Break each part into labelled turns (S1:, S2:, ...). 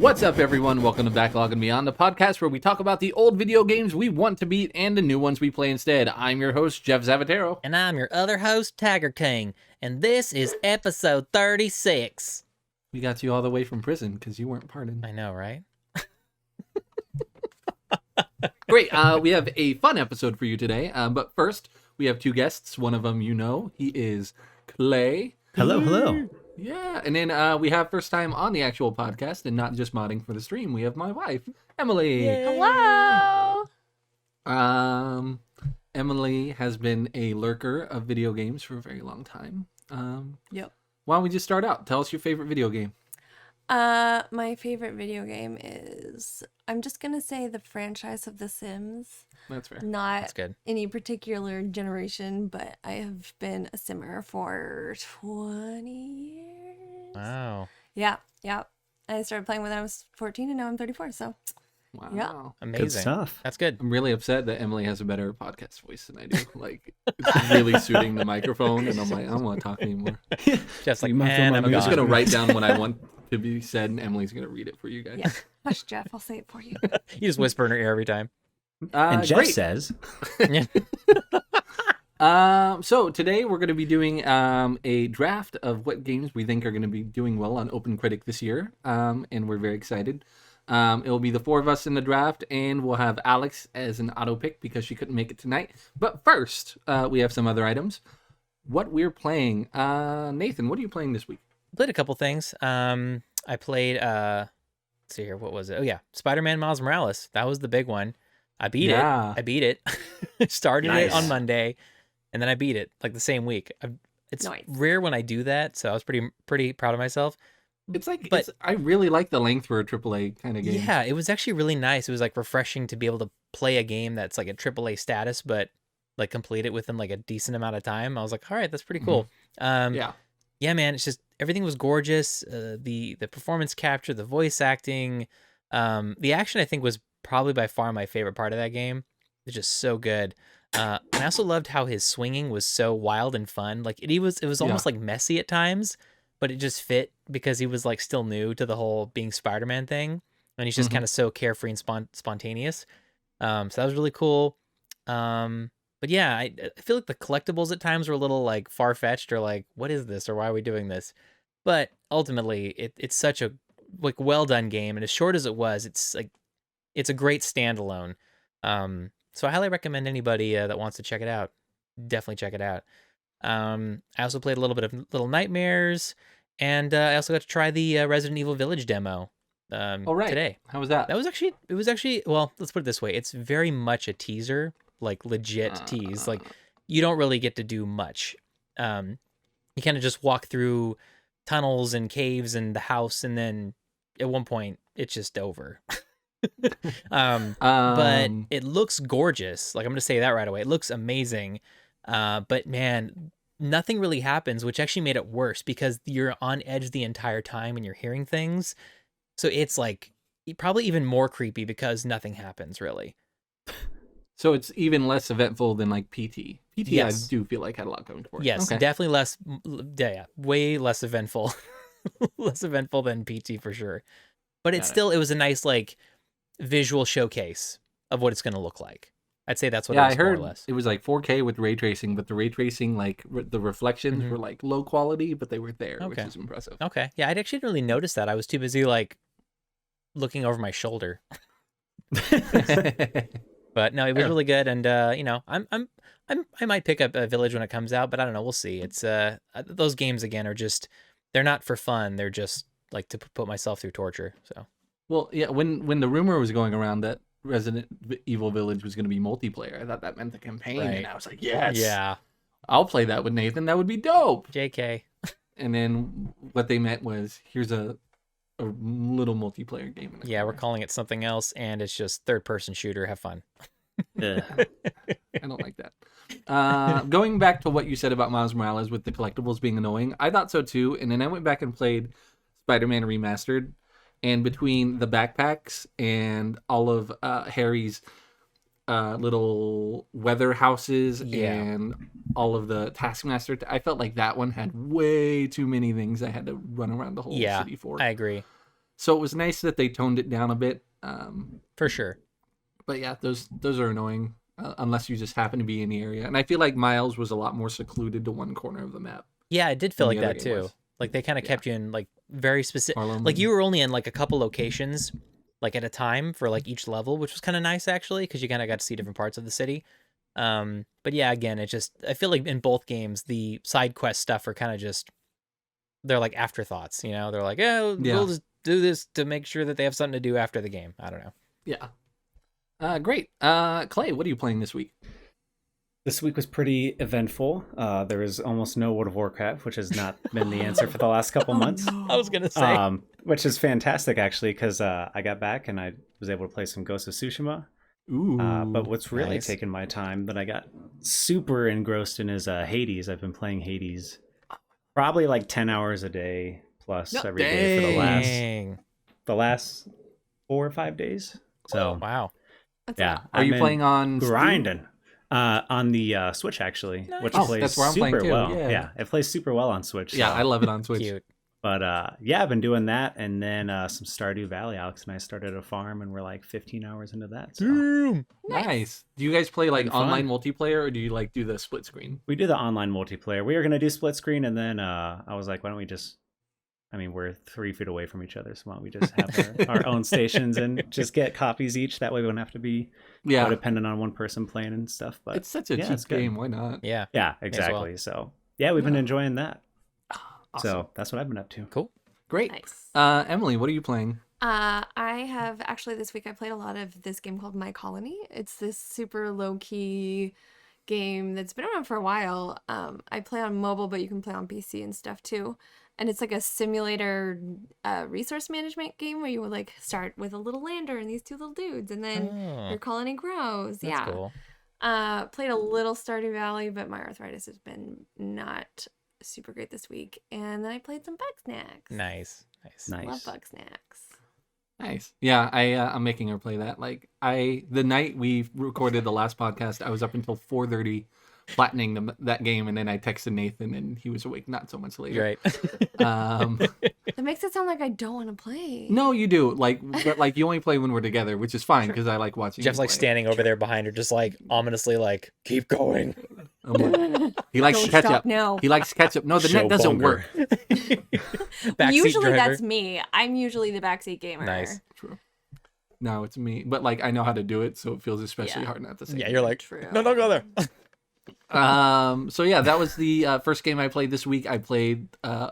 S1: What's up, everyone? Welcome to Backlog and Beyond, the podcast where we talk about the old video games we want to beat and the new ones we play instead. I'm your host, Jeff Zavatero.
S2: And I'm your other host, Tiger King. And this is episode 36.
S1: We got you all the way from prison because you weren't pardoned.
S2: I know, right?
S1: Great. We have a fun episode for you today. But first, we have two guests. One of them you know. He is Clay.
S3: Hello.
S1: Yeah. And then we have first time on the actual podcast and not just modding for the stream. We have my wife, Emily.
S2: Yay.
S4: Hello.
S1: Emily has been a lurker of video games for a very long time.
S4: Yep.
S1: Why don't we just start out? Tell us your favorite video game.
S4: My favorite video game is, I'm just gonna say, the franchise of The Sims.
S1: That's fair.
S4: Not
S2: That's good.
S4: any particular generation, but I have been a simmer for 20 years.
S2: Wow.
S4: Yeah. I started playing when I was 14 and now I'm 34, so
S1: Wow.
S4: Yeah.
S2: Amazing.
S3: Good stuff.
S2: That's good.
S1: I'm really upset that Emily has a better podcast voice than I do. Like, it's really suiting the microphone, and I'm like, I don't want to talk anymore.
S2: Just like,
S3: You must
S2: man,
S3: remind
S2: I'm
S3: me
S1: I'm just
S2: gone.
S1: going to write down what I want to be said, and Emily's going to read it for you guys.
S4: yeah. Hush, Jeff, I'll say it for you.
S2: You just whisper in her ear every time.
S3: And Jeff
S1: Great.
S3: says,
S1: So today we're going to be doing a draft of what games we think are going to be doing well on Open Critic this year, and we're very excited. It will be the four of us in the draft, and we'll have Alex as an auto pick because she couldn't make it tonight. But first, we have some other items. What we're playing. Nathan, what are you playing this week?
S2: Played a couple things. I played, let's see here, what was it? Oh, yeah. Spider-Man Miles Morales. That was the big one. I beat it. I beat it. Started it
S3: Nice.
S2: on Monday, and then I beat it like the same week. It's
S4: Nice.
S2: rare when I do that, so I was pretty proud of myself.
S1: It's like,
S2: But-
S1: I really like the length for a AAA kind of game.
S2: Yeah, it was actually really nice. It was like refreshing to be able to play a game that's like a AAA status, but like complete it within like a decent amount of time. I was like, all right, that's pretty cool.
S1: Yeah.
S2: Yeah, man, it's just everything was gorgeous. The performance capture, the voice acting, the action I think was probably by far my favorite part of that game. It's just so good. And I also loved how his swinging was so wild and fun. Like it was almost like messy at times, but it just fit because he was like still new to the whole being Spider-Man thing, and he's just kind of so carefree and spontaneous. So that was really cool. But yeah, I feel like the collectibles at times were a little like far-fetched or like, what is this or why are we doing this? But ultimately, it's such a like well done game, and as short as it was, it's a great standalone. So I highly recommend anybody that wants to check it out. Definitely check it out. I also played a little bit of Little Nightmares, and I also got to try the Resident Evil Village demo
S1: All right.
S2: today.
S1: How was that?
S2: It was actually, well, let's put it this way. It's very much a teaser, like legit tease. Like you don't really get to do much. You kind of just walk through tunnels and caves and the house, and then at one point it's just over. But it looks gorgeous. Like I'm gonna say that right away. It looks amazing. But man, nothing really happens, which actually made it worse because you're on edge the entire time and you're hearing things. So it's like probably even more creepy because nothing happens really.
S1: So it's even less eventful than like PT. PT,
S2: Yes.
S1: I do feel like had a lot going for it.
S2: Yes,
S1: Okay.
S2: definitely less. Yeah, way less eventful. Less eventful than PT for sure. But
S1: Got it.
S2: it was a nice like visual showcase of what it's going to look like. I'd say that's what
S1: Yeah,
S2: it
S1: I
S2: was
S1: heard
S2: more or less.
S1: it was like 4K with ray tracing, but the ray tracing, like the reflections were like low quality, but they were there, which
S2: Okay.
S1: is impressive.
S2: Okay. Yeah, I actually didn't really notice that. I was too busy like looking over my shoulder. But no, it was
S1: Fair.
S2: really good, and I might pick up a Village when it comes out, but I don't know. We'll see. It's those games again are just they're not for fun. They're just like to put myself through torture. So
S1: Well, yeah, when the rumor was going around that Resident Evil Village was going to be multiplayer, I thought that meant the campaign,
S2: Right.
S1: and I was like, yes,
S2: yeah,
S1: I'll play that with Nathan. That would be dope.
S2: JK.
S1: And then what they meant was, here's a little multiplayer game. In the
S2: Yeah, we're
S1: corner.
S2: calling it something else, and it's just third-person shooter. Have fun.
S1: I don't like that. Going back to what you said about Miles Morales with the collectibles being annoying, I thought so too. And then I went back and played Spider-Man Remastered, and between the backpacks and all of Harry's little weather houses and all of the Taskmaster, I felt like that one had way too many things I had to run around the whole city for.
S2: I agree.
S1: So it was nice that they toned it down a bit.
S2: For sure.
S1: But yeah, those are annoying unless you just happen to be in the area. And I feel like Miles was a lot more secluded to one corner of the map.
S2: Yeah, it did feel
S1: than
S2: like
S1: the other
S2: that
S1: game
S2: too.
S1: was.
S2: Like they kind of
S1: Yeah.
S2: kept you in like very specific.
S1: Harlem
S2: Like
S1: and-
S2: you were only in like a couple locations, like at a time for like each level, which was kind of nice actually, because you kind of got to see different parts of the city. But yeah, again, I feel like in both games the side quest stuff are kind of just they're like afterthoughts. You know, they're like, oh,
S1: Yeah.
S2: we'll just do this to make sure that they have something to do after the game. I don't know.
S1: Yeah. Great. Clay, what are you playing this week?
S3: This week was pretty eventful. There was almost no World of Warcraft, which has not been the answer for the last couple months.
S2: I was gonna say.
S3: Which is fantastic, actually, because I got back and I was able to play some Ghost of Tsushima.
S1: Ooh.
S3: But what's really
S2: nice.
S3: taken my time that I got super engrossed in is Hades. I've been playing Hades probably like 10 hours a day plus every day for
S2: Dang.
S3: the last 4 or 5 days. So
S2: Wow.
S4: That's
S3: yeah,
S1: Are you
S3: I'm
S1: playing on Steam?
S3: grinding on the Switch actually, which
S2: Nice.
S3: plays
S1: that's where I'm
S3: super
S1: playing too,
S3: well.
S1: yeah.
S3: It plays super well on Switch.
S1: Yeah,
S3: so.
S1: I love it on Switch.
S2: Cute.
S3: But yeah, I've been doing that, and then some Stardew Valley. Alex and I started a farm, and we're like 15 hours into that. So
S1: Nice. Do you guys play like
S3: Been fun.
S1: online multiplayer, or do you like do the split screen?
S3: we do the online multiplayer. We were gonna do split screen, and then I was like, why don't we just? I mean, we're 3 feet away from each other, so why don't we just have our own stations and just get copies each? That way, we don't have to be
S1: Yeah,
S3: dependent on one person playing and stuff. But
S1: it's such a
S3: yeah,
S1: cheap
S3: it's good.
S1: game. Why not?
S2: Yeah.
S3: Yeah,
S2: well.
S3: exactly. So yeah, we've been
S1: Yeah.
S3: enjoying that.
S1: Awesome.
S3: So that's what I've been up to.
S2: Cool.
S1: Great.
S4: nice.
S1: Emily, what are you playing?
S4: I have actually this week I played a lot of this game called My Colony. It's this super low key game that's been around for a while. I play on mobile, but you can play on PC and stuff too. And it's like a simulator resource management game where you would like start with a little lander and these 2 little dudes, and then
S2: Oh,
S4: your colony grows.
S2: that's
S4: Yeah.
S2: cool.
S4: Played a little Stardew Valley, but my arthritis has been not super great this week. And then I played some Bug Snacks.
S2: Nice.
S3: Nice.
S4: Love Bug Snacks.
S1: Nice. Yeah, I'm making her play that. Like the night we recorded the last podcast, I was up until 4:30 platinum that game, and then I texted Nathan, and he was awake not so much later.
S2: You're right.
S1: Um,
S4: That makes it sound like I don't want to play.
S1: no, you do. Like, but like you only play when we're together, which is fine because I like watching.
S2: Jeff's
S1: you
S2: like
S1: play.
S2: standing over there behind her, just like ominously, like, keep going.
S1: I'm like, he likes
S4: Don't
S1: ketchup.
S4: stop now.
S1: He likes ketchup. No, the net doesn't work.
S2: Backseat
S4: Usually
S2: driver.
S4: that's me. I'm usually the backseat gamer.
S2: Nice.
S1: True. No, it's me. But like I know how to do it, so it feels especially
S4: Yeah.
S1: hard not to say.
S2: Yeah,
S1: it.
S2: you're like,
S4: True.
S2: no, don't go there.
S1: So yeah, that was the first game I played this week. I played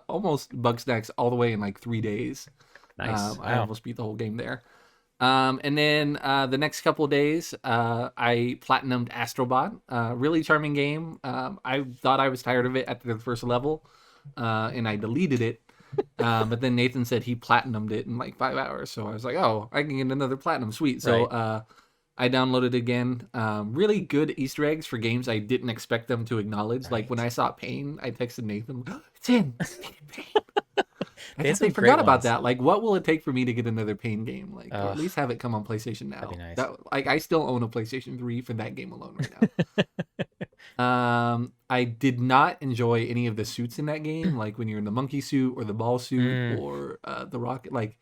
S1: almost Bug Snacks all the way in like 3 days.
S3: Nice.
S1: I
S2: Wow.
S1: almost beat the whole game there. And then the next couple of days, I platinumed Astrobot. Really charming game. I thought I was tired of it after the first level, and I deleted it. But then Nathan said he platinumed it in like 5 hours. So I was like, oh, I can get another platinum. Sweet. So I downloaded it again. Really good Easter eggs for games I didn't expect them to acknowledge. Like when I saw Pain, I texted Nathan, it's in. Pain. I
S2: They had
S1: guess they
S2: some
S1: forgot
S2: great
S1: about
S2: ones.
S1: that. Like, what will it take for me to get another Pain game? Like, or at
S2: Ugh.
S1: least have it come on PlayStation now.
S2: That'd be nice.
S1: Like, I still own a PlayStation 3 for that game alone right now. I did not enjoy any of the suits in that game. Like when you're in the monkey suit or the ball suit or the rocket. Like,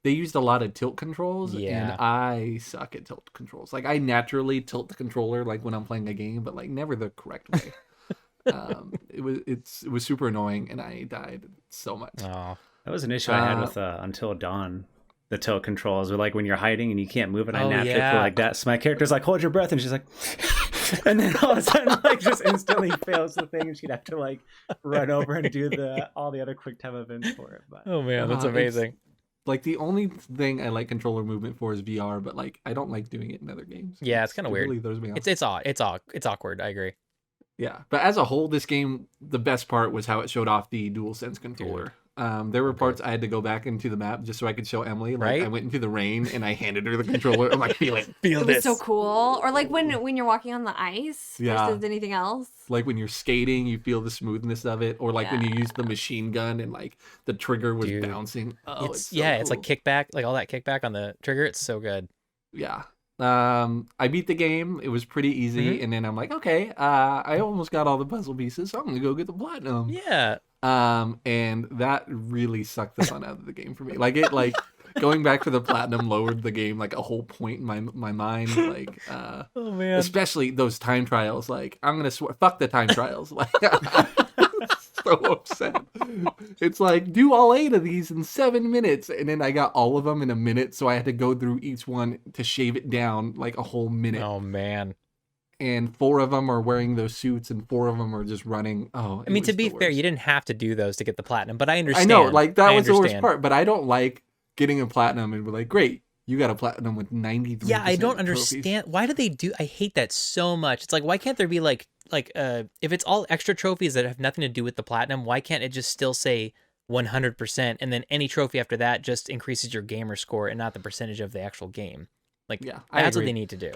S1: they used a lot of tilt controls,
S2: Yeah.
S1: and I suck at tilt controls. Like, I naturally tilt the controller like when I'm playing a game, but like never the correct way. It was super annoying, and I died so much.
S2: Oh,
S3: That was an issue I had with Until Dawn. The tilt controls are like when you're hiding and you can't move, and I
S2: Oh,
S3: naturally
S2: yeah.
S3: feel like that. So my character's like, hold your breath, and she's like, and then all of a sudden, like, just instantly fails the thing, and she'd have to like run over and do all the other quick time events for it. But
S2: oh man, that's
S1: It's-
S2: amazing.
S1: Like, the only thing I like controller movement for is VR, but like I don't like doing it in other games.
S2: Yeah, it's kind
S1: It
S2: of weird.
S1: really throws me off.
S2: It's odd. It's awkward. I agree.
S1: Yeah, but as a whole, this game, the best part was how it showed off the DualSense controller. There were parts I had to go back into the map just so I could show Emily. Like,
S2: Right?
S1: I went into the rain and I handed her the controller. I'm like, feel it.
S2: Feel
S4: It was so cool. Or like when you're walking on the ice
S1: Yeah.
S4: versus anything else.
S1: Like when you're skating, you feel the smoothness of it. Or like when you
S4: Yeah.
S1: use the machine gun and like the trigger was
S2: Dude.
S1: bouncing. Oh,
S2: It's
S1: so
S2: yeah, it's like
S1: cool.
S2: kickback, like all that kickback on the trigger. It's so good.
S1: Yeah. I beat the game. It was pretty easy. And then I'm like, okay, I almost got all the puzzle pieces, so I'm gonna go get the platinum.
S2: Yeah.
S1: And that really sucked the fun out of the game for me. Like it, like going back to the platinum lowered the game like a whole point in my mind. Like,
S2: Oh man.
S1: especially those time trials. Like, I'm gonna swear, fuck the time trials. Like, so upset. It's like, do all 8 of these in 7 minutes, and then I got all of them in a minute, so I had to go through each one to shave it down like a whole minute.
S2: Oh man.
S1: And 4 of them are wearing those suits, and 4 of them are just running. Oh,
S2: I mean, to
S1: was
S2: be
S1: the
S2: fair,
S1: worst.
S2: you didn't have to do those to get the platinum, but I
S1: I
S2: understand.
S1: know, like that
S2: I
S1: was the worst
S2: understand.
S1: part. But I don't like getting a platinum and we're like, great, you got a platinum with 93.
S2: Yeah, I don't
S1: trophies.
S2: understand. Why do they do? I hate that so much. It's like, why can't there be like if it's all extra trophies that have nothing to do with the platinum, why can't it just still say 100%, and then any trophy after that just increases your gamer score and not the percentage of the actual game? Like,
S1: Yeah, I
S2: that's what
S1: agree.
S2: they need to do.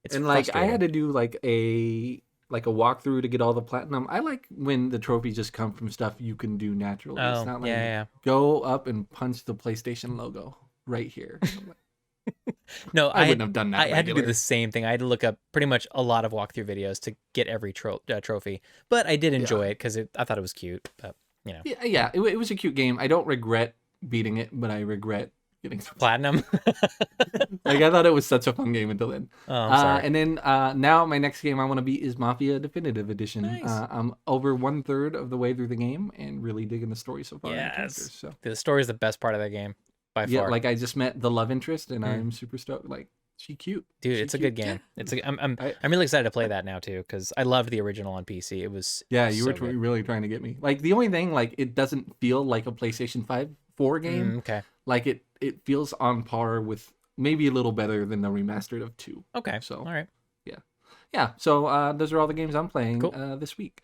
S2: It's
S1: And like I
S2: frustrating.
S1: had to do like a walkthrough to get all the platinum. I like when the trophies just come from stuff you can do naturally.
S2: Oh,
S1: It's not like
S2: yeah.
S1: go up and punch the PlayStation logo right here. I'm like,
S2: No,
S1: I wouldn't have done that.
S2: I had to do
S1: regular.
S2: the same thing. I had to look up pretty much a lot of walkthrough videos to get every trophy, but I did enjoy it because I thought it was cute. But you know,
S1: Yeah, it was a cute game. I don't regret beating it, but I regret getting
S2: platinum.
S1: like I thought it was such a fun game until then.
S2: Oh, I'm sorry.
S1: And then now my next game I want to beat is Mafia Definitive Edition.
S2: Nice.
S1: I'm over 1/3 of the way through the game and really digging the story so far. and the
S2: Yes,
S1: characters, so.
S2: the story is the best part of that game by
S1: Yeah,
S2: far.
S1: like I just met the love interest and I'm super stoked. Like she cute,
S2: Dude,
S1: She
S2: it's a
S1: cute.
S2: good game. I'm
S1: I-
S2: really excited to play that now too because I loved the original on PC. It was
S1: Yeah, you were
S2: so good.
S1: really trying to get me. Like the only thing, like it doesn't feel like a PlayStation 4 game.
S2: Okay,
S1: Like it feels on par with maybe a little better than the remastered of 2.
S2: okay,
S1: So
S2: all right.
S1: yeah, so those are all the games I'm playing
S2: Cool.
S1: this week.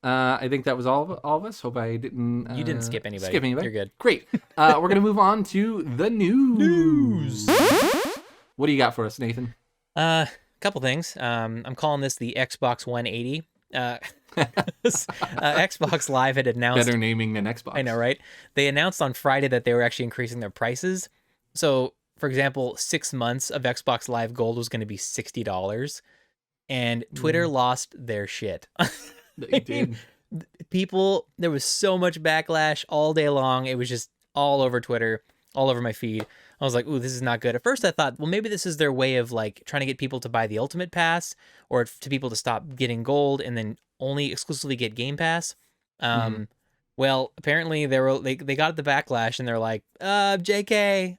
S1: I think that was all of us. Hope I didn't.
S2: You didn't skip anybody.
S1: Skip anybody.
S2: You're good.
S1: Great. We're gonna move on to the news. What do you got for us, Nathan?
S2: Couple things. I'm calling this the Xbox 180. Xbox Live had announced.
S1: Better naming than Xbox.
S2: I know, right? They announced on Friday that they were actually increasing their prices. So, for example, 6 months of Xbox Live Gold was going to be $60, and Twitter lost their shit.
S1: They did.
S2: People, there was so much backlash all day long. It was just all over Twitter, all over my feed. I was like, ooh, this is not good. At first I thought, well, maybe this is their way of like trying to get people to buy the Ultimate Pass or to people to stop getting gold and then only exclusively get Game Pass. Well, apparently they got the backlash and they're like, JK,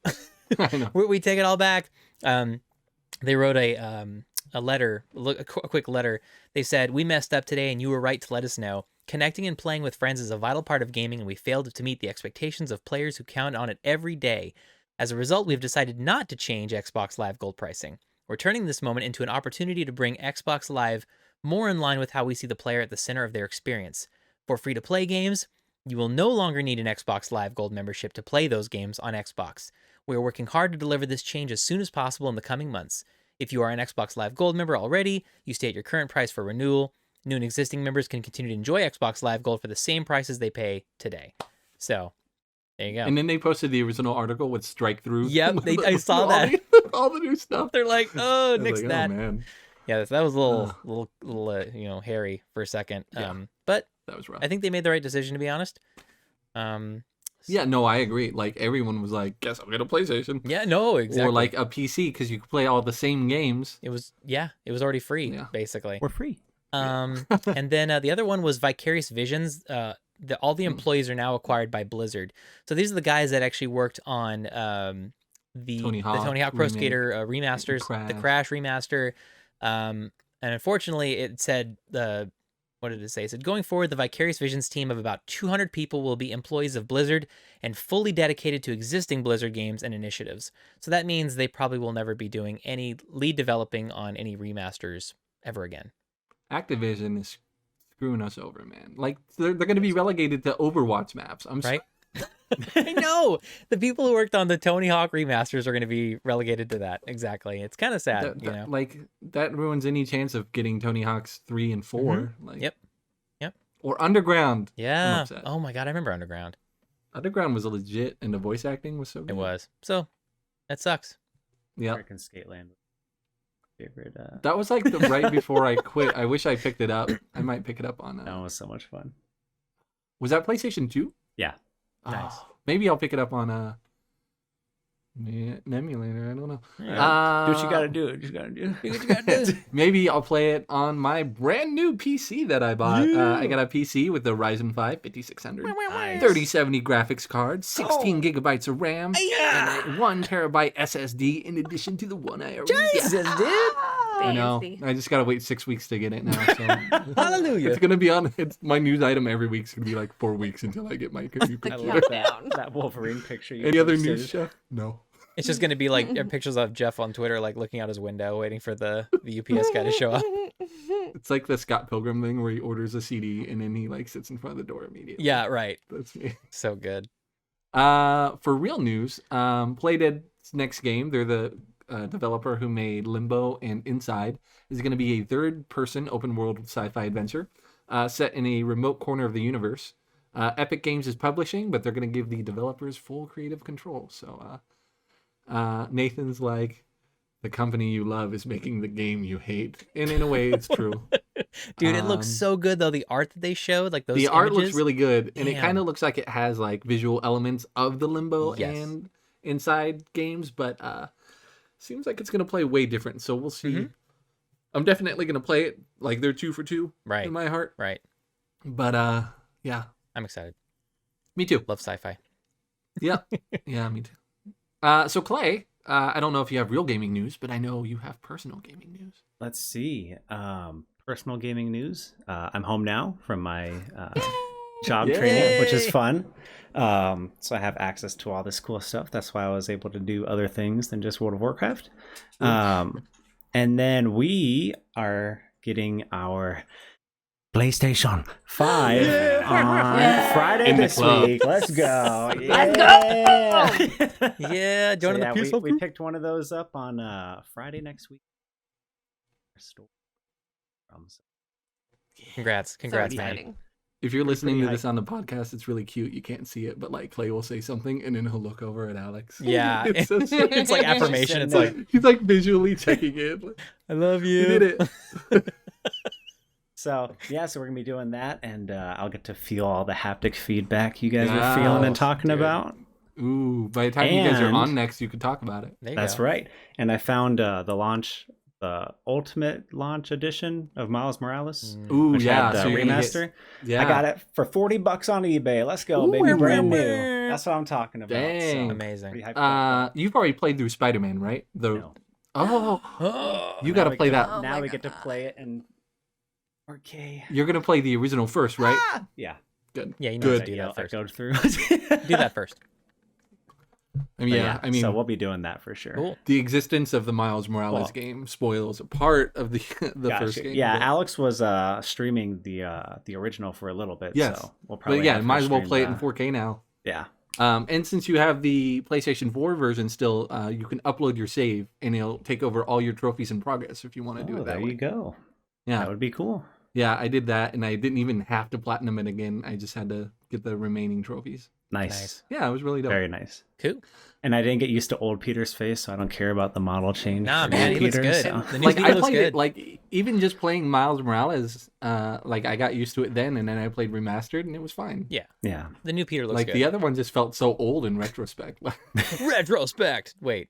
S1: I know.
S2: we take it all back. They wrote a letter, a quick letter. They said, we messed up today and you were right to let us know. Connecting and playing with friends is a vital part of gaming, and we failed to meet the expectations of players who count on it every day. As a result, we've decided not to change Xbox Live Gold pricing. We're turning this moment into an opportunity to bring Xbox Live more in line with how we see the player at the center of their experience. For free-to-play games, you will no longer need an Xbox Live Gold membership to play those games on Xbox. We are working hard to deliver this change as soon as possible in the coming months. If you are an Xbox Live Gold member already, you stay at your current price for renewal. New and existing members can continue to enjoy Xbox Live Gold for the same prices they pay today. So, there you go.
S1: And then they posted the original article with strike through.
S2: Yep, I saw
S1: all
S2: that.
S1: all the new stuff.
S2: They're like, oh,
S1: I was
S2: nix
S1: like,
S2: that.
S1: Oh man,
S2: Yeah, that was a little hairy for a second.
S1: Yeah.
S2: But
S1: that was rough.
S2: I think they made the right decision, to be honest.
S1: Yeah, no, I agree. Like everyone was like, "Guess I'll get a PlayStation."
S2: Yeah, no, exactly.
S1: Or like a PC because you could play all the same games.
S2: it was already free,
S1: Yeah.
S2: basically.
S3: We're free.
S2: And then the other one was Vicarious Visions. All the employees are now acquired by Blizzard. So these are the guys that actually worked on the Tony Hawk Pro
S1: remake,
S2: Skater remasters, the Crash remaster. And unfortunately, it said what did it say? It said, going forward, the Vicarious Visions team of about 200 people will be employees of Blizzard and fully dedicated to existing Blizzard games and initiatives. So that means they probably will never be doing any lead developing on any remasters ever again.
S1: Activision is screwing us over, man. Like they're going to be relegated to Overwatch maps. I'm
S2: Right? I know. The people who worked on the Tony Hawk remasters are going to be relegated to that. Exactly. It's kind of sad,
S1: Like that ruins any chance of getting Tony Hawk's 3 and 4. Like,
S2: Yep.
S1: Or Underground. I'm
S2: Yeah.
S1: upset.
S2: Oh my God, I remember Underground.
S1: Underground was legit, and the voice acting was so good.
S2: It was. So, that sucks.
S1: Yeah.
S3: American Skateland. Favorite.
S1: That was like right before I quit. I wish I picked it up. I might pick it up on.
S3: That was so much fun.
S1: Was that PlayStation 2?
S3: Yeah.
S2: Nice.
S1: Maybe I'll pick it up on Yeah, an emulator. I don't know.
S3: Do what you gotta do. Do what you gotta do.
S2: Do what you gotta do.
S1: Maybe I'll play it on my brand new PC that I bought. I got a PC with the Ryzen 5 5600,
S3: Nice.
S1: 3070 graphics card, 16 gigabytes of RAM, and a 1 terabyte SSD in addition to the one I already got.
S2: Jesus, dude.
S1: I know.
S4: Fancy.
S1: I just gotta wait 6 weeks to get it now. So
S2: Hallelujah.
S1: it's gonna be on. It's my news item every week's gonna be like 4 weeks until I get my new
S3: I
S1: computer.
S3: love
S4: Countdown.
S3: that Wolverine picture. You
S1: Any other
S3: posted.
S1: news, Chef? No.
S2: It's just gonna be like pictures of Jeff on Twitter, like looking out his window, waiting for the UPS guy to show up.
S1: It's like the Scott Pilgrim thing where he orders a CD and then he like sits in front of the door immediately.
S2: Yeah, right.
S1: That's me.
S2: So good.
S1: For real news, Playdead's next game, they're the developer who made Limbo and Inside, is going to be a third-person open-world sci-fi adventure set in a remote corner of the universe. Epic Games is publishing, but they're going to give the developers full creative control. So Nathan's like, the company you love is making the game you hate. And in a way, it's true.
S2: Dude, it looks so good though. The art that they showed, like those
S1: The art looks
S2: images.
S1: really good, and it
S2: Damn.
S1: kind of looks like it has like visual elements of the Limbo
S2: Yes.
S1: and Inside games, but seems like it's gonna play way different. So we'll see.
S2: Mhm.
S1: I'm definitely gonna play it. Like they're 2 for 2
S2: Right.
S1: in my heart.
S2: Right.
S1: But yeah,
S2: I'm excited.
S1: me too.
S2: Love sci-fi.
S1: Yeah, yeah, me too. So Clay, I don't know if you have real gaming news, but I know you have personal gaming news.
S3: Let's see. Personal gaming news. I'm home now from my job training, which is fun. So I have access to all this cool stuff. That's why I was able to do other things than just World of Warcraft. And then we are getting our PlayStation 5 on Friday
S1: In the
S3: this
S1: club.
S3: week. Let's go.
S4: Let's
S3: go.
S2: Yeah, joining the peaceful
S3: we
S2: group.
S3: picked one of those up on Friday next week.
S2: Congrats,
S4: So
S2: man.
S4: exciting.
S1: If you're listening
S3: pretty
S1: to this on the podcast, it's really cute. You can't see it, but like Clay will say something and then he'll look over at Alex.
S2: Yeah,
S1: It's so sweet.
S2: it's like affirmation. It's like,
S1: He's like visually checking it. Like,
S2: I love
S1: you
S2: you.
S1: did it.
S3: So yeah, so we're gonna be doing that, and I'll get to feel all the haptic feedback you guys
S1: Wow,
S3: are feeling and talking
S1: dude.
S3: about.
S1: Ooh, by the time you guys are
S3: And-
S1: on next, you could talk about it.
S2: There you
S3: That's
S2: go.
S3: right. And I found the ultimate launch edition of Miles Morales,
S1: Ooh,
S3: which
S1: yeah.
S3: had the
S1: so you're gonna get-
S3: remaster.
S1: yeah.
S3: I got it for $40 on eBay. Let's go,
S2: Ooh,
S3: baby,
S2: wah,
S3: brand
S2: wah,
S3: new.
S2: wah.
S3: That's what I'm talking about.
S1: Dang.
S3: So,
S2: Amazing.
S3: pretty hyped about
S1: You've already played through Spider-Man, right?
S3: that. No.
S1: Oh, you
S3: Now
S1: got to
S3: we
S1: play
S3: get-
S1: that.
S4: Oh
S3: Now
S4: my
S3: we get to
S4: God.
S3: play it in 4K.
S1: You're gonna play the original first, right?
S3: Yeah.
S1: Good.
S2: Yeah, you know
S1: Good.
S2: how to do that first.
S3: Go through.
S2: Do that first.
S1: I mean, yeah. I mean,
S3: so we'll be doing that for sure.
S2: Cool.
S1: the existence of the Miles Morales
S3: Well-
S1: game spoils a part of the
S3: Gotcha.
S1: first game.
S3: Yeah,
S1: but-
S3: Alex was streaming the original for a little bit.
S1: Yes.
S3: So we'll probably
S1: but yeah,
S3: have her
S1: might as well
S3: stream
S1: play it in
S3: the-
S1: 4K now.
S3: Yeah.
S1: And since you have the PlayStation 4 version still, you can upload your save and it'll take over all your trophies in progress if you want to do
S3: Oh,
S1: it that
S3: there
S1: way.
S3: you go.
S1: Yeah,
S3: That would be cool.
S1: yeah, I did that, and I didn't even have to platinum it again. I just had to get the remaining trophies.
S3: Nice.
S1: Yeah, it was really dope.
S3: Very nice.
S2: Cool.
S3: And I didn't get used to old Peter's face, so I don't care about the model change.
S2: Nah,
S3: for
S2: man,
S3: old
S2: he looks
S3: Peter,
S2: good.
S3: so-
S2: The new
S1: Like
S2: Peter
S1: I
S2: looks
S1: played
S2: good.
S1: it, like even just playing Miles Morales, like I got used to it then, and then I played remastered, and it was fine.
S2: Yeah,
S3: Yeah.
S2: the new Peter looks
S1: Like
S2: good.
S1: the other one just felt so old in retrospect.
S2: Retrospect. Wait.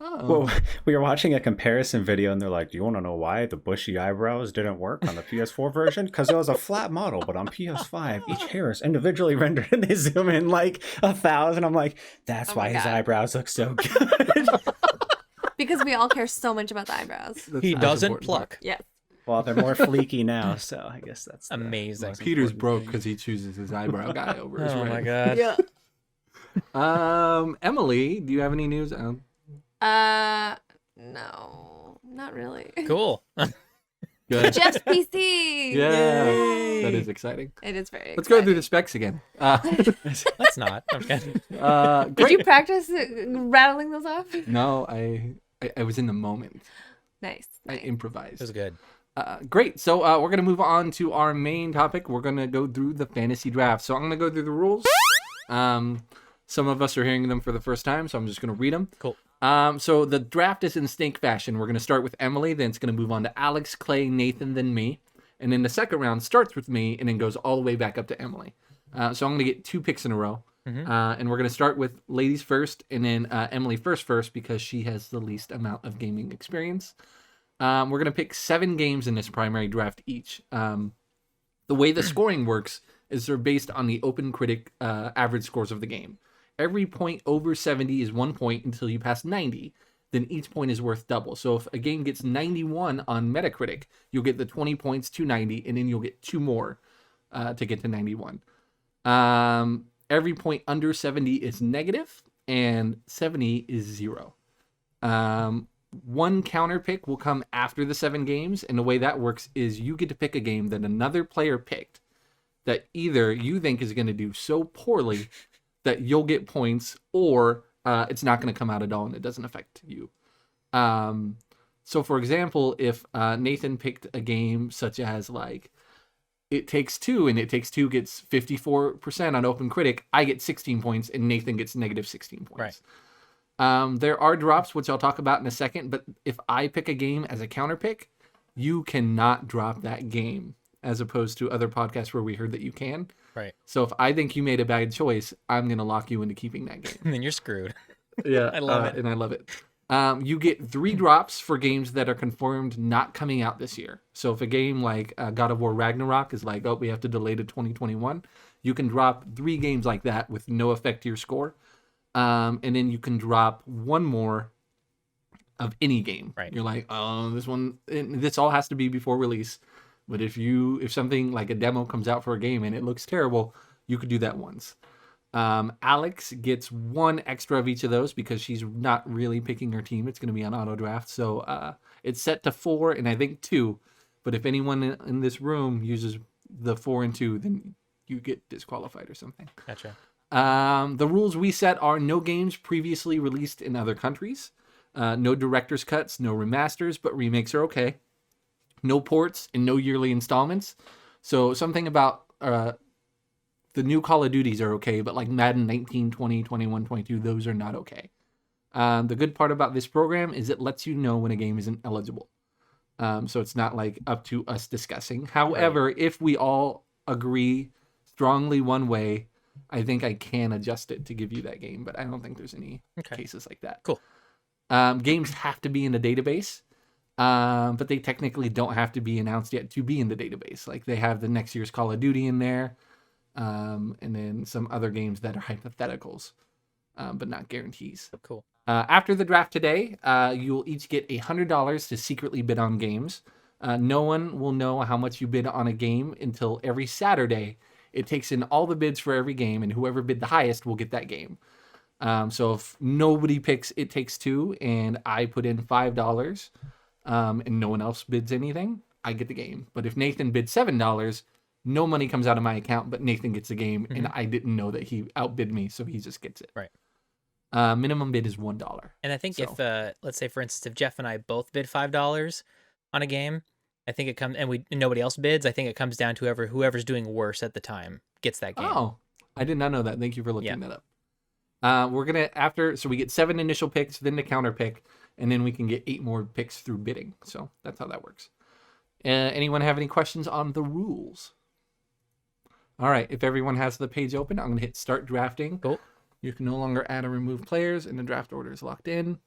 S1: Oh.
S3: Well, we were watching a comparison video, and they're like, "Do you want to know why the bushy eyebrows didn't work on the PS4 version? Because it was a flat model, but on PS5, each hair is individually rendered." And they zoom in like 1,000. I'm like, "That's
S4: Oh my
S3: why his
S4: God.
S3: eyebrows look so good."
S4: Because we all care so much about the eyebrows.
S1: That's
S2: He
S1: the most
S2: doesn't
S1: important part.
S2: pluck.
S4: Yes.
S3: Well, they're more fleeky now, so I guess that's the
S2: Amazing.
S3: most
S1: Peter's
S3: important
S1: broke
S3: thing.
S1: because he chooses his eyebrow guy over his
S2: Oh my
S1: red.
S2: god.
S4: Yeah.
S1: Emily, do you have any news?
S4: No, not really.
S2: Cool.
S1: Good.
S4: Jeff's PC.
S1: Yeah,
S2: Yay.
S1: that is exciting.
S4: It is very.
S1: Let's go through the
S4: exciting.
S1: specs again.
S2: Let's not. Okay.
S4: Did
S1: Great.
S4: you practice rattling those off?
S1: No, I was in the moment.
S4: Nice.
S1: I
S4: nice.
S2: It
S1: improvised.
S2: was good.
S1: Great. So we're gonna move on to our main topic. We're gonna go through the fantasy draft. So I'm gonna go through the rules. Some of us are hearing them for the first time, so I'm just gonna read them.
S2: Cool.
S1: So the draft is in snake fashion. We're gonna start with Emily, then it's gonna move on to Alex, Clay, Nathan, then me, and then the second round starts with me and then goes all the way back up to Emily. So I'm gonna get 2 picks in a row. And we're going to start with ladies first, and then Emily first because she has the least amount of gaming experience. We're going to pick 7 games in this primary draft each. The way the scoring works is they're based on the Open Critic average scores of the game. Every point over 70 is 1 point until you pass 90. Then each point is worth double. So if a game gets 91 on Metacritic, you'll get the 20 points to 90, and then you'll get 2 more to get to 91. Every point under 70 is negative, and 70 is 0. One counter pick will come after the 7 games, and the way that works is you get to pick a game that another player picked that either you think is going to do so poorly that you'll get points, or it's not going to come out at all and it doesn't affect you. So, for example, if Nathan picked a game such as like It Takes Two, and It Takes Two gets 54% on Open Critic, I get 16 points, and Nathan gets negative 16 points.
S2: Right.
S1: There are drops, which I'll talk about in a second, but if I pick a game as a counter pick, you cannot drop that game, as opposed to other podcasts where we heard that you can.
S2: Right.
S1: So if I think you made a bad choice, I'm going to lock you into keeping that game.
S2: And then you're screwed.
S1: Yeah,
S2: I love it.
S1: And I love it. You get 3 drops for games that are confirmed not coming out this year. So if a game like God of War Ragnarok is like, oh, we have to delay to 2021, you can drop 3 games like that with no effect to your score. And then you can drop 1 more of any game.
S2: Right.
S1: You're like, oh, this one, and this all has to be before release. But if something like a demo comes out for a game and it looks terrible, you could do that once. Alex gets 1 extra of each of those because she's not really picking her team. It's going to be on auto draft. So it's set to 4 and I think 2. But if anyone in this room uses the 4 and 2, then you get disqualified or something.
S2: Gotcha.
S1: The rules we set are no games previously released in other countries, no director's cuts, no remasters, but remakes are okay. No ports and no yearly installments. So something about the new Call of Duties are okay, but like Madden 19, 20, 21, 22, those are not okay. The good part about this program is it lets you know when a game isn't eligible. So it's not like up to us discussing. However, if we all agree strongly one way, I think I can adjust it to give you that game, but I don't think there's any cases like that.
S2: Cool.
S1: Games have to be in the database. But they technically don't have to be announced yet to be in the database. Like they have the next year's Call of Duty in there, and then some other games that are hypotheticals, but not guarantees.
S2: Cool.
S1: After the draft today, you will each get $100 to secretly bid on games. No one will know how much you bid on a game until every Saturday. It takes in all the bids for every game, and whoever bid the highest will get that game. So if nobody picks It Takes Two and I put in $5, and no one else bids anything, I get the game. But if Nathan bids $7, no money comes out of my account, but Nathan gets the game, and I didn't know that he outbid me, so he just gets it.
S2: Right.
S1: Minimum bid is $1.
S2: And I think if, let's say, for instance, if Jeff and I both bid $5 on a game, I think it comes, and nobody else bids, I think it comes down to whoever's doing worse at the time gets that game.
S1: Oh, I did not know that. Thank you for looking that up. We're going to, so we get 7 initial picks, then the counter pick, and then we can get 8 more picks through bidding. So that's how that works. Anyone have any questions on the rules? All right. If everyone has the page open, I'm going to hit start drafting.
S2: Cool.
S1: You can no longer add or remove players, and the draft order is locked in.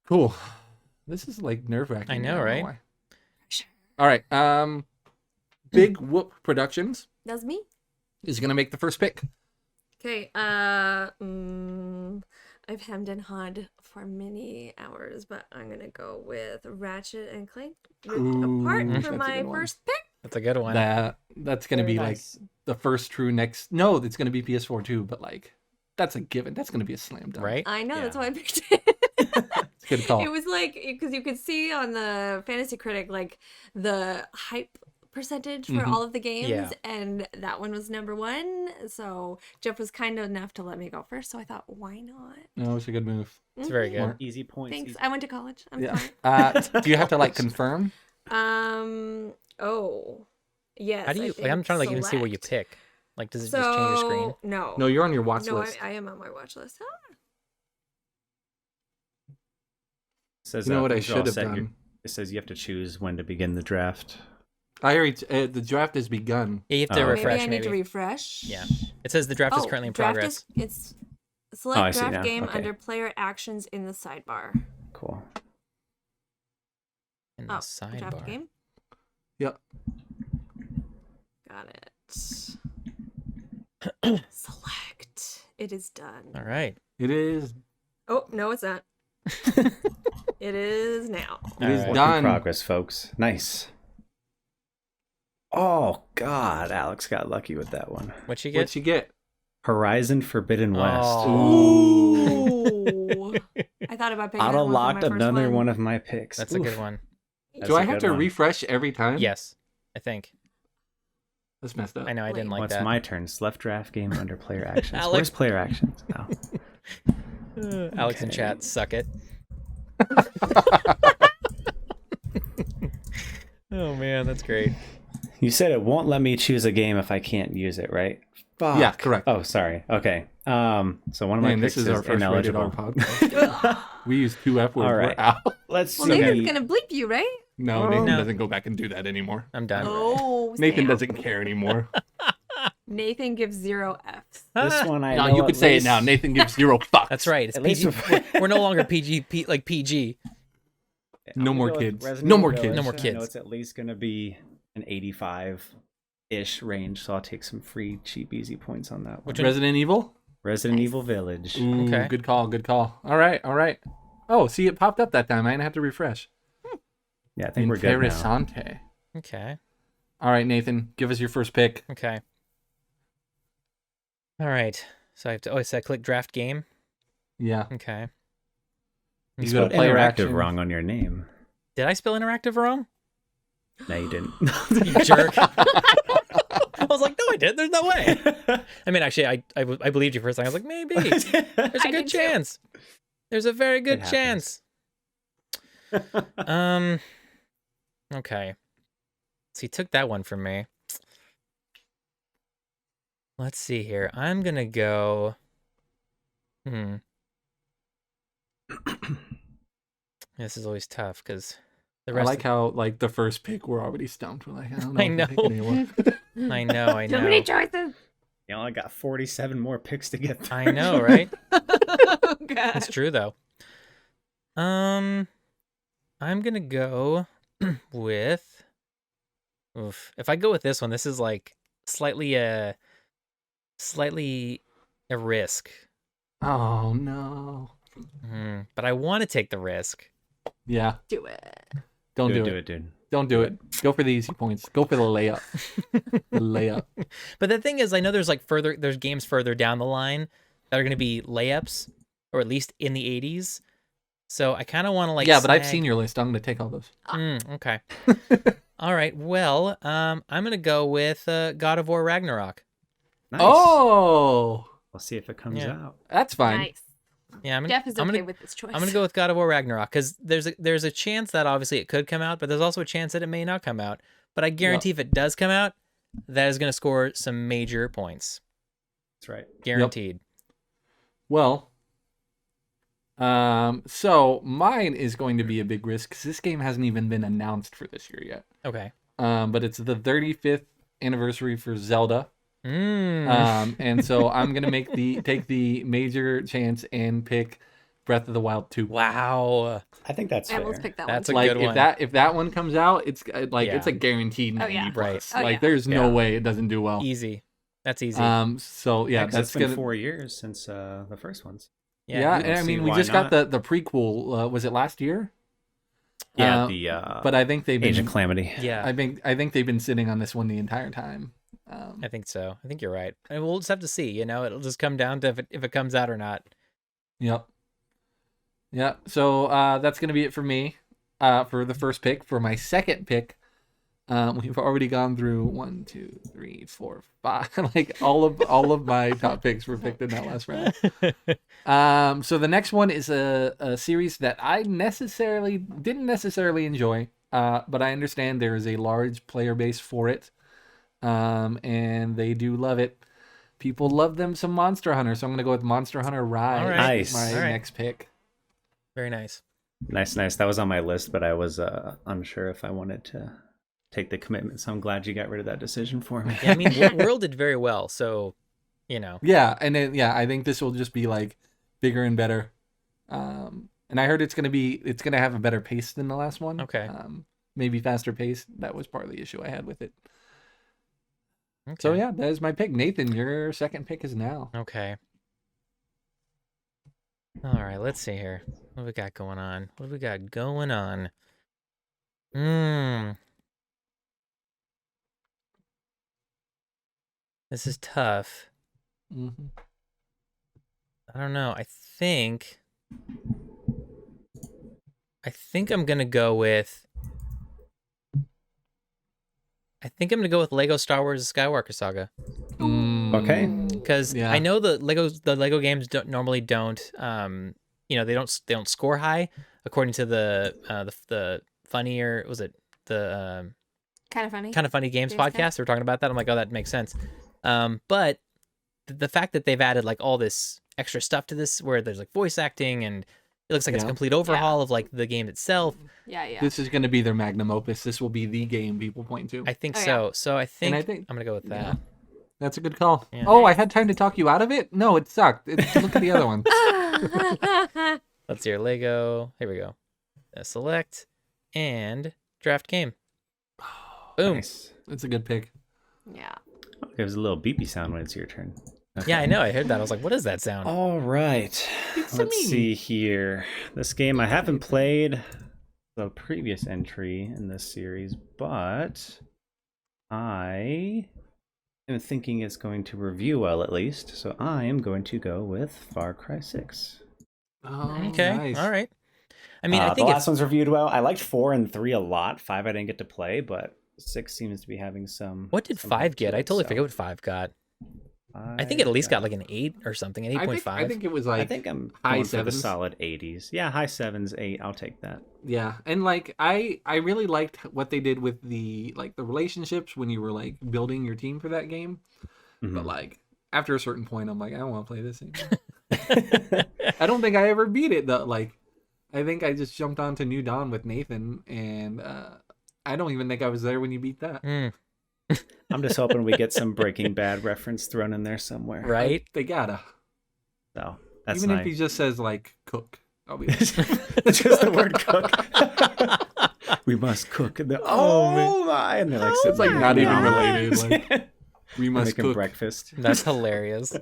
S1: Cool. This is like nerve-wracking.
S2: I know, right?
S1: Why. All right. Big Whoop Productions.
S4: That's me.
S1: Is going to make the first pick.
S4: Okay. I've hemmed and hawed for many hours, but I'm gonna go with Ratchet and Clank Ripped Apart for my first pick.
S2: That's a good one.
S1: That's gonna be nice. Like the first true next. No, it's gonna be PS4 too, but like that's a given. That's gonna be a slam dunk.
S2: Right?
S4: I know. That's why I picked it.
S1: It's a good call.
S4: It was like because you could see on the Fantasy Critic like the hype percentage for all of the games, and that one was number 1. So Jeff was kind enough to let me go first, so I thought, why not?
S1: No, it was a good move.
S2: It's very good.
S3: Easy points.
S4: Thanks.
S3: Easy.
S4: I went to college. I'm sorry.
S1: Do you have to like confirm?
S4: Oh, yes.
S2: How do you? Like, I'm trying to even see what you pick. Like, does it just change your screen?
S1: No, you're on your watch list.
S4: I am on my watch list.
S3: Says,
S1: you know what I should have done?
S3: It says you have to choose when to begin the draft.
S1: I already the draft has begun.
S2: Yeah, you have to
S3: Oh, okay.
S2: refresh.
S4: Maybe I need to refresh.
S2: Yeah. It says the draft is currently in
S4: draft
S2: progress.
S4: It's
S3: I
S4: select
S3: see
S4: draft
S3: now.
S4: game
S3: Okay.
S4: under player actions in the sidebar.
S3: Cool.
S2: In the
S4: Draft
S2: sidebar.
S4: game.
S1: Yep.
S4: Got it. Select. It is done.
S2: All right.
S1: It is.
S4: Oh no, it's not. It is now.
S1: It is
S2: Alright.
S3: Work in
S1: done.
S3: progress, folks. Nice. Oh God, Alex got lucky with that one.
S2: What you get?
S1: What you get?
S3: Horizon Forbidden West.
S2: Oh.
S4: Ooh. I thought about picking that
S3: Auto
S4: one for
S3: locked
S4: my first
S3: another
S4: one.
S3: one of my picks.
S2: That's a
S3: Oof.
S2: good one.
S3: That's
S1: Do
S3: a
S1: I have
S3: good
S1: to
S3: one.
S1: refresh every time?
S2: Yes, I think.
S1: That's messed up.
S2: I know I didn't like
S3: What's
S2: that.
S3: my turn? Select draft game under player actions.
S2: Alex.
S3: Where's player actions? Oh.
S2: Alex in
S3: Okay.
S2: chat, suck it. Oh man, that's great.
S3: You said it won't let me choose a game if I can't use it, right? Fuck.
S1: Yeah, correct.
S3: Oh, sorry. Okay. So one of my
S1: Man,
S3: picks
S1: this is our first rated R
S3: ineligible.
S1: podcast. We use 2 F words.
S3: All
S1: We're
S3: right.
S1: out.
S3: Let's
S4: Well,
S3: see.
S4: Nathan's gonna bleep you, right?
S1: No,
S3: Oh.
S1: Nathan
S2: No.
S1: doesn't go back and do that anymore.
S2: I'm done.
S4: Oh,
S1: Nathan
S4: snap.
S1: doesn't care anymore.
S4: Nathan gives 0 Fs.
S3: This one I
S1: No,
S3: know
S1: you
S3: at
S1: could say it
S3: least-
S1: now. Nathan gives 0 fucks.
S2: That's right. It's
S3: At least
S2: PG. We're no longer PG. Like PG.
S1: No
S3: I'm
S1: more
S3: gonna go with
S1: kids.
S3: Resident
S1: No
S3: Evil
S1: more
S3: Village.
S1: kids.
S2: No more
S3: I
S2: kids.
S3: know it's at least going to be an 85-ish range, so I'll take some free, cheap, easy points on that one.
S2: Which one?
S1: Resident Evil?
S3: Resident Evil Village.
S1: Ooh,
S2: Okay.
S1: good call. Good call. All right. All right. Oh, see, it popped up that time. I didn't have to refresh.
S3: Yeah, I think we're good now.
S1: Interessante.
S2: Okay.
S1: All right, Nathan, give us your first pick.
S2: Okay. All right. So I have to. Oh, so I click draft game.
S1: Yeah.
S2: Okay.
S3: You
S1: You go to
S3: spelled
S1: player
S3: interactive
S1: action.
S3: wrong on your name.
S2: Did I spell interactive wrong?
S3: No, you didn't.
S2: You jerk. I was like, no, I did. There's no way. I mean, actually, I believed you for a second. I was like, maybe. There's a
S4: I
S2: good
S4: did too.
S2: chance. There's a very good
S3: It
S2: chance. Okay. So he took that one from me. Let's see here. I'm gonna go. This is always tough because the
S1: I
S2: rest.
S1: like how like the first pick we're already stumped. We're like, I don't know.
S2: I
S1: if we
S2: know.
S1: pick anymore.
S2: I know. I
S4: Too many
S2: know.
S4: choices.
S3: You only got 47 more picks to get through.
S2: I know, right?
S4: Oh, God.
S2: It's true though. I'm gonna go with. Oof. If I go with this one, this is like slightly a risk.
S1: Oh no.
S2: But I want to take the risk.
S1: Yeah.
S4: Do it.
S1: Don't do,
S3: do
S1: it.
S3: it, dude.
S1: Don't do it. Go for the easy points. Go for the layup. The layup.
S2: But the thing is, I know there's games further down the line that are going to be layups, or at least in the 80s. So I kind of want to like.
S1: Yeah, but I've
S2: snag-
S1: seen your list. I'm gonna take all those.
S2: Okay. All right. Well, I'm gonna go with God of War Ragnarok.
S3: Nice.
S1: Oh,
S3: We'll see if it comes
S2: Yeah.
S3: out.
S1: that's fine.
S4: Nice.
S2: Yeah, I'm
S4: Jeff is
S2: I'm
S4: okay
S2: gonna,
S4: with this choice.
S2: I'm gonna go with God of War Ragnarok because there's a chance that obviously it could come out, but there's also a chance that it may not come out. But I guarantee if it does come out, that is gonna score some major points,
S3: That's right.
S2: guaranteed.
S1: Well, so mine is going to be a big risk because this game hasn't even been announced for this year yet.
S2: Okay.
S1: But it's the 35th anniversary for Zelda.
S2: Mm.
S1: And so I'm gonna take the major chance and pick Breath of the Wild 2.
S2: Wow.
S3: I think that's
S4: I
S3: fair.
S4: almost picked that
S2: That's
S4: one.
S2: a
S1: Like
S2: good one.
S1: if that one comes out, it's like
S2: Yeah.
S1: it's a guaranteed
S4: Oh,
S1: 90
S4: yeah.
S1: plus.
S4: Right. Oh,
S1: Like
S4: yeah.
S1: there's no
S3: Yeah.
S1: way it doesn't do well.
S2: Easy. That's easy.
S1: So yeah,
S3: 'cause
S1: that's
S3: it's been
S1: gonna
S3: 4 years since the first ones.
S1: yeah.
S3: don't
S1: And I
S3: see
S1: mean, we
S3: why
S1: just got
S3: not.
S1: the prequel. Was it last year?
S3: Yeah,
S1: But I think they've been
S3: Agent Calamity.
S2: Yeah.
S1: I think they've been sitting on this one the entire time.
S2: I think so. I think you're right. And we'll just have to see. You know, it'll just come down to if it comes out or not.
S1: Yep. Yeah. So that's gonna be it for me. For the first pick. For my second pick, we've already gone through 1, 2, 3, 4, 5. Like all of my top picks were picked in that last round. So the next one is a series that I didn't necessarily enjoy, but I understand there is a large player base for it, and they do love it. People love them some Monster Hunter, so I'm gonna go with Monster Hunter Rise.
S2: All right.
S3: Nice.
S1: My
S2: All right.
S1: next pick.
S2: Very nice.
S3: Nice. That was on my list, but I was unsure if I wanted to take the commitment. So I'm glad you got rid of that decision for me.
S2: Yeah, I mean, World did very well, so you know.
S1: Yeah, and then I think this will just be like bigger and better. And I heard it's gonna have a better pace than the last one.
S2: Okay.
S1: Maybe faster pace. That was part of the issue I had with it.
S2: Okay.
S1: So yeah, that is my pick. Nathan, your second pick is now.
S2: Okay. All right, let's see here. What do we got going on? This is tough.
S1: Mm-hmm.
S2: I don't know. I think I'm gonna go with. Lego Star Wars Skywalker Saga.
S3: Okay.
S2: Because
S1: Yeah.
S2: I know the Lego games normally don't they don't score high according to the funnier, was it the
S4: Kind of funny.
S2: Kind of Funny Games
S4: Games Cast?
S2: podcast. They were talking about that. I'm like, oh, that makes sense. But the fact that they've added like all this extra stuff to this, where there's like voice acting, and it looks like it's a
S1: Yeah.
S2: complete overhaul of like the game itself.
S4: Yeah.
S1: This is going to be their magnum opus. This will be the game people point to.
S2: I think
S4: Oh, yeah.
S2: so. So I think,
S1: I think-
S2: I'm gonna go with that.
S1: Yeah. That's a good call.
S2: Yeah.
S1: Oh, I had time to talk you out of it? No, it sucked. Look at the other one.
S2: Let's see your Lego. Here we go. Select and draft game. Boom.
S3: Nice.
S1: It's a good pick.
S4: Yeah.
S3: It was a little beepy sound when it's your turn.
S2: Yeah, I know. I heard that. I was like, what is that sound?
S3: All right.
S1: It's
S3: Let's
S1: me.
S3: see here. This game, I haven't played the previous entry in this series, but I am thinking it's going to review well, at least. So I am going to go with Far Cry 6.
S1: Oh,
S2: Okay.
S1: nice.
S2: All right. I mean, I
S3: the
S2: think
S3: last
S2: it's
S3: one's reviewed well. I liked 4 and 3 a lot. 5 I didn't get to play, but 6 seems to be having some.
S2: what did
S3: some
S2: 5
S3: hype to
S2: get? I
S3: it,
S2: totally
S3: so
S2: forget what 5 got. I think it at least got like an 8 or something, an
S1: I
S2: 8.5.
S1: think it was like
S3: I think I'm
S1: high
S3: going for the
S1: sevens.
S3: solid 80s. Yeah, high 7s, 8. I'll take that.
S1: Yeah, and like I really liked what they did with the relationships when you were like building your team for that game.
S3: Mhm.
S1: But like after a certain point, I'm like, I don't want to play this anymore. I don't think I ever beat it though. Like I think I just jumped onto New Dawn with Nathan, and I don't even think I was there when you beat that.
S2: Mm,
S3: I'm just hoping we get some Breaking Bad reference thrown in there somewhere.
S2: right?
S1: They gotta.
S3: So that's
S1: Even
S3: my...
S1: if he just says like cook, I'll be.
S3: It's just the word cook. We must cook. And oh my! And they're like,
S1: It's like not even
S3: "No."
S1: related. Like we must
S3: Making
S1: cook.
S3: breakfast.
S2: That's hilarious.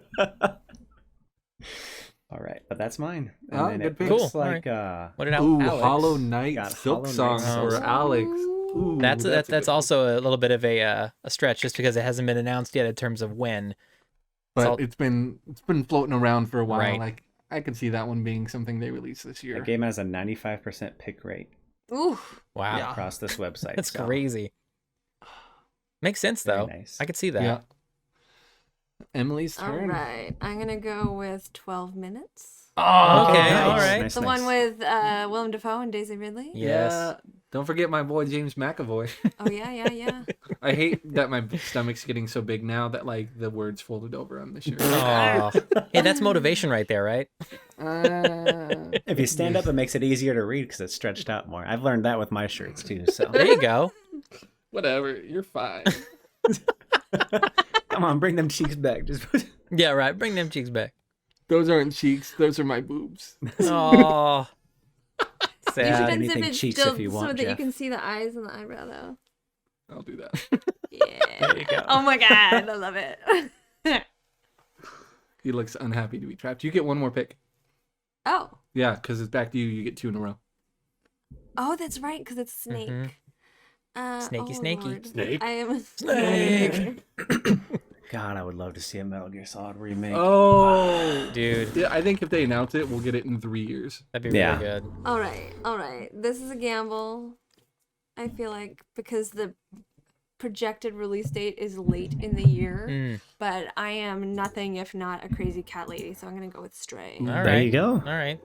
S3: All right, but that's mine. And
S1: Oh,
S3: then
S1: good
S3: it
S1: pick.
S3: looks
S2: Cool, all
S3: like
S2: What did
S1: Ooh,
S2: Alex?
S1: Hollow Knight
S3: Got
S1: Silk
S3: Hollow Knight
S1: Song
S2: Silk
S1: for
S2: Song.
S1: Alex. Ooh,
S2: That's
S1: a
S2: that's
S1: good
S2: also a little bit of a stretch, just because it hasn't been announced yet in terms of when.
S1: but
S2: all-
S1: it's been floating around for a while.
S2: Right.
S1: Like I could see that one being something they release this
S3: the
S1: year.
S3: game has a 95% pick rate
S4: Ooh.
S2: Wow,
S1: Yeah.
S3: across this website.
S2: that's
S3: so
S2: crazy. Makes sense
S3: very
S2: though.
S3: nice.
S2: I could see that.
S1: Yeah. Emily's
S4: All
S1: turn.
S4: right. I'm going to go with 12 Minutes.
S1: Oh,
S2: Okay,
S3: nice,
S2: all right.
S3: nice,
S4: The
S3: nice.
S4: one with Willem Dafoe and Daisy Ridley.
S2: Yes.
S1: Yeah. Don't forget my boy James McAvoy.
S4: Oh, yeah.
S1: I hate that my stomach's getting so big now that like the words folded over on the shirt.
S2: Aw. Hey, that's motivation right there, right?
S3: If you stand up, it makes it easier to read because it's stretched out more. I've learned that with my shirts too. So
S2: There you go.
S1: Whatever, you're fine.
S3: come on, bring them cheeks back. Just
S2: Yeah, right. Bring them cheeks back.
S1: Those aren't cheeks. Those are my boobs.
S2: Oh,
S4: It
S2: sad.
S4: depends
S3: anything
S4: if it's
S3: cheeks
S4: still
S3: if you
S4: so
S3: want,
S4: that you
S3: Jeff.
S4: can see the eyes and the eyebrow, though.
S1: I'll do that.
S4: Yeah.
S2: There you go.
S4: Oh my god, I love it.
S1: He looks unhappy to be trapped. You get one more pick.
S4: Oh.
S1: Yeah, because it's back to you. You get 2 in a row.
S4: Oh, that's right, because it's Snake.
S2: Mhm. Snaky,
S4: oh,
S2: snaky.
S4: Lord.
S1: Snake.
S4: I am
S2: Snake.
S3: God, I would love to see a Metal Gear Solid remake.
S1: Oh,
S2: Dude,
S1: yeah. I think if they announce it, we'll get it in 3 years.
S2: that'd be
S3: Yeah.
S2: really good.
S4: All right. This is a gamble. I feel like because the projected release date is late in the year,
S2: Mm.
S4: but I am nothing if not a crazy cat lady, so I'm gonna go with Stray.
S2: All
S3: There
S2: right.
S3: you go.
S2: All right.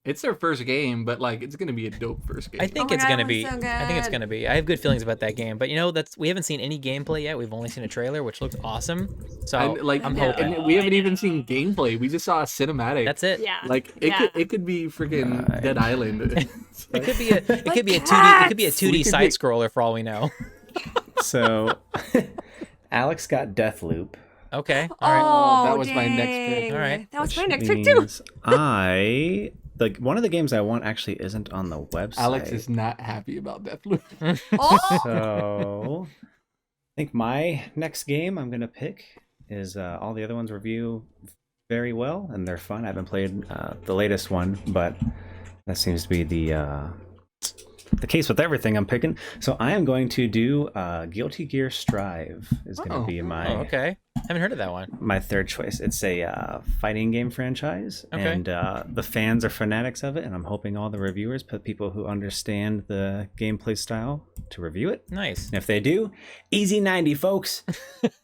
S1: It's their first game, but like it's gonna be a dope first game.
S2: I think
S4: my
S2: it's
S4: God,
S2: gonna
S4: it
S2: be.
S4: was so
S2: I think it's
S4: good.
S2: gonna be. I have good feelings about that game, but you know we haven't seen any gameplay yet. We've only seen a trailer, which looks awesome. So
S1: And, like
S2: I'm
S4: Yeah.
S2: hoping.
S1: and we haven't even seen gameplay. We just saw a cinematic.
S2: That's it.
S4: Yeah.
S1: Like
S4: Yeah.
S1: it could be freaking
S3: Right.
S1: Dead Island.
S2: It could be a. It
S4: Like
S2: could be a 2D. It could be a
S4: cats!
S2: 2D
S1: We could
S2: side
S1: be-
S2: scroller for all we know.
S3: So Alex got Deathloop,
S2: Okay. All right.
S4: Oh,
S1: that was my next pick.
S2: All right.
S4: That was
S3: which
S4: my next pick too.
S3: means one of the games I want actually isn't on the website.
S1: Alex is not happy about Deathloop.
S4: Oh,
S3: So I think my next game I'm gonna pick is all the other ones review very well and they're fun. I haven't played the latest one, but that seems to be the case with everything I'm picking. So I am going to do Guilty Gear Strive is going to be my
S2: Oh, okay. Haven't heard of that one.
S3: my third choice. It's a fighting game franchise,
S2: Okay.
S3: and the fans are fanatics of it. And I'm hoping all the reviewers put people who understand the gameplay style to review it.
S2: Nice.
S3: And if they do, easy 90, folks.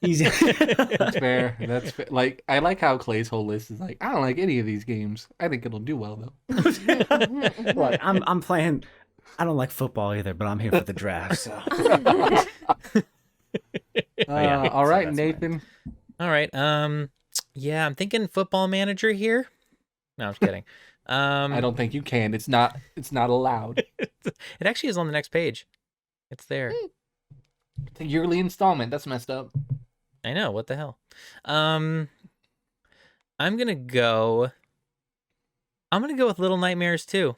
S3: Easy.
S1: That's fair. That's fair. Like, I like how Clay's whole list is like, I don't like any of these games. I think it'll do well though.
S3: Look, I'm playing. I don't like football either, but I'm here for the draft. So. Yeah,
S1: All
S3: so
S1: right,
S3: that's
S1: Nathan.
S2: All right. Yeah, I'm thinking Football Manager here. No, I'm just kidding.
S1: I don't think you can. It's not allowed.
S2: It actually is on the next page. It's there.
S1: It's a yearly installment. That's messed up.
S2: I know. What the hell? I'm gonna go with Little Nightmares 2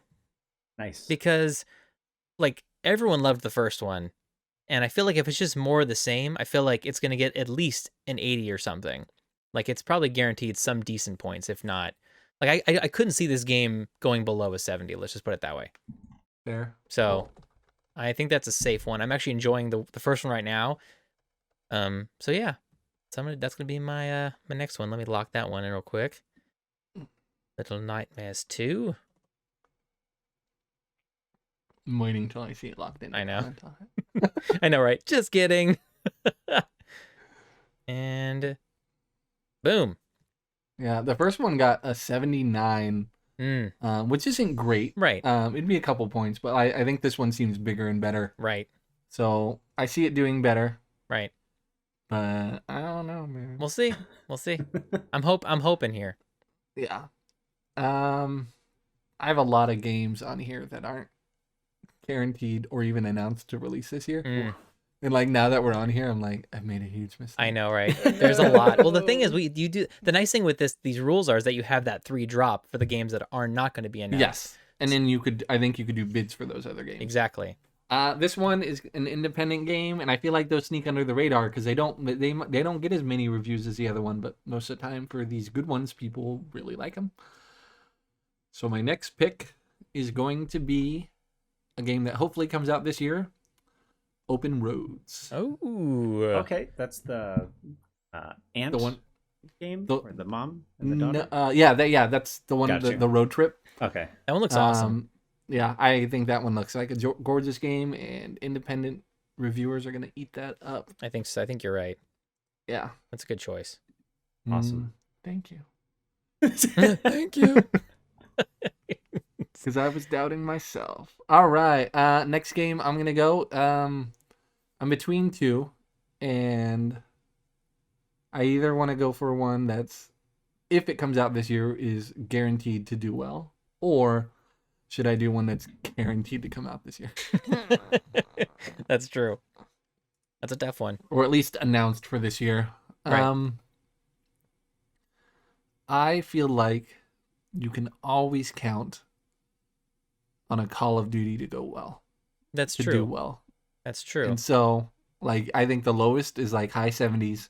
S3: Nice.
S2: because, like, everyone loved the first one, and I feel like if it's just more of the same, I feel like it's gonna get at least an 80 or something. Like, it's probably guaranteed some decent points, if not. Like, I couldn't see this game going below a 70. Let's just put it that way.
S1: Fair.
S2: So, I think that's a safe one. I'm actually enjoying the first one right now. So yeah, that's gonna be my my next one. Let me lock that one in real quick. Little Nightmares 2.
S1: I'm waiting until I see it locked in.
S2: I know. I know, right? Just kidding. And boom.
S1: Yeah, the first one got a 79, which isn't great.
S2: Right.
S1: It'd be a couple points, but I think this one seems bigger and better.
S2: Right.
S1: So I see it doing better,
S2: Right.
S1: but I don't know, man.
S2: We'll see. We'll see. I'm hoping here.
S1: Yeah. I have a lot of games on here that aren't guaranteed or even announced to release this year. And like now that we're on here, I'm like, I've made a huge mistake.
S2: I know, right? There's a lot. Well, the thing is, you do the nice thing with these rules is that you have that 3 drop for the games that are not going to be announced.
S1: Yes, and then I think you could do bids for those other games.
S2: Exactly.
S1: This one is an independent game, and I feel like those sneak under the radar because they don't get as many reviews as the other one, but most of the time for these good ones, people really like them. So my next pick is going to be a game that hopefully comes out this year. Open Roads.
S2: Oh.
S3: Okay, that's the ant
S1: The one
S3: game
S1: the-
S3: or the mom and the daughter.
S1: That's the one,
S3: Gotcha.
S1: the road trip.
S3: Okay.
S2: That one looks awesome.
S1: Yeah, I think that one looks like a gorgeous game, and independent reviewers are going to eat that up.
S2: I think so. I think you're right.
S1: Yeah.
S2: That's a good choice.
S3: Awesome.
S1: Thank you.
S2: Thank you.
S1: Because I was doubting myself. All right. Next game I'm going to go. I'm between two, and I either want to go for one that's, if it comes out this year, is guaranteed to do well, or should I do one that's guaranteed to come out this year?
S2: That's true. That's a tough one.
S1: Or at least announced for this year.
S2: Right.
S1: I feel like you can always count on a Call of Duty to go well.
S2: That's
S1: to
S2: true.
S1: do well.
S2: That's true.
S1: And so, like, I think the lowest is like high 70s.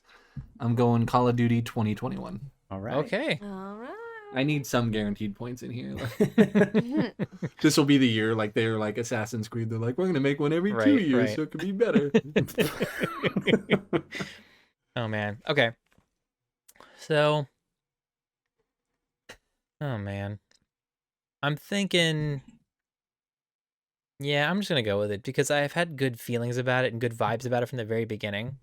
S1: I'm going Call of Duty 2021.
S3: All right.
S2: Okay.
S4: all right.
S1: I need some guaranteed points in here. This will be the year, like they're like Assassin's Creed. They're like, we're gonna make one every 2
S2: Right,
S1: years,
S2: right.
S1: so it could be better.
S2: Oh man. Okay. So. Oh man. I'm thinking. Yeah, I'm just gonna go with it because I've had good feelings about it and good vibes about it from the very beginning.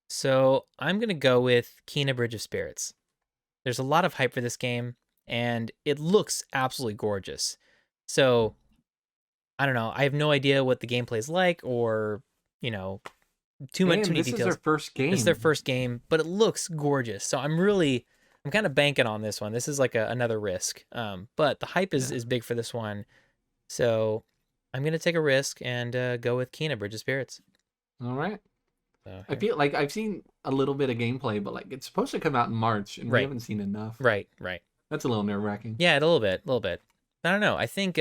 S2: So I'm gonna go with Kena Bridge of Spirits. There's a lot of hype for this game, and it looks absolutely gorgeous. So I don't know. I have no idea what the gameplay is like, or too many
S1: This
S2: details.
S1: is their first game.
S2: This is their first game, but it looks gorgeous. So I'm kind of banking on this one. This is like another risk. But the hype is big for this one. So I'm going to take a risk and go with Kena Bridge of Spirits.
S1: All right.
S2: So,
S1: I feel like I've seen a little bit of gameplay, but like it's supposed to come out in March, and we
S2: Right.
S1: haven't seen enough.
S2: right.
S1: That's a little nerve-wracking.
S2: Yeah, a little bit. I don't know. I think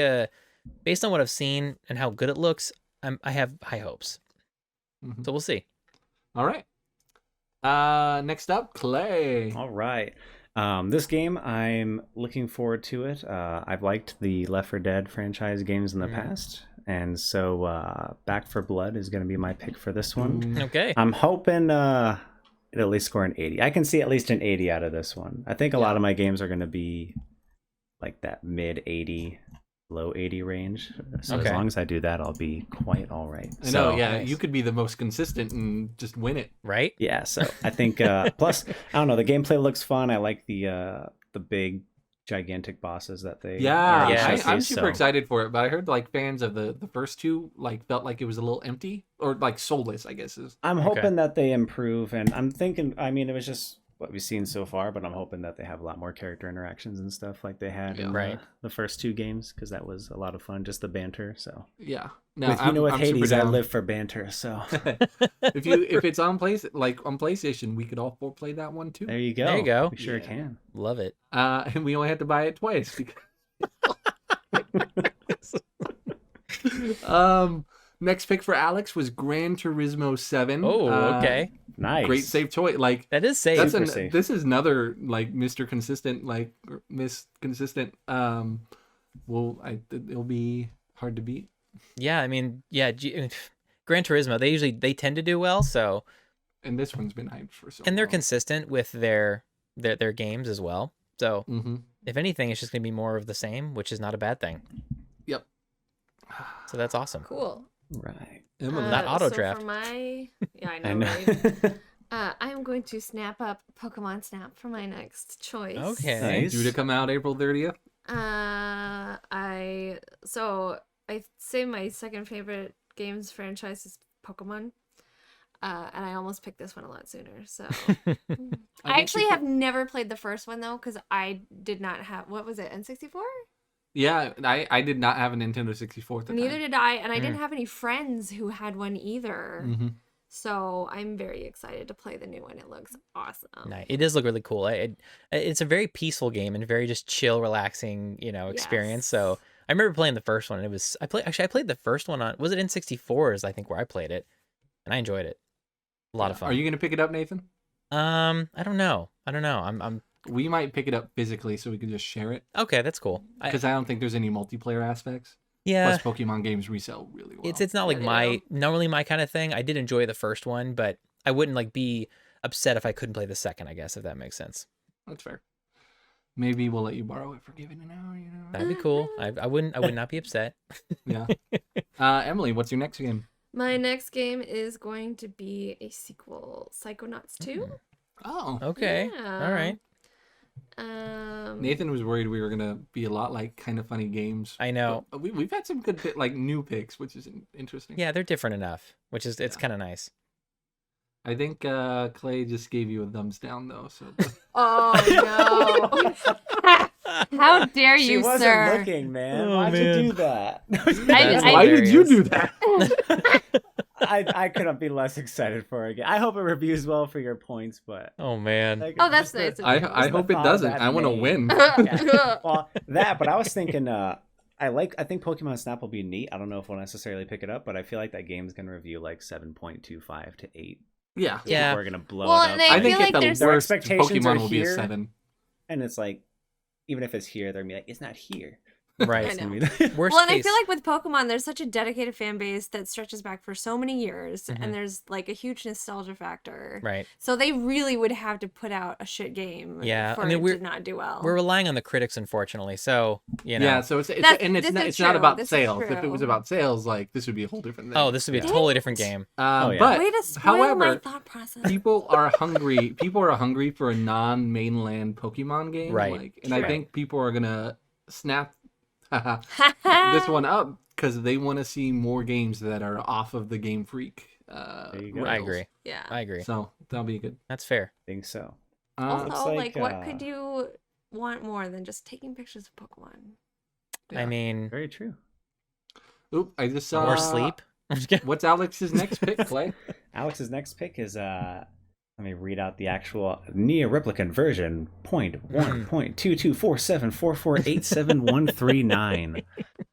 S2: based on what I've seen and how good it looks, I have high hopes.
S1: Mhm.
S2: So we'll see.
S1: All right. Next up, Clay.
S3: All right. This game, I'm looking forward to it. I've liked the Left 4 Dead franchise games in the past, and so Back for Blood is going to be my pick for this one.
S2: Okay.
S3: I'm hoping it'll at least score an 80. I can see at least an 80 out of this one. I think a lot of my games are going to be like that mid 80, low 80 range. So as long as I do that, I'll be quite all right.
S1: I know, yeah. You could be the most consistent and just win it.
S2: Right?
S3: Yeah, so I think plus I don't know, the gameplay looks fun. I like the big gigantic bosses that they
S1: Yeah,
S2: Yeah.
S1: I'm super excited for it, but I heard like fans of the first two like felt like it was a little empty or like soulless, I guess is.
S3: I'm hoping that they improve, and I'm thinking, I mean, it was just what we've seen so far, but I'm hoping that they have a lot more character interactions and stuff like they had in the first two games, because that was a lot of fun, just the banter. So
S1: yeah, no,
S3: with
S1: I'm
S3: Hades,
S1: super
S3: I
S1: down.
S3: live for banter. So
S1: if it's on PlayStation, we could all four play that one too.
S3: there you go.
S2: There you go.
S3: We sure can.
S2: Love it.
S1: And we only had to buy it twice. Next pick for Alex was Gran Turismo 7.
S2: Oh, okay.
S3: Nice.
S1: Great safe choice. Like
S2: That is safe.
S3: Super safe.
S1: this is another like Mr. Consistent, like Miss Consistent. It'll be hard to beat.
S2: Yeah, I mean, yeah, Gran Turismo, they tend to do well, so
S1: And this one's been hyped for so
S2: and they're
S1: long.
S2: consistent with their games as well. So,
S1: Mm-hmm.
S2: if anything, it's just going to be more of the same, which is not a bad thing.
S1: Yep.
S2: So that's awesome.
S4: Cool.
S3: Right.
S1: Emily.
S2: Not auto
S4: so
S2: draft.
S4: For my, yeah, I
S3: I
S4: know,
S3: know.
S4: right? I am going to snap up Pokemon Snap for my next choice.
S2: Okay.
S3: Nice.
S1: Due to come out April 30th.
S4: I say my second favorite games franchise is Pokemon. And I almost picked this one a lot sooner. So I actually have never played the first one though, because I did not have, what was it, N64?
S1: Yeah, I did not have a Nintendo 64 at the
S4: Neither
S1: time.
S4: did I, and I didn't have any friends who had one either.
S1: Mm-hmm.
S4: So I'm very excited to play the new one. It looks awesome.
S2: Nice. It does look really cool. It's a very peaceful game and very just chill, relaxing, experience.
S4: Yes.
S2: So I remember playing the first one. And I played the first one on, was it N64? I think where I played it, and I enjoyed it. A lot of fun.
S1: Are you gonna pick it up, Nathan?
S2: I don't know. I'm
S1: We might pick it up physically so we can just share it.
S2: okay. That's cool.
S1: Because I don't think there's any multiplayer aspects.
S2: Yeah.
S1: Plus, Pokemon games resell really well.
S2: It's not like
S4: Yeah, they
S2: normally my kind of thing. I did enjoy the first one, but I wouldn't like be upset if I couldn't play the second, I guess, if that makes sense.
S1: That's fair. Maybe we'll let you borrow it for giving an hour.
S2: That'd be cool. I would not be upset.
S1: Yeah. Emily, what's your next game?
S4: My next game is going to be a sequel, Psychonauts 2.
S1: Oh.
S2: Okay.
S4: Yeah.
S2: All right.
S1: Nathan was worried we were gonna be a lot like Kind of Funny Games.
S2: I know.
S1: But we've had some good new picks, which is interesting.
S2: Yeah, they're different enough, which is it's kind of nice.
S1: I think Clay just gave you a thumbs down though. So
S4: Oh no! How dare
S3: She
S4: you,
S3: wasn't
S4: sir?
S3: looking, man.
S2: Oh,
S3: Why'd
S2: man.
S3: you do that?
S2: That's
S1: why did you
S2: hilarious.
S1: do that?
S3: I couldn't be less excited for it. I hope it reviews well for your points, but
S2: Oh man.
S3: like,
S4: Oh, that's
S3: just the-
S4: nice.
S1: I hope it
S3: thought of
S1: doesn't.
S3: that
S1: I want to
S3: name.
S1: win.
S3: Yeah. Well, but I was thinking, I think Pokemon Snap will be neat. I don't know if we'll necessarily pick it up, but I feel like that game's gonna review like 7.25 to 8.
S1: Yeah.
S2: Yeah.
S3: We're gonna blow
S4: Well,
S3: it up.
S4: and I
S1: I think
S4: feel like
S1: at the
S4: there's-
S3: Their
S1: worst,
S3: expectations
S1: Pokemon
S3: are
S1: will be a
S3: here.
S1: 7.
S3: And it's like, even if it's here, they're gonna be like, it's not here.
S2: Right.
S4: I
S3: It's gonna
S4: know.
S3: be-
S2: Worst
S4: Well, and I
S2: case.
S4: feel like with Pokemon, there's such a dedicated fan base that stretches back for so many years,
S2: Mhm.
S4: and there's like a huge nostalgia factor.
S2: Right.
S4: So they really would have to put out a shit game.
S2: Yeah, I
S4: for
S2: mean,
S4: it
S2: we're-
S4: to not do well.
S2: We're relying on the critics, unfortunately. So
S1: Yeah, so it's
S4: That's-
S1: and it's
S4: this
S1: not,
S4: is
S1: it's not
S4: true.
S1: about
S4: This is
S1: sales. If it was
S4: true.
S1: about sales, like this would be a whole different thing.
S2: Oh, this would be a
S3: Yeah.
S2: totally different game.
S3: Oh, yeah.
S1: But
S4: Way to spoil my
S1: however,
S4: thought process.
S1: people are hungry. People are hungry for a non-mainland Pokemon game,
S2: Right.
S1: Like, and I
S4: True.
S1: think people are gonna snap this one up because they want to see more games that are off of the Game Freak.
S3: There you go.
S1: rails.
S2: I agree.
S4: Yeah.
S2: I agree.
S1: So that'll be good.
S2: That's fair.
S3: I think so.
S4: Also,
S3: looks like,
S4: what could you want more than just taking pictures of Pokemon?
S2: I mean,
S3: Very true.
S1: Oop! I just saw
S2: more sleep.
S1: What's Alex's next pick, Clay?
S3: Alex's next pick is let me read out the actual Nia Replicant version 0.1.22474487139.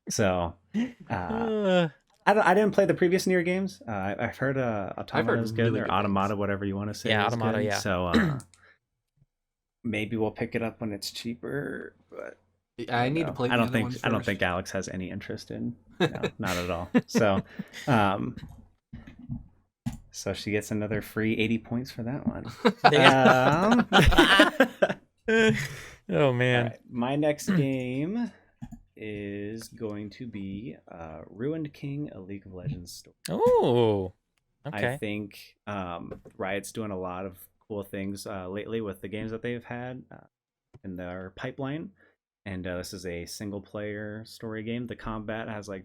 S3: So I didn't play the previous Nier games. I've heard Automata is good,
S1: really
S3: or
S1: good
S3: Automata,
S1: things.
S3: whatever you want to say.
S2: Yeah,
S3: is
S2: Automata,
S3: good.
S2: yeah.
S3: So maybe we'll pick it up when it's cheaper. But
S1: I need to play.
S3: I
S1: The
S3: don't
S1: other
S3: think
S1: ones
S3: I don't
S1: first.
S3: think Alex has any interest in. No, not at all. So, so she gets another free 80 points for that one.
S2: Oh man.
S3: All right, my next game is going to be Ruined King, a League of Legends story.
S2: Oh. Okay.
S3: I think Riot's doing a lot of cool things lately with the games that they've had in their pipeline. And this is a single player story game. The combat has like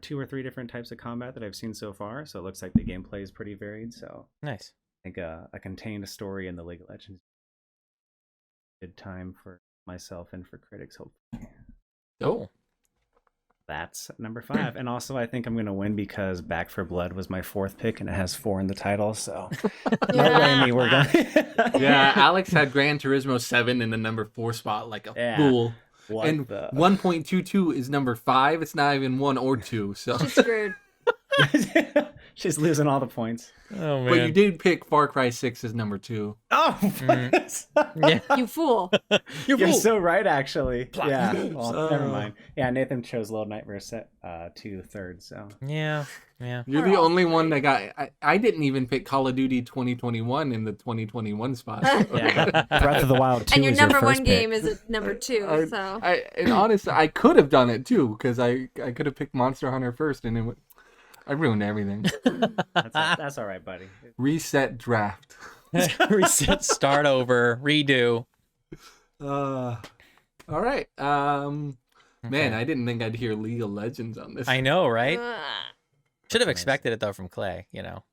S3: two or three different types of combat that I've seen so far. So it looks like the gameplay is pretty varied. So
S2: Nice.
S3: I think a contained story in the League of Legends. Good time for myself and for critics, hopefully.
S1: Oh,
S3: That's number 5. And also I think I'm gonna win because Back for Blood was my 4th pick and it has 4 in the title, so no way me we're going.
S1: yeah. Alex had Gran Turismo 7 in the number 4 spot, like a fool.
S3: What
S1: And
S3: the
S1: 1.22 is number 5. It's not even 1 or 2. So,
S4: She's screwed.
S3: She's losing all the points.
S2: Oh man.
S1: but you did pick Far Cry 6 as number 2.
S3: Oh,
S2: Yeah.
S4: You fool.
S3: You're so right, actually. Yeah. Well,
S1: Oh.
S3: never mind. Yeah, Nathan chose Little Nightmares set to 3rd. So
S2: Yeah. Yeah.
S1: You're
S4: We're
S1: the
S4: all
S1: only one
S4: three.
S1: that got. I didn't even pick Call of Duty 2021 in the 2021 spot.
S3: yeah, Breath of the Wild 2
S4: And your
S3: is
S4: number
S3: your first
S4: one
S3: pick.
S4: game is at number 2, so.
S1: And honestly, I could have done it too because I could have picked Monster Hunter first, and I ruined everything.
S3: That's all right, buddy.
S1: Reset draft.
S2: Reset, start over, redo.
S1: All right. Man, I didn't think I'd hear League of Legends on this.
S2: I know, right?
S4: Ugh.
S2: Should have
S3: Nice.
S2: expected it though from Clay,
S1: LOL.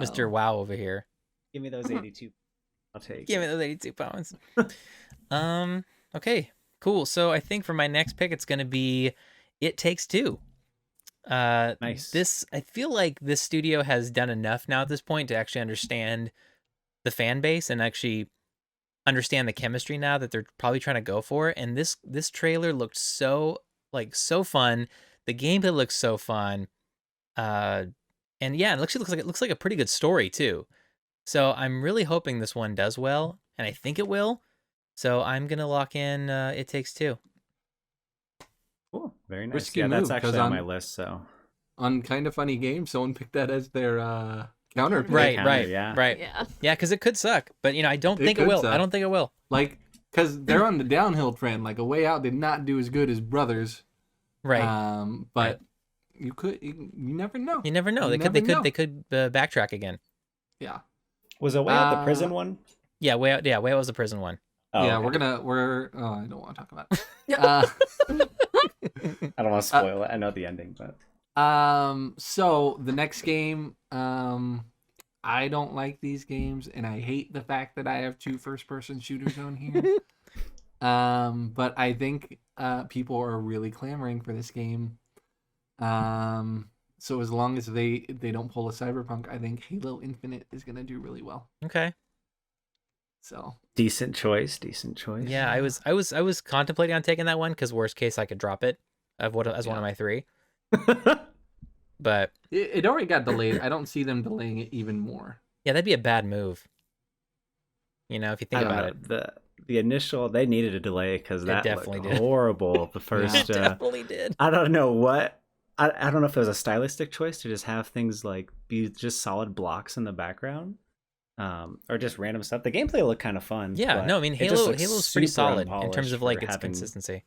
S2: Mr. Wow over here.
S3: Give me those 82. I'll take.
S2: Give me those 82 pounds. Okay, cool. So I think for my next pick, it's going to be It Takes Two.
S3: Nice.
S2: I feel like this studio has done enough now at this point to actually understand the fan base and actually understand the chemistry now that they're probably trying to go for. And this trailer looked so fun. The gameplay looks so fun. And yeah, it looks like a pretty good story too. So I'm really hoping this one does well, and I think it will. So I'm gonna lock in It Takes Two.
S3: Cool. Very nice.
S1: Risky
S3: Yeah, that's
S1: move, 'cause
S3: actually on
S1: on-
S3: my list. So
S1: On Kind of Funny Games, someone picked that as their counter pick.
S2: Right,
S3: counter,
S2: right.
S4: Yeah.
S2: Yeah, because it could suck, but I don't
S1: It
S2: think it
S1: could
S2: will.
S1: suck.
S2: I don't think it will.
S1: Like, because they're on the downhill trend. Like, A Way Out did not do as good as Brothers.
S2: Right.
S1: But you never know.
S2: You never know.
S1: You
S2: They
S1: never know.
S2: could backtrack again.
S1: Yeah.
S3: was Away Out the prison one?
S2: Yeah, Way Out. Yeah, Way Out was the prison one.
S3: Oh,
S1: yeah,
S3: okay.
S1: oh, I don't want to talk about it.
S3: I don't want to spoil it. I know the ending, but
S1: So the next game, I don't like these games, and I hate the fact that I have 2 first-person shooters on here. But I think people are really clamoring for this game. So as long as they don't pull a Cyberpunk, I think Halo Infinite is gonna do really well.
S2: Okay.
S1: So
S3: decent choice.
S2: Yeah, I was contemplating on taking that one because worst case I could drop it as one of my 3. But
S1: it already got delayed. I don't see them delaying it even more.
S2: yeah, that'd be a bad move. If you think
S3: I don't
S2: about
S3: know.
S2: it.
S3: The initial they needed a delay because that
S2: definitely
S3: looked
S2: did.
S3: horrible. The first
S2: It definitely did.
S3: I don't know what. I don't know if it was a stylistic choice to just have things like be just solid blocks in the background, or just random stuff. The gameplay looked kind of fun.
S2: Yeah,
S3: but
S2: no, I mean
S3: it just looks
S2: Halo's pretty
S3: super
S2: solid in terms
S3: unpolished
S2: of like
S3: for
S2: its
S3: having-
S2: consistency.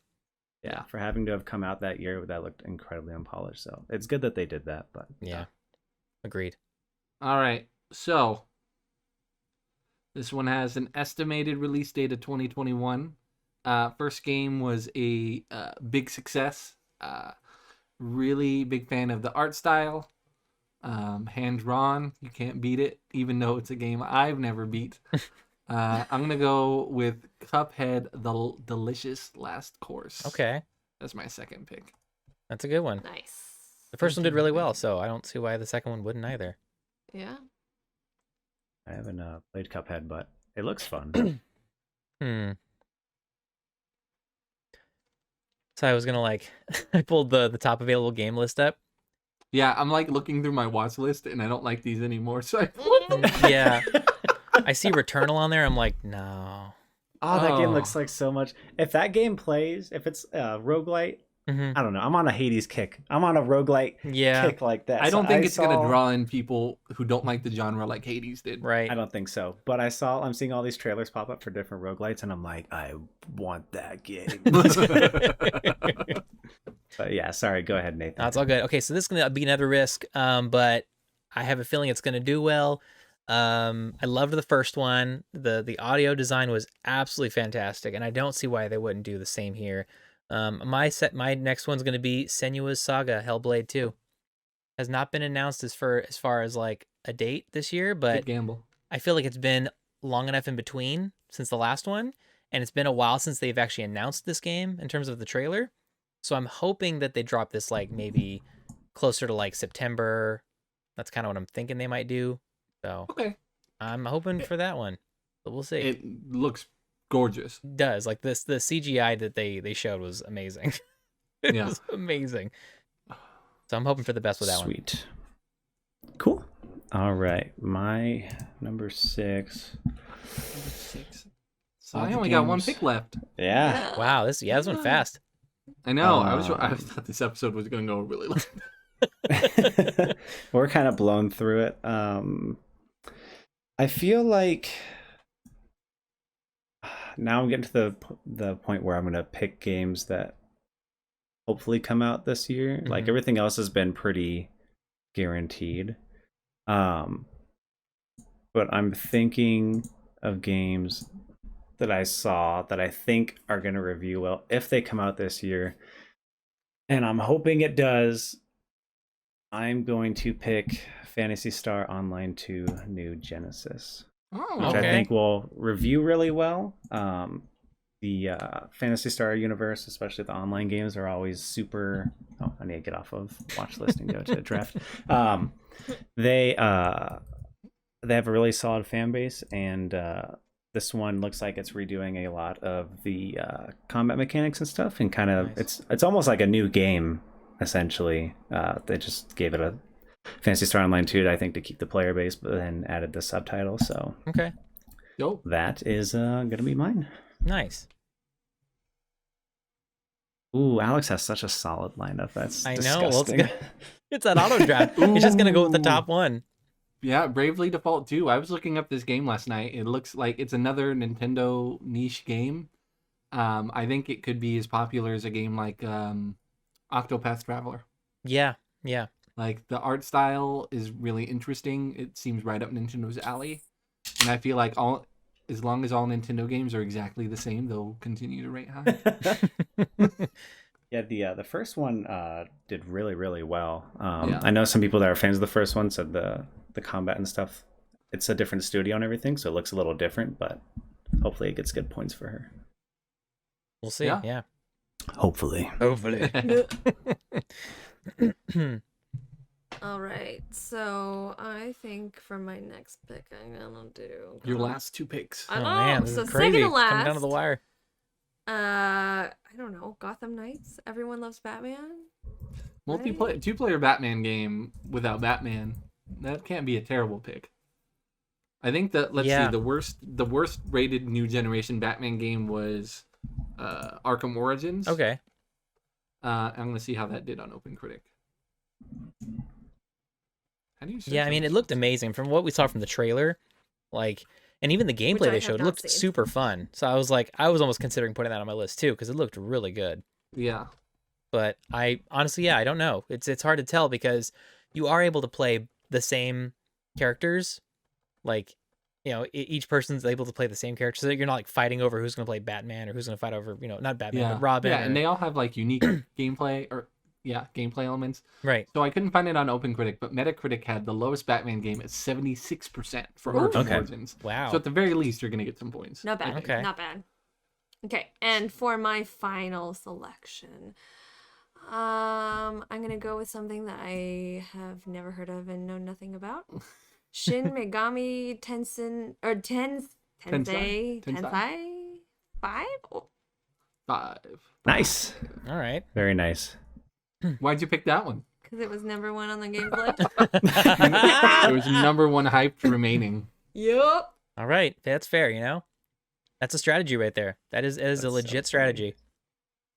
S3: Yeah, for having to have come out that year, that looked incredibly unpolished. So it's good that they did that. But
S2: Yeah. Agreed.
S1: All right, so this one has an estimated release date of 2021. First game was a big success. Really big fan of the art style. Hand drawn, you can't beat it, even though it's a game I've never beat. I'm gonna go with Cuphead: The Delicious Last Course.
S2: Okay.
S1: That's my second pick.
S2: That's a good one.
S4: Nice.
S2: The first one did really well, so I don't see why the second one wouldn't either.
S4: Yeah.
S3: I haven't played Cuphead, but it looks fun.
S2: So I was gonna I pulled the top available game list up.
S1: Yeah, I'm like looking through my watch list, and I don't like these anymore. So
S2: Yeah, I see Returnal on there. I'm like, no.
S3: Oh, that game
S1: Oh.
S3: looks like so much. If that game plays, if it's roguelite,
S2: Mhm.
S3: I don't know. I'm on a Hades kick. I'm on a roguelite
S2: Yeah,
S3: kick like that.
S1: I
S3: So
S1: don't think it's gonna
S3: saw-
S1: draw in people who don't like the genre like Hades did.
S2: right.
S3: I don't think so. But I'm seeing all these trailers pop up for different roguelites, and I'm like, I want that game. But yeah, sorry. Go ahead, Nathan.
S2: No, it's all good. Okay, so this is gonna be another risk, but I have a feeling it's gonna do well. I loved the first one. The audio design was absolutely fantastic, and I don't see why they wouldn't do the same here. My next one's gonna be Senua's Saga Hellblade 2. Has not been announced as far as like a date this year,
S1: Good
S2: but
S1: gamble.
S2: I feel like it's been long enough in between since the last one, and it's been a while since they've actually announced this game in terms of the trailer. So I'm hoping that they drop this like maybe closer to like September. That's kind of what I'm thinking they might do. So
S1: Okay.
S2: I'm hoping for that one, but we'll see. It
S1: It looks gorgeous.
S2: does like this. The CGI that they showed was amazing. It
S1: Yeah.
S2: was amazing. So I'm hoping for the best with that one.
S3: Sweet. Cool. All right. My number 6.
S1: Number 6. So I
S3: Saga
S1: only got one
S3: games.
S1: pick left.
S3: Yeah.
S2: Wow, this went fast.
S1: I know. I
S3: Um,
S1: thought this episode was gonna go really long.
S3: We're kind of blown through it. I feel like now I'm getting to the point where I'm gonna pick games that hopefully come out this year. Like
S2: Mhm.
S3: everything else has been pretty guaranteed. But I'm thinking of games that I saw that I think are gonna review well if they come out this year. And I'm hoping it does. I'm going to pick Phantasy Star Online 2 New Genesis,
S1: Oh,
S3: which
S2: Okay.
S3: I think will review really well. The Phantasy Star universe, especially the online games, are always super. Oh, I need to get off of watch list and go to draft. They have a really solid fan base, and this one looks like it's redoing a lot of the combat mechanics and stuff, and kind of
S2: Nice.
S3: it's almost like a new game essentially. They just gave it a Phantasy Star Online 2, I think, to keep the player base, but then added the subtitle. So
S2: Okay,
S1: Dope.
S3: that is gonna be mine.
S2: nice.
S3: Ooh, Alex has such a solid lineup. That's
S2: I know, well, it's
S3: disgusting.
S2: good. It's an auto draft. It's just gonna go with the top one.
S1: Yeah, Bravely Default 2. I was looking up this game last night. It looks like it's another Nintendo niche game. I think it could be as popular as a game like Octopath Traveler.
S2: Yeah, yeah.
S1: Like the art style is really interesting. It seems right up Nintendo's alley. And I feel like as long as all Nintendo games are exactly the same, they'll continue to rate high.
S3: Yeah, the first one did really, really well.
S1: Yeah.
S3: I know some people that are fans of the first one said the combat and stuff, it's a different studio and everything, so it looks a little different, but hopefully it gets good points for her.
S2: We'll see.
S1: Yeah.
S2: Yeah.
S3: Hopefully.
S2: Hopefully.
S4: All right. So I think for my next pick, I'm gonna do
S1: Your last two picks.
S4: I
S2: Oh
S4: know.
S2: man, this
S4: So
S2: is crazy.
S4: second to
S2: Coming down to
S4: last.
S2: the wire.
S4: I don't know. Gotham Knights. Everyone loves Batman.
S1: Two-player Batman game without Batman. That can't be a terrible pick. I think that let's
S2: Yeah.
S1: see, the worst rated new generation Batman game was Arkham Origins.
S2: Okay.
S1: I'm gonna see how that did on Open Critic. How do you search
S2: Yeah, I mean, it
S1: those?
S2: looked amazing from what we saw from the trailer. Like, and even the gameplay
S4: I
S2: they
S4: have
S2: showed
S4: not
S2: looked
S4: seen.
S2: super fun. So I was almost considering putting that on my list too because it looked really good.
S1: Yeah.
S2: But I honestly, I don't know. It's hard to tell because you are able to play the same characters, like each person's able to play the same character, so that you're not like fighting over who's going to play Batman or who's going to fight over not Batman
S1: Yeah.
S2: but Robin.
S1: Yeah,
S2: or-
S1: and they all have like unique gameplay elements.
S2: right.
S1: So I couldn't find it on Open Critic, but Metacritic had the lowest Batman game at 76% for
S4: Ooh.
S1: Arkham
S3: Okay.
S1: Origins.
S2: Wow.
S1: So at the very least, you're gonna get some points.
S4: Not bad.
S2: Okay.
S4: Not bad. Okay. And for my final selection, I'm gonna go with something that I have never heard of and know nothing about. Shin Megami Tensei or
S1: Tensei?
S4: Tensei 5? Oh,
S1: 5.
S3: Nice.
S2: All right.
S3: Very nice.
S1: Why'd you pick that one?
S4: because it was number 1 on the games list.
S1: It was number 1 hyped remaining.
S4: Yup.
S2: All right. That's fair, you know? That's a strategy right there. That is
S3: That's
S2: a
S3: so
S2: legit
S3: funny.
S2: strategy.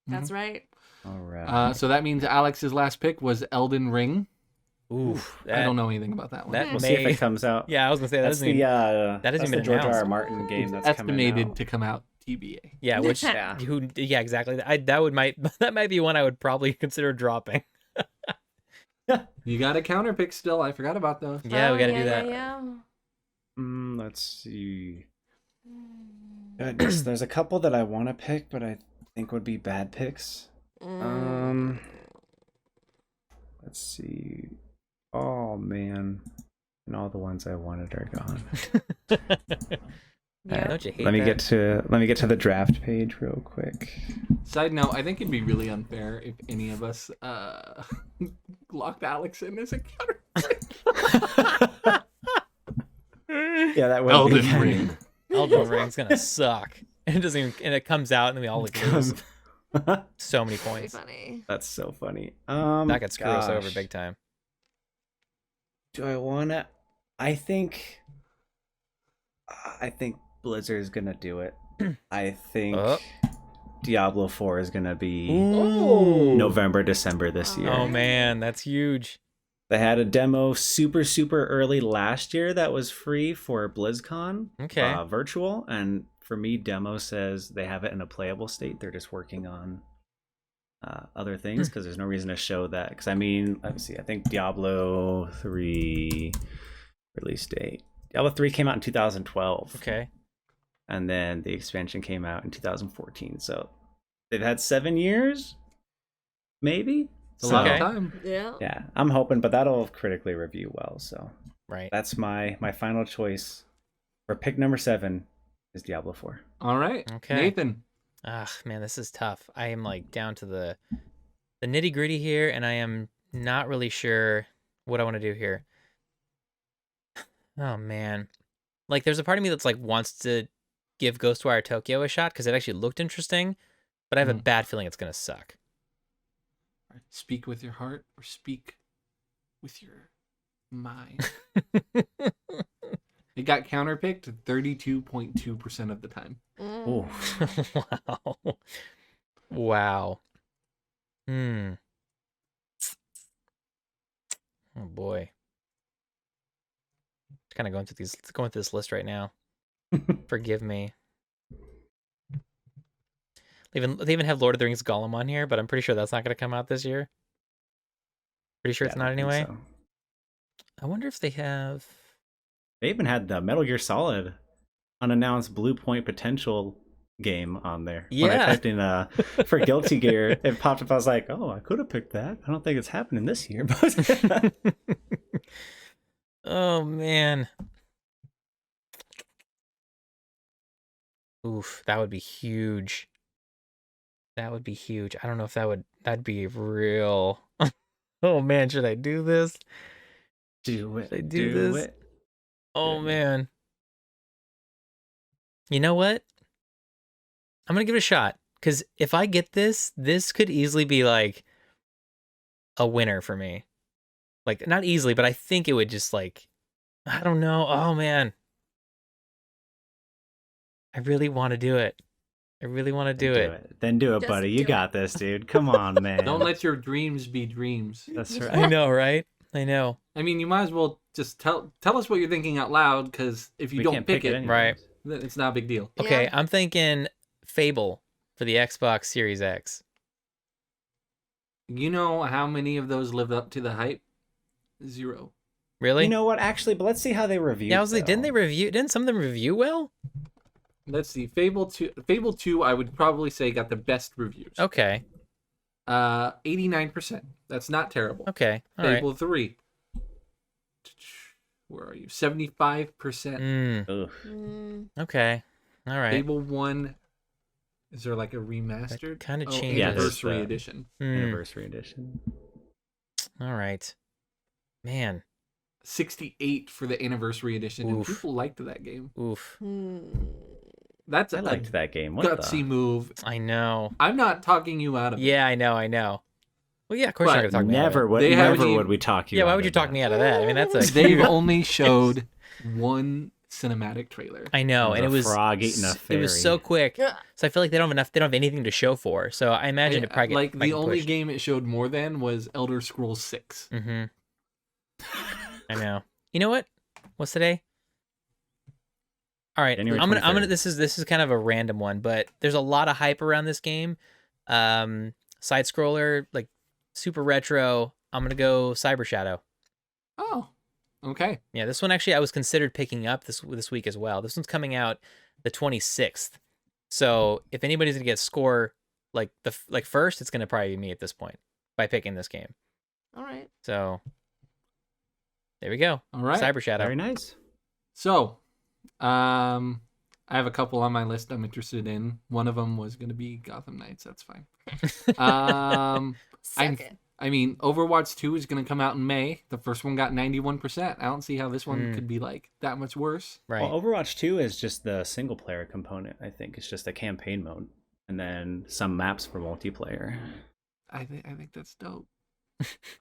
S4: That's right.
S3: All right.
S1: So that means Alex's last pick was Elden Ring.
S2: Ooh.
S1: I don't know anything about that one.
S2: That
S3: We'll see if
S2: may-
S3: it comes out.
S2: Yeah, I was gonna say that
S3: That's
S2: doesn't
S3: the
S2: even,
S3: that's
S2: even
S3: the
S2: been
S3: George R. R.
S2: announced.
S3: Martin game
S1: It's
S3: that's
S1: estimated
S3: coming out.
S1: to come out TBA.
S2: Yeah, which
S3: Yeah.
S2: yeah, exactly. That might be one I would probably consider dropping.
S1: You got a counter pick still. I forgot about those.
S2: Yeah, we
S4: Oh,
S2: got to do that.
S4: Yeah.
S3: Let's see. Goodness, there's a couple that I want to pick, but I think would be bad picks. Let's see. Oh man, and all the ones I wanted are gone.
S4: Yeah.
S2: Don't you hate
S3: Let me
S2: that?
S3: get to the draft page real quick.
S1: Side note, I think it'd be really unfair if any of us locked Alex in as a counter pick.
S3: Yeah, that would
S1: Elden
S3: be kinda-
S1: Ring.
S2: Elden Ring's gonna suck. And it doesn't even, and it comes out and we all like lose so many
S4: Pretty
S2: points.
S4: funny.
S3: That's so funny.
S2: That could screw us over
S3: gosh.
S2: big time.
S3: Do I wanna? I think Blizzard is gonna do it. I think
S2: Oh.
S3: Diablo 4 is gonna be
S1: Oh.
S3: November, December this year.
S2: Oh man, that's huge.
S3: They had a demo super early last year that was free for BlizzCon,
S2: Okay.
S3: virtual, and for me, demo says they have it in a playable state. They're just working on other things because there's no reason to show that. Because I mean, let me see. I think Diablo 3 release date. Diablo 3 came out in 2012.
S2: Okay.
S3: And then the expansion came out in 2014. So they've had 7 years, maybe.
S1: It's a lot
S2: Okay.
S1: of time.
S4: Yeah.
S3: Yeah, I'm hoping, but that'll critically review well. So
S2: Right.
S3: that's my final choice for pick number 7 is Diablo 4.
S1: All right.
S2: Okay.
S1: Nathan.
S2: Ah, man, this is tough. I am like down to the nitty gritty here, and I am not really sure what I want to do here. Oh man, like there's a part of me that's like wants to give Ghostwire Tokyo a shot because it actually looked interesting, but I have a bad feeling it's gonna suck.
S1: Speak with your heart or speak with your mind. It got counterpicked 32.2% of the time.
S3: Oh,
S2: Wow. Wow. Oh boy. Kind of going through this list right now. Forgive me. They even have Lord of the Rings Gollum on here, but I'm pretty sure that's not going to come out this year. Pretty sure it's not anyway.
S3: So.
S2: I wonder if they have.
S3: They even had the Metal Gear Solid unannounced Blue Point Potential game on there. When I
S2: Yeah.
S3: typed in for Guilty Gear, it popped up. I was like, oh, I could have picked that. I don't think it's happening this year, but
S2: Oh man. Oof, that would be huge. That would be huge. I don't know if that'd be real. Oh man, should I do this?
S3: do it.
S2: Should I do this?
S3: it.
S2: Oh
S3: Yeah.
S2: man. You know what? I'm gonna give it a shot. Cause if I get this could easily be like a winner for me. Like not easily, but I think it would just like I don't know. Oh man. I really want to do it. I really want to do it.
S3: Then do it,
S4: Just
S3: buddy.
S4: do
S3: You
S4: it.
S3: got this, dude. Come on, man.
S1: Don't let your dreams be dreams.
S3: That's
S2: I
S3: right.
S2: know, right? I know.
S1: I mean, you might as well just tell us what you're thinking out loud, because if you
S3: We
S1: don't
S3: can't
S1: pick it,
S3: anyways.
S2: Right.
S1: then it's not a big deal.
S2: Okay,
S4: Yeah.
S2: I'm thinking Fable for the Xbox Series X.
S1: You know how many of those lived up to the hype? 0.
S2: Really?
S3: You know what? Actually, but let's see how they review.
S2: yeah, I was like, didn't some of them review well?
S1: Let's see. Fable 2, I would probably say got the best reviews.
S2: Okay.
S1: 89%. That's not terrible.
S2: Okay. All right.
S1: Fable 3. Where are you? 75%.
S2: Mm,
S3: Ugh.
S4: Mm.
S2: okay. All right.
S1: Fable 1, Is there like a remastered?
S2: kinda
S1: Oh,
S2: changes.
S3: Yeah, there's
S1: Anniversary
S3: the-
S1: edition.
S3: Anniversary edition.
S2: All right, man.
S1: 68 for the anniversary edition, and
S2: Oof.
S1: people liked that game.
S2: Oof.
S1: That's
S3: I
S1: a
S3: liked that game. What
S1: gutsy
S3: the?
S1: move.
S2: I know.
S1: I'm not talking you out of it.
S2: Yeah, I know. Well, yeah, of course you're not
S1: But
S2: gonna talk me out of
S3: Never
S2: it.
S3: would.
S1: They have-
S3: Never would we talk you.
S2: Yeah, why
S3: out
S2: would you
S3: of
S2: talk
S3: that.
S2: me out of that? I mean, that's a.
S1: They've only showed one cinematic trailer.
S2: I know, and it was
S3: frog eating a
S2: it was so
S3: fairy.
S2: quick. So I feel like they don't have anything to show for. So I imagine it probably get,
S1: like
S2: might
S1: the
S2: get
S1: only
S2: pushed.
S1: game it showed more than was Elder Scrolls 6.
S2: Mm-hmm. I know. You know what? What's today? All right,
S3: January
S2: I'm gonna
S3: 23rd.
S2: this is kind of a random one, but there's a lot of hype around this game. Side scroller, like super retro. I'm gonna go Cyber Shadow.
S1: Oh, okay.
S2: Yeah, this one actually I was considered picking up this week as well. This one's coming out the 26th. So if anybody's gonna get score like first, it's gonna probably be me at this point by picking this game.
S4: All right.
S2: So there we go.
S1: All right.
S2: Cyber Shadow.
S3: Very nice.
S1: So, I have a couple on my list I'm interested in. One of them was going to be Gotham Knights. That's fine.
S4: Second.
S1: I mean, Overwatch 2 is going to come out in May. The first one got 91%. I don't see how this one could be like that much worse.
S2: Right.
S3: Well, Overwatch 2 is just the single player component. I think it's just a campaign mode, and then some maps for multiplayer.
S1: I think that's dope.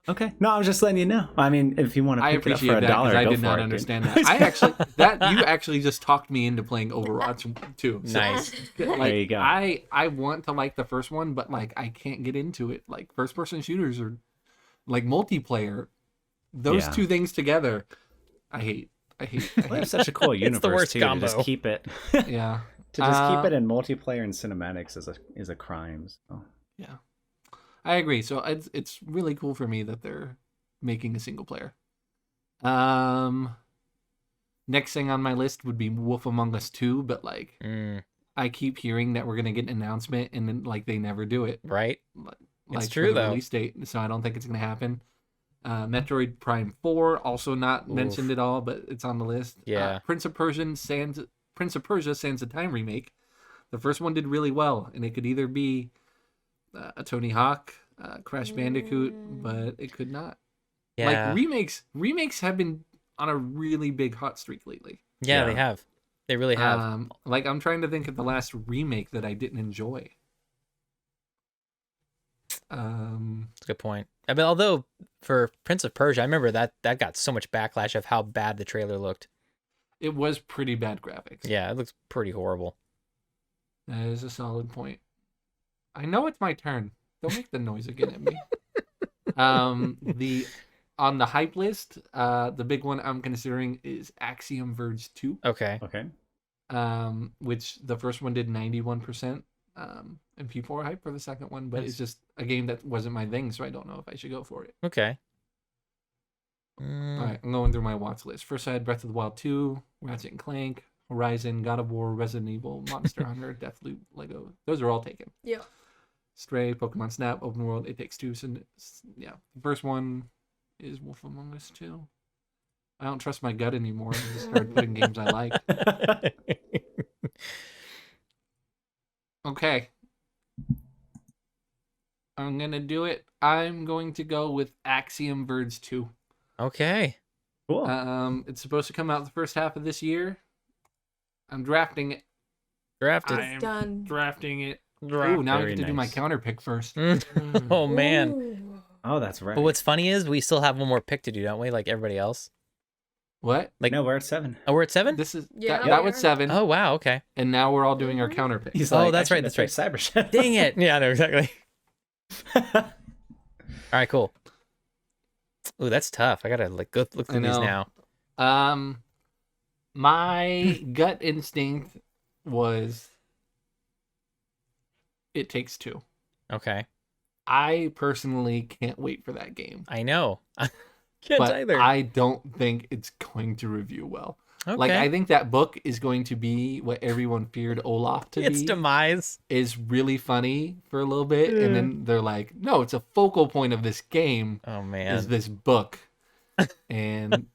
S3: Okay. No, I was just letting you know. I mean, if you want to
S1: I
S3: pick it up
S1: appreciate
S3: for
S1: that
S3: $1,
S1: because I
S3: go
S1: did
S3: for
S1: not
S3: it,
S1: understand
S3: dude.
S1: that. You actually just talked me into playing Overwatch 2. So,
S2: Nice.
S1: like,
S3: There you go.
S1: I want to like the first one, but like I can't get into it. Like first person shooters or like multiplayer, those
S3: Yeah.
S1: two things together, I hate.
S3: Well, they have such a cool universe
S2: the worst
S3: too.
S2: combo.
S3: To just keep it,
S1: Yeah,
S3: keep it in multiplayer and cinematics is a crime. So.
S1: yeah, I agree. So it's really cool for me that they're making a single player. Next thing on my list would be Wolf Among Us 2, but like I keep hearing that we're gonna get an announcement and then like they never do it.
S2: Right.
S1: Like,
S2: true,
S1: for the
S2: though.
S1: Release date, so I don't think it's gonna happen. Metroid Prime 4 also not mentioned at all, but it's on the list.
S2: Yeah.
S1: Prince of Persia Sands of Time remake. The first one did really well, and it could either be a Tony Hawk, Crash Bandicoot, but it could not.
S2: Yeah.
S1: Like remakes have been on a really big hot streak lately.
S2: Yeah,
S3: Yeah.
S2: they have. They really have.
S1: Like I'm trying to think of the last remake that I didn't enjoy.
S2: That's a good point. I mean, although for Prince of Persia, I remember that got so much backlash of how bad the trailer looked.
S1: It was pretty bad graphics.
S2: Yeah, it looks pretty horrible.
S1: That is a solid point. I know it's my turn. Don't make the noise again at me. On the hype list, the big one I'm considering is Axiom Verge 2.
S2: Okay.
S3: Okay.
S1: Which the first one did 91%. And people are hyped for the second one, but it's just a game that wasn't my thing, so I don't know if I should go for it.
S2: Okay.
S1: All right, I'm going through my watch list. First, I had Breath of the Wild 2, Ratchet and Clank, Horizon, God of War, Resident Evil, Monster Hunter, Deathloop, Lego. Those are all taken.
S4: Yeah.
S1: Stray, Pokemon Snap, Open World, It Takes Two. So, yeah, the first one is Wolf Among Us 2. I don't trust my gut anymore. I just started putting games I like. Okay. I'm going to do it. I'm going to go with Axiom Verge 2.
S2: Okay.
S3: Cool.
S1: It's supposed to come out the first half of this year. I'm drafting it.
S2: Drafted.
S1: I'm
S4: done.
S1: drafting it. Ooh, now I
S3: Very
S1: get to do my
S3: nice.
S1: counter pick first.
S2: Oh man.
S4: Ooh.
S3: Oh, that's right.
S2: But what's funny is we still have one more pick to do, don't we? Like everybody else.
S1: What?
S2: Like
S3: no, we're at 7.
S2: Oh, we're at 7?
S1: This is
S4: Yeah,
S1: that,
S4: we
S1: that was
S4: are.
S1: 7,
S2: Oh wow. Okay.
S1: and now we're all doing our counter pick.
S3: He's
S2: Oh,
S3: like,
S2: that's
S3: I
S2: right,
S3: should have
S2: that's
S3: picked Cyber Shadow.
S2: Dang it. Yeah. No. Exactly. All right. Cool. Ooh, that's tough. I gotta like go look
S1: I
S2: through these
S1: know.
S2: now.
S1: My gut instinct was It Takes Two.
S2: Okay.
S1: I personally can't wait for that game,
S2: I know. I can't
S1: but
S2: either.
S1: I don't think it's going to review well.
S2: Okay.
S1: Like I think that book is going to be what everyone feared Olaf to
S2: its
S1: be.
S2: demise.
S1: Is really funny for a little bit, and then they're like, "No, it's a focal point of this game
S2: Oh man.
S1: is this book." And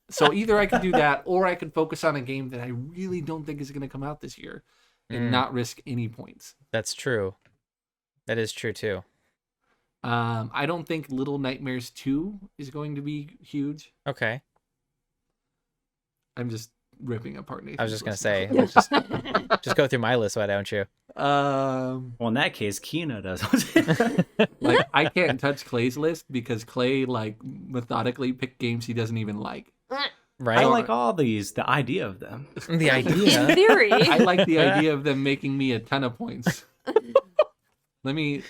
S1: so either I could do that, or I could focus on a game that I really don't think is going to come out this year, and not risk any points.
S2: That's true. That is true too.
S1: I don't think Little Nightmares 2 is going to be huge.
S2: Okay.
S1: I'm just ripping apart Nathan's
S2: I was just gonna
S1: list
S2: say,
S1: now.
S2: just go through my list, why don't you?
S3: Well, in that case, Kina does.
S1: Like I can't touch Clay's list because Clay like methodically picked games he doesn't even like.
S2: Right?
S3: I like all these. The idea of them.
S2: The
S4: In
S2: idea.
S4: theory.
S1: I like the idea of them making me a ton of points. Emily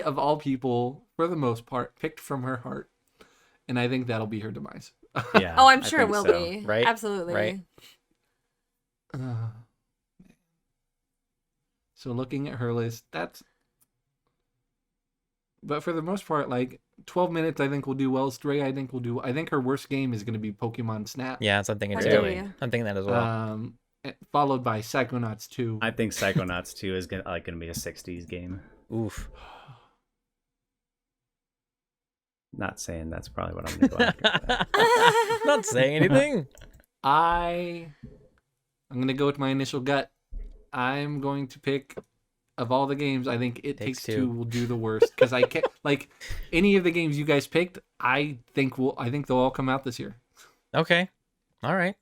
S1: of all people, for the most part, picked from her heart, and I think that'll be her demise.
S3: Yeah.
S4: Oh, I'm
S3: I
S4: sure it
S3: think
S4: will
S3: so.
S4: be.
S2: Right?
S4: Absolutely.
S2: Right.
S1: So looking at her list, but for the most part, like 12 minutes, I think will do well. Stray, I think will do. I think her worst game is going to be Pokemon Snap.
S2: Yeah, that's what I'm thinking too.
S3: Really?
S2: I'm thinking that as well.
S1: Followed by Psychonauts 2.
S3: I think Psychonauts 2 is gonna be a 60s game.
S2: Oof.
S3: Not saying that's probably what I'm gonna go after.
S2: Not saying anything.
S1: I'm going to go with my initial gut. I'm going to pick, of all the games, I think It Takes Two will do the worst because I can't like any of the games you guys picked. I think they'll all come out this year.
S2: Okay. All right.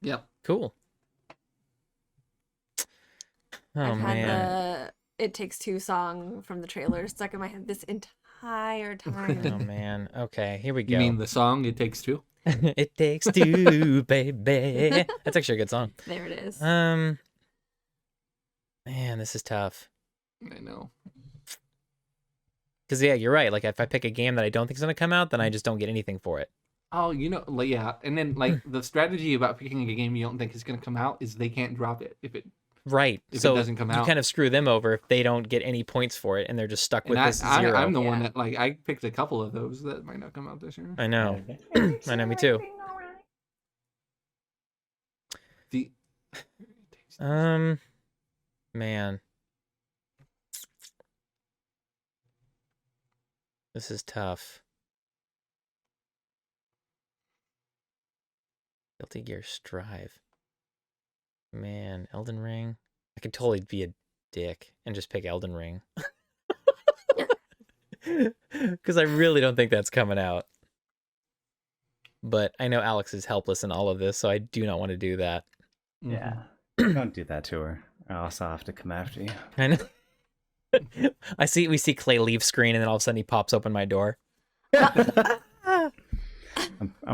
S1: Yep.
S2: Cool. Oh
S4: I've
S2: man.
S4: had the It Takes Two song from the trailer stuck in my head this entire time.
S2: Oh man. Okay, here we go.
S1: You mean the song It Takes Two?
S2: It takes two, baby. That's actually a good song.
S4: There it is.
S2: Man, this is tough.
S1: I know.
S2: Because yeah, you're right. Like if I pick a game that I don't think is gonna come out, then I just don't get anything for it.
S1: Oh, like, yeah. And then like the strategy about picking a game you don't think is going to come out is they can't drop it if it
S2: Right.
S1: If
S2: so
S1: it doesn't come
S2: you
S1: out.
S2: kind of screw them over if they don't get any points for it and they're just stuck with
S1: And
S2: this zero.
S1: I'm the one
S4: Yeah.
S1: that like I picked a couple of those that might not come out this year.
S2: I know.
S3: Okay.
S2: I know, me too.
S1: The
S2: Man. This is tough. Guilty Gear Strive. Man, Elden Ring. I could totally be a dick and just pick Elden Ring. Because I really don't think that's coming out. But I know Alex is helpless in all of this, so I do not want to do that.
S3: Yeah. Don't do that to her. I'll also have to come after you.
S2: I know. We see Clay leave screen, and then all of a sudden he pops open my door.
S3: I'm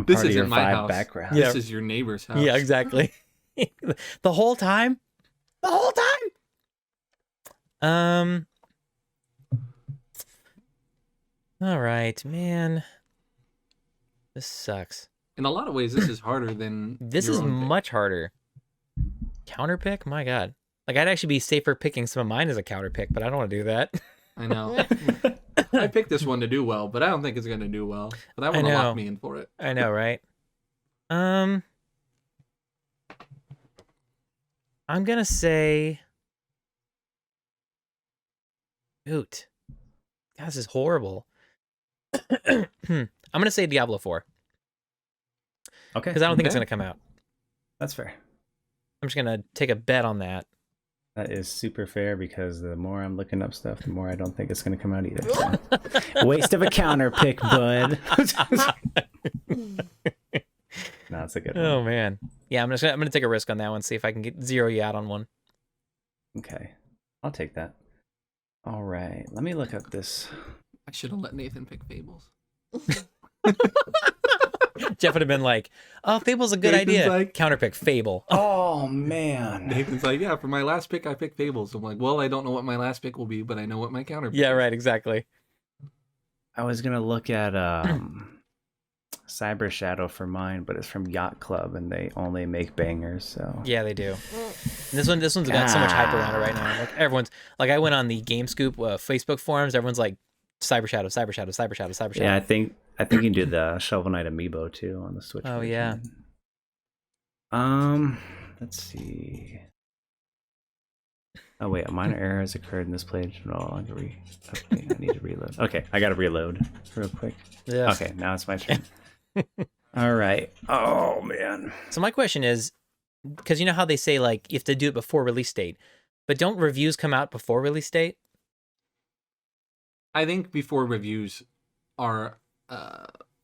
S1: This
S3: part of your
S1: isn't my
S3: vibe
S1: house.
S3: background.
S2: Yeah.
S1: This is your neighbor's house.
S2: Yeah, exactly. The whole time? The whole time? All right, man. This sucks.
S1: In a lot of ways, this is harder than
S2: This
S1: your
S2: is
S1: own pick.
S2: much harder. Counter pick? My God. Like, I'd actually be safer picking some of mine as a counter pick, but I don't want to do that.
S1: I know. I picked this one to do well, but I don't think it's going to do well. But I want to
S2: know.
S1: lock me in for it.
S2: I know, right? I'm gonna say, Oot. God, this is horrible. I'm gonna say Diablo 4
S3: Okay.
S2: because I don't think it's
S1: Okay.
S2: gonna come out.
S3: That's fair.
S2: I'm just gonna take a bet on that.
S3: That is super fair because the more I'm looking up stuff, the more I don't think it's going to come out either. So. Waste of a counter pick, bud. No, it's a good one.
S2: Oh man, yeah. I'm gonna take a risk on that one. See if I can zero you out on one.
S3: Okay. I'll take that. All right. Let me look up this.
S1: I should have let Nathan pick Fables.
S2: Jeff would have been like, "Oh, Fable's a good
S1: Nathan's
S2: idea."
S1: like-
S2: Counterpick Fable.
S3: Oh, man.
S1: Nathan's like, yeah, for my last pick, I picked Fables. I'm like, well, I don't know what my last pick will be, but I know what my counter pick
S2: Yeah,
S1: is.
S2: right. Exactly.
S3: I was going to look at Cyber Shadow for mine, but it's from Yacht Club, and they only make bangers, so...
S2: Yeah, they do. And this one's got so much hype around it right now. Like everyone's like, I went on the GameScoop Facebook forums. Everyone's like, Cyber Shadow, Cyber Shadow, Cyber Shadow, Cyber Shadow.
S3: Yeah, I think you can do the Shovel Knight amiibo, too, on the Switch.
S2: Oh,
S3: version. Let's see. Oh wait, a minor error has occurred in this page. No, okay, I need to reload. Okay, I gotta reload real quick.
S2: Yeah.
S3: Okay, now it's my turn. All right. Oh man.
S2: So my question is, because you know how they say like you have to do it before release date, but don't reviews come out before release date?
S1: I think before reviews are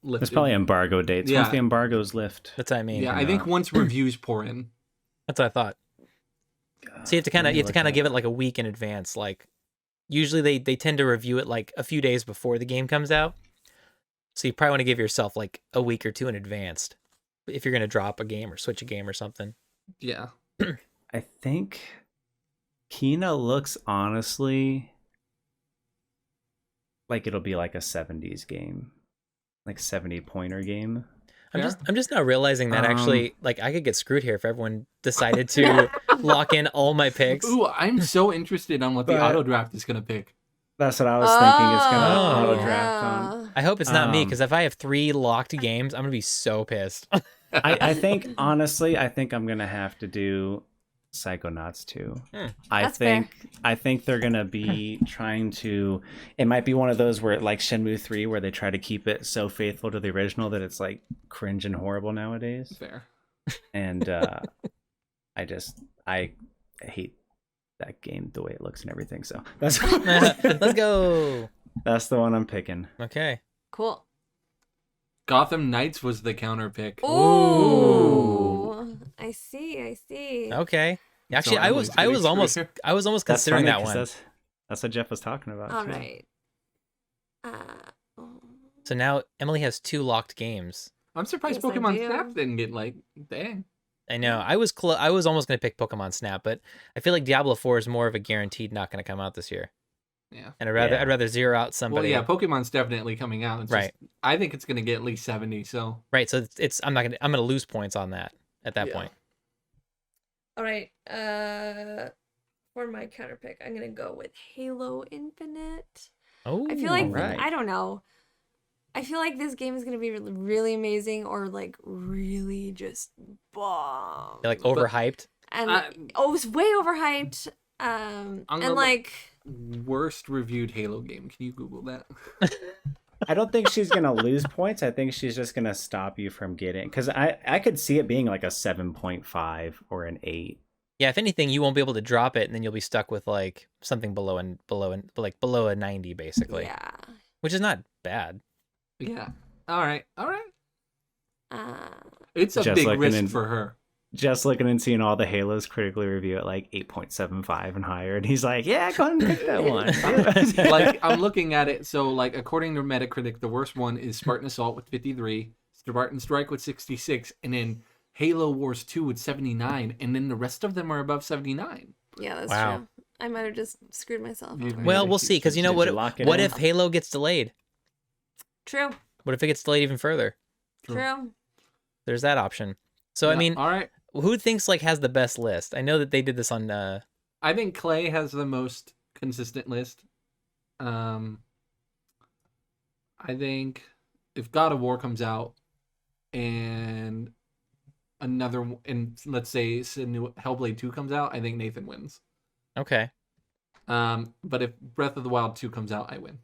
S1: lifted.
S3: There's probably embargo dates. Once
S1: Yeah.
S3: the embargoes lift.
S2: That's what I mean.
S1: Yeah, I think once reviews pour in.
S2: That's what I thought. So you have to kind of give it like a week in advance. Like usually they tend to review it like a few days before the game comes out. So you probably want to give yourself like a week or two in advance if you're going to drop a game or switch a game or something.
S1: Yeah.
S3: I think Kina looks honestly like it'll be like a 70s game. Like 70-pointer game.
S2: I'm just now realizing that actually like I could get screwed here if everyone decided to lock in all my picks.
S1: Ooh, I'm so interested on what the auto draft is gonna pick.
S3: That's what I was thinking. It's gonna
S2: Oh.
S3: auto draft on.
S2: I hope it's not me, because if I have 3 locked games, I'm gonna be so pissed.
S3: I think honestly, I think I'm gonna have to do Psychonauts 2.
S4: That's fair.
S3: I think they're gonna be trying to. It might be one of those where, like Shenmue 3, where they try to keep it so faithful to the original that it's like cringe and horrible nowadays.
S1: Fair.
S3: And I hate that game, the way it looks and everything. So that's
S2: Let's go.
S3: that's the one I'm picking.
S2: Okay.
S4: Cool.
S1: Gotham Knights was the counter pick.
S4: Ooh. I see.
S2: Okay. Actually,
S1: So
S2: I
S1: Emily's
S2: was
S1: getting
S2: almost
S1: screwed.
S3: That's
S2: considering
S3: funny,
S2: that
S3: 'cause
S2: one.
S3: That's what Jeff was talking about.
S4: All
S3: too.
S4: right.
S2: So now Emily has 2 locked games.
S1: I'm surprised
S4: Yes, I
S1: Pokemon
S4: do.
S1: Snap didn't get like, dang.
S2: I know. I was almost going to pick Pokemon Snap, but I feel like Diablo 4 is more of a guaranteed not going to come out this year.
S1: Yeah.
S2: And
S3: Yeah.
S2: I'd rather zero out
S1: Well,
S2: somebody.
S1: yeah, Pokemon's definitely coming out. It's
S2: Right.
S1: Just, I think it's gonna get at least 70. So
S2: Right. So I'm going to lose points on that at that
S1: Yeah.
S2: point.
S4: All right. For my counter pick, I'm gonna go with Halo Infinite.
S2: Oh,
S4: I feel like
S3: Alright.
S4: I don't know. I feel like this game is gonna be really, really amazing, or like really just bomb.
S2: Like overhyped.
S4: And
S1: I-
S4: it was way overhyped. And
S1: gonna-
S4: like
S1: worst reviewed Halo game. Can you Google that?
S3: I don't think she's gonna lose points. I think she's just gonna stop you from getting, because I could see it being like a 7.5 or an 8.
S2: Yeah, if anything, you won't be able to drop it, and then you'll be stuck with like something below a 90, basically,
S4: yeah.
S2: which is not bad.
S1: Yeah. All right.
S4: Uh,
S1: It's a
S3: Just
S1: big
S3: like
S1: risk for her.
S3: Just looking and seeing all the Halos critically review at like 8.75 and higher, and he's like, "Yeah, go ahead and pick that one."
S1: Like I'm looking at it. So like according to Metacritic, the worst one is Spartan Assault with 53, Spartan Strike with 66, and then Halo Wars 2 with 79, and then the rest of them are above 79.
S4: yeah, that's
S2: Wow.
S4: true. I might have just screwed myself.
S1: You-
S4: over.
S2: Well,
S1: Yeah,
S2: we'll see, because you know
S3: did
S2: what?
S3: you lock it
S2: What
S3: in?
S2: if Halo gets delayed?
S4: True.
S2: What if it gets delayed even further?
S4: True.
S2: There's that option. So I
S1: Yeah,
S2: mean,
S1: all right.
S2: who thinks like has the best list? I know that they did this on.
S1: I think Clay has the most consistent list. I think if God of War comes out and and let's say Hellblade 2 comes out, I think Nathan wins.
S2: Okay.
S1: But if Breath of the Wild 2 comes out, I win.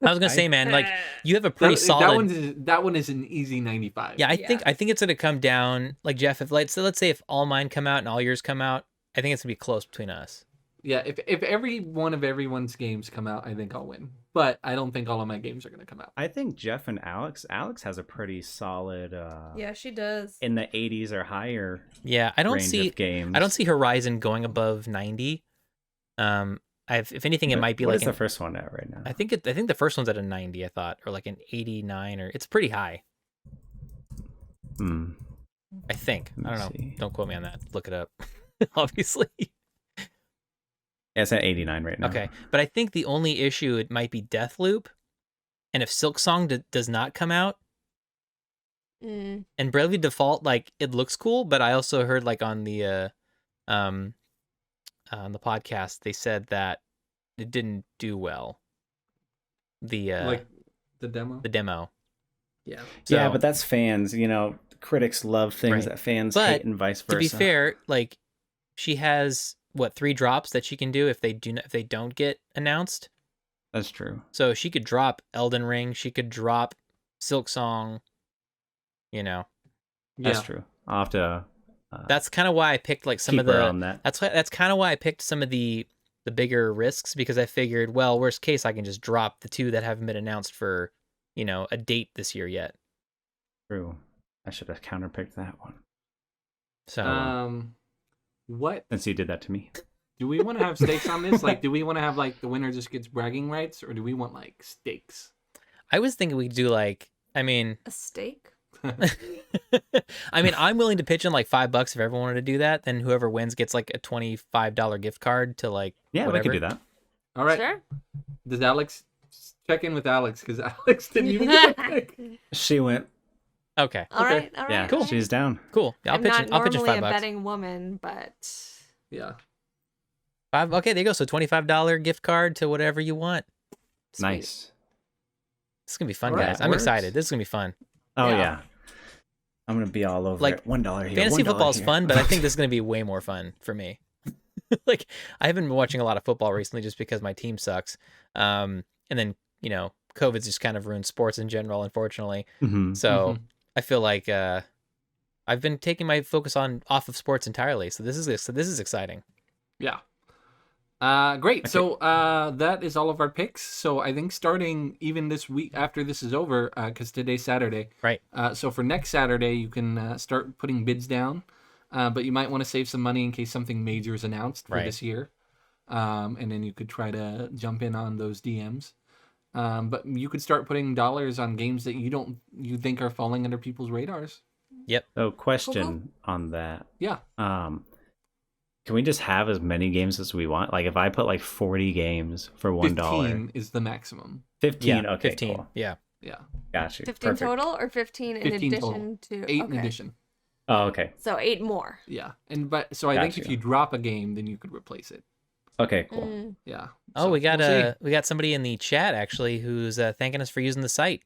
S2: I was gonna say, man, like you have a pretty
S1: That
S2: solid.
S1: that one is an easy 95.
S2: Yeah, I
S4: Yeah.
S2: think it's gonna come down. Like Jeff, if let's say if all mine come out and all yours come out, I think it's gonna be close between us.
S1: Yeah, if every one of everyone's games come out, I think I'll win. But I don't think all of my games are going to come out.
S3: I think Jeff and Alex has a pretty solid
S4: Yeah, she does.
S3: in the 80s or higher
S2: Yeah, I don't
S3: range
S2: see.
S3: of games.
S2: I don't see Horizon going above 90. If anything, it might be
S3: what
S2: like
S3: is the first one at right now?
S2: I think the first one's at a 90. I thought, or like an 89, or it's pretty high.
S3: Hmm.
S2: I think. I don't know.
S3: Let me see.
S2: Don't quote me on that. Look it up. Obviously.
S3: Yeah, it's at 89 right now.
S2: Okay, but I think the only issue it might be Deathloop, and if Silk Song does not come out,
S4: Mm.
S2: and Bravely Default, like it looks cool, but I also heard like on the podcast they said that it didn't do well.
S1: Like the demo.
S2: The demo.
S1: Yeah.
S3: Yeah,
S2: So-
S3: but that's fans. You know, critics love things
S2: Right.
S3: that fans
S2: But
S3: hate, and vice versa.
S2: To be fair, like she has 3 drops that she can do if they don't get announced.
S3: That's true.
S2: So she could drop Elden Ring, she could drop Silk Song, you know.
S3: That's
S1: Yeah.
S3: true. I'll have to
S2: That's kind of why I picked like some of
S3: keeper
S2: the.
S3: on that.
S2: That's kind of why I picked some of the bigger risks, because I figured, well, worst case, I can just drop the 2 that haven't been announced for, a date this year yet.
S3: True. I should have counterpicked that one.
S2: So
S1: what
S3: Since you did that to me.
S1: do we want to have stakes on this? Like, do we want to have like the winner just gets bragging rights, or do we want like stakes?
S2: I was thinking we could do like, I mean,
S4: A steak?
S2: I'm willing to pitch in like $5 if everyone wanted to do that. Then whoever wins gets like a $25 gift card to like
S3: Yeah,
S2: whatever.
S3: we could do that.
S1: All right.
S4: Sure.
S1: Does Alex check in with Alex? Because Alex didn't even get a pick.
S3: She went.
S2: Okay,
S4: All
S1: Okay.
S4: right. All right.
S3: Yeah,
S2: Cool.
S3: she's down.
S2: cool. Yeah,
S4: I'm not
S2: I'll pitch in
S4: normally a
S2: $5.
S4: betting woman, but
S1: Yeah.
S2: 5. Okay, there you go. So $25 gift card to whatever you want.
S4: sweet.
S3: Nice.
S2: This is gonna be fun,
S1: All right,
S2: guys. I'm
S1: works.
S2: excited. This is gonna be fun.
S3: Oh
S4: Yeah.
S3: yeah. I'm gonna be all over
S2: Like,
S3: it. $1 here.
S2: Fantasy
S3: $1
S2: football is
S3: here.
S2: fun, but I think this is gonna be way more fun for me. Like, I haven't been watching a lot of football recently just because my team sucks. And then COVID's just kind of ruined sports in general, unfortunately.
S3: Mhm.
S2: So I feel like I've been taking my focus off of sports entirely. So this is exciting.
S1: Yeah. Great.
S3: Okay.
S1: So that is all of our picks. So I think starting even this week after this is over, because today's Saturday.
S2: Right.
S1: So for next Saturday, you can start putting bids down, but you might want to save some money in case something major is announced for
S2: Right.
S1: this year, and then you could try to jump in on those DMs. But you could start putting dollars on games that you think are falling under people's radars.
S3: So question on that.
S1: Yeah.
S3: Can we just have as many games as we want? Like if I put like 40 games for $1.
S1: 15 is the maximum.
S3: 15.
S2: Yeah,
S3: Okay.
S2: 15.
S3: Cool.
S2: Yeah.
S1: Yeah.
S3: Got you.
S4: 15
S3: Perfect.
S4: total or 15 in
S1: 15
S4: addition to
S1: 8
S4: okay.
S1: in addition.
S3: Oh, okay.
S4: So 8 more.
S1: Yeah. So I think
S3: Gotcha.
S1: if you drop a game, then you could replace it.
S3: Okay. Cool.
S4: Mm.
S1: Yeah.
S2: Oh,
S1: So
S2: we got
S1: we'll see.
S2: we got somebody in the chat actually who's thanking us for using the site.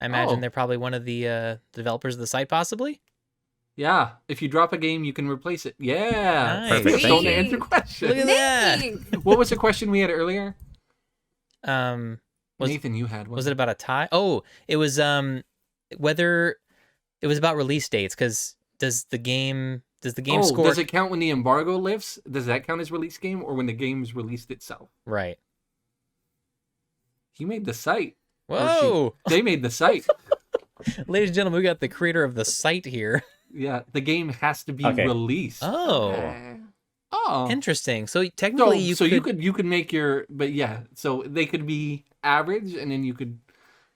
S2: I imagine
S1: Oh.
S2: they're probably one of the developers of the site, possibly.
S1: Yeah, if you drop a game, you can replace it. Yeah,
S2: Nice.
S3: Perfect,
S1: Don't
S3: thank you.
S1: answer question.
S2: Look at that.
S4: Thanks.
S1: What was the question we had earlier?
S2: Was
S1: Nathan, you had one.
S2: was it about a tie? Oh, it was whether it was about release dates, because does the game score
S1: Does it count when the embargo lifts? Does that count as release game, or when the game's released itself?
S2: right?
S1: He made the site. Or she.
S2: Whoa,
S1: They made the site.
S2: ladies and gentlemen, we got the creator of the site here.
S1: Yeah, the game has to be
S3: Okay.
S1: released.
S2: Oh,
S4: Okay.
S1: Oh.
S2: interesting. So
S1: So,
S2: technically,
S1: you could make your, but yeah, so they could be average, and then you could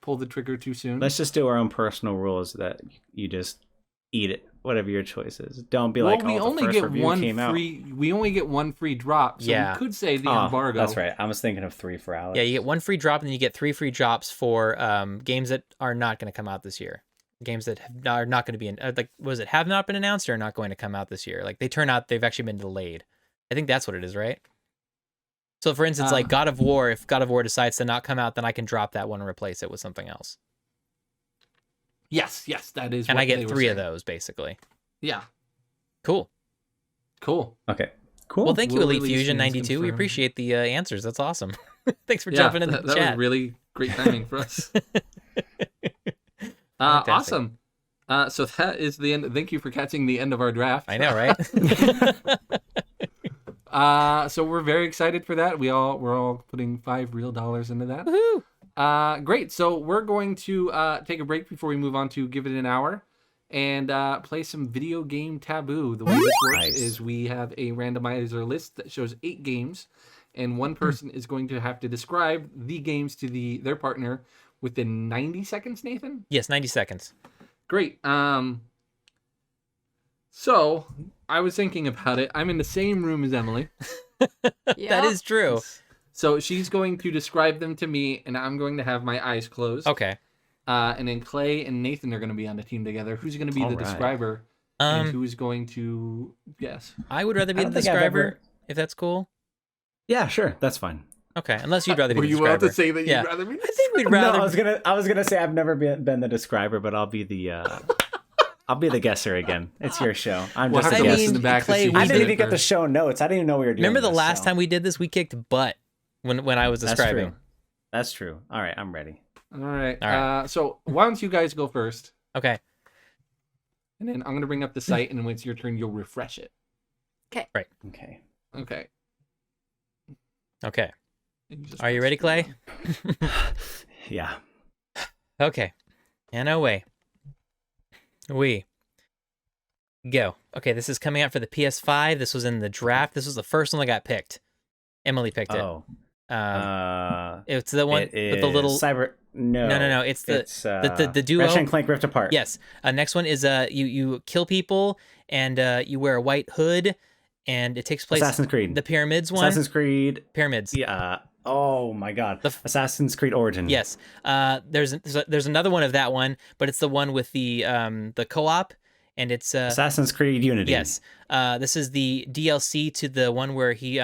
S1: pull the trigger too soon.
S3: Let's just do our own personal rules that you just eat it, whatever your choice is. Don't be
S1: Well,
S3: like,
S1: we
S3: oh, the
S1: only
S3: first
S1: get
S3: review
S1: one
S3: came out.
S1: free. We only get one free drop. So
S2: Yeah.
S1: we could say the
S3: Oh,
S1: embargo.
S3: that's right. I was thinking of 3 for Alex.
S2: Yeah, you get one free drop, and then you get 3 free drops for games that are not going to come out this year. Games that are not going to be have not been announced or are not going to come out this year. Like they've actually been delayed. I think that's what it is, right? So for instance, like God of War, if God of War decides to not come out, then I can drop that one and replace it with something else.
S1: Yes, that is.
S2: And
S1: what
S2: I
S1: they
S2: get
S1: were
S2: 3 of
S1: saying.
S2: those basically.
S1: Yeah,
S2: Cool.
S1: cool.
S3: Okay. Cool.
S2: Well, thank you,
S1: We'll
S2: Elite
S1: release
S2: Fusion
S1: games
S2: 92. We
S1: confirmed.
S2: appreciate the answers. That's awesome. Thanks for
S1: Yeah,
S2: jumping in
S1: that
S2: the chat.
S1: was really great timing for us.
S2: Fantastic.
S1: Awesome. So that is the end. Thank you for catching the end of our draft.
S2: I know, right?
S1: So we're very excited for that. We're all putting $5 real into that.
S2: Woohoo!
S1: Great. So we're going to take a break before we move on to Give It an Hour and play some Video Game Taboo. The way this works
S3: Nice.
S1: is we have a randomizer list that shows 8 games, and one person is going to have to describe the games to their partner within 90 seconds, Nathan?
S2: Yes, 90 seconds.
S1: Great. So I was thinking about it. I'm in the same room as Emily.
S2: That is true.
S1: So she's going to describe them to me, and I'm going to have my eyes closed.
S2: Okay.
S1: And then Clay and Nathan are going to be on the team together. Who's going to be
S3: All
S1: the
S3: right.
S1: describer? And
S2: Um,
S1: who's going to guess?
S2: I would rather be
S3: I
S2: the
S3: don't think I've
S2: describer,
S3: ever-
S2: if that's cool.
S3: Yeah, sure. That's fine.
S2: Okay, unless you'd rather be
S1: Were
S2: the
S1: you
S2: describer.
S1: about to say that
S2: Yeah.
S1: you'd rather be?
S2: I think we'd
S3: No,
S2: rather.
S3: I was gonna say I've never been the describer, but I'll be the I'll be the guesser again. It's your show. I'm
S1: We'll
S3: just
S1: have
S3: a
S1: to
S2: I
S1: guess
S3: guest.
S1: in the
S2: mean,
S1: back.
S2: Clay,
S1: to see
S2: we
S3: I
S1: who's
S3: didn't
S1: in
S3: even
S1: it
S3: get the
S1: first.
S3: show notes. I didn't even know we were doing.
S2: Remember the
S3: this,
S2: last
S3: so-
S2: time we did this? We kicked butt when I was
S3: That's
S2: describing.
S3: true. That's true. All right, I'm ready.
S1: All right.
S2: All right.
S1: So why don't you guys go first?
S2: Okay.
S1: and then I'm gonna bring up the site, and when it's your turn, you'll refresh it.
S3: Okay.
S1: Okay.
S2: Okay.
S1: And just
S2: Are you
S1: press
S2: ready, Clay?
S3: Yeah.
S2: Okay. And away. We go. Okay, this is coming out for the PS5. This was in the draft. This was the first one that got picked. Emily picked it.
S3: Oh.
S2: It's the one
S3: It
S2: with the little
S3: Cyber. No.
S2: It's the duo.
S3: Ratchet and Clank Rift Apart.
S2: Yes. Next one is you kill people and you wear a white hood and it takes place
S3: Assassin's Creed.
S2: the pyramids one.
S3: Assassin's Creed.
S2: Pyramids.
S3: Yeah. Oh my God. Assassin's Creed Origin.
S2: Yes. There's another one of that one, but it's the one with the co-op, and it's
S3: Assassin's Creed Unity.
S2: Yes. This is the DLC to the one where he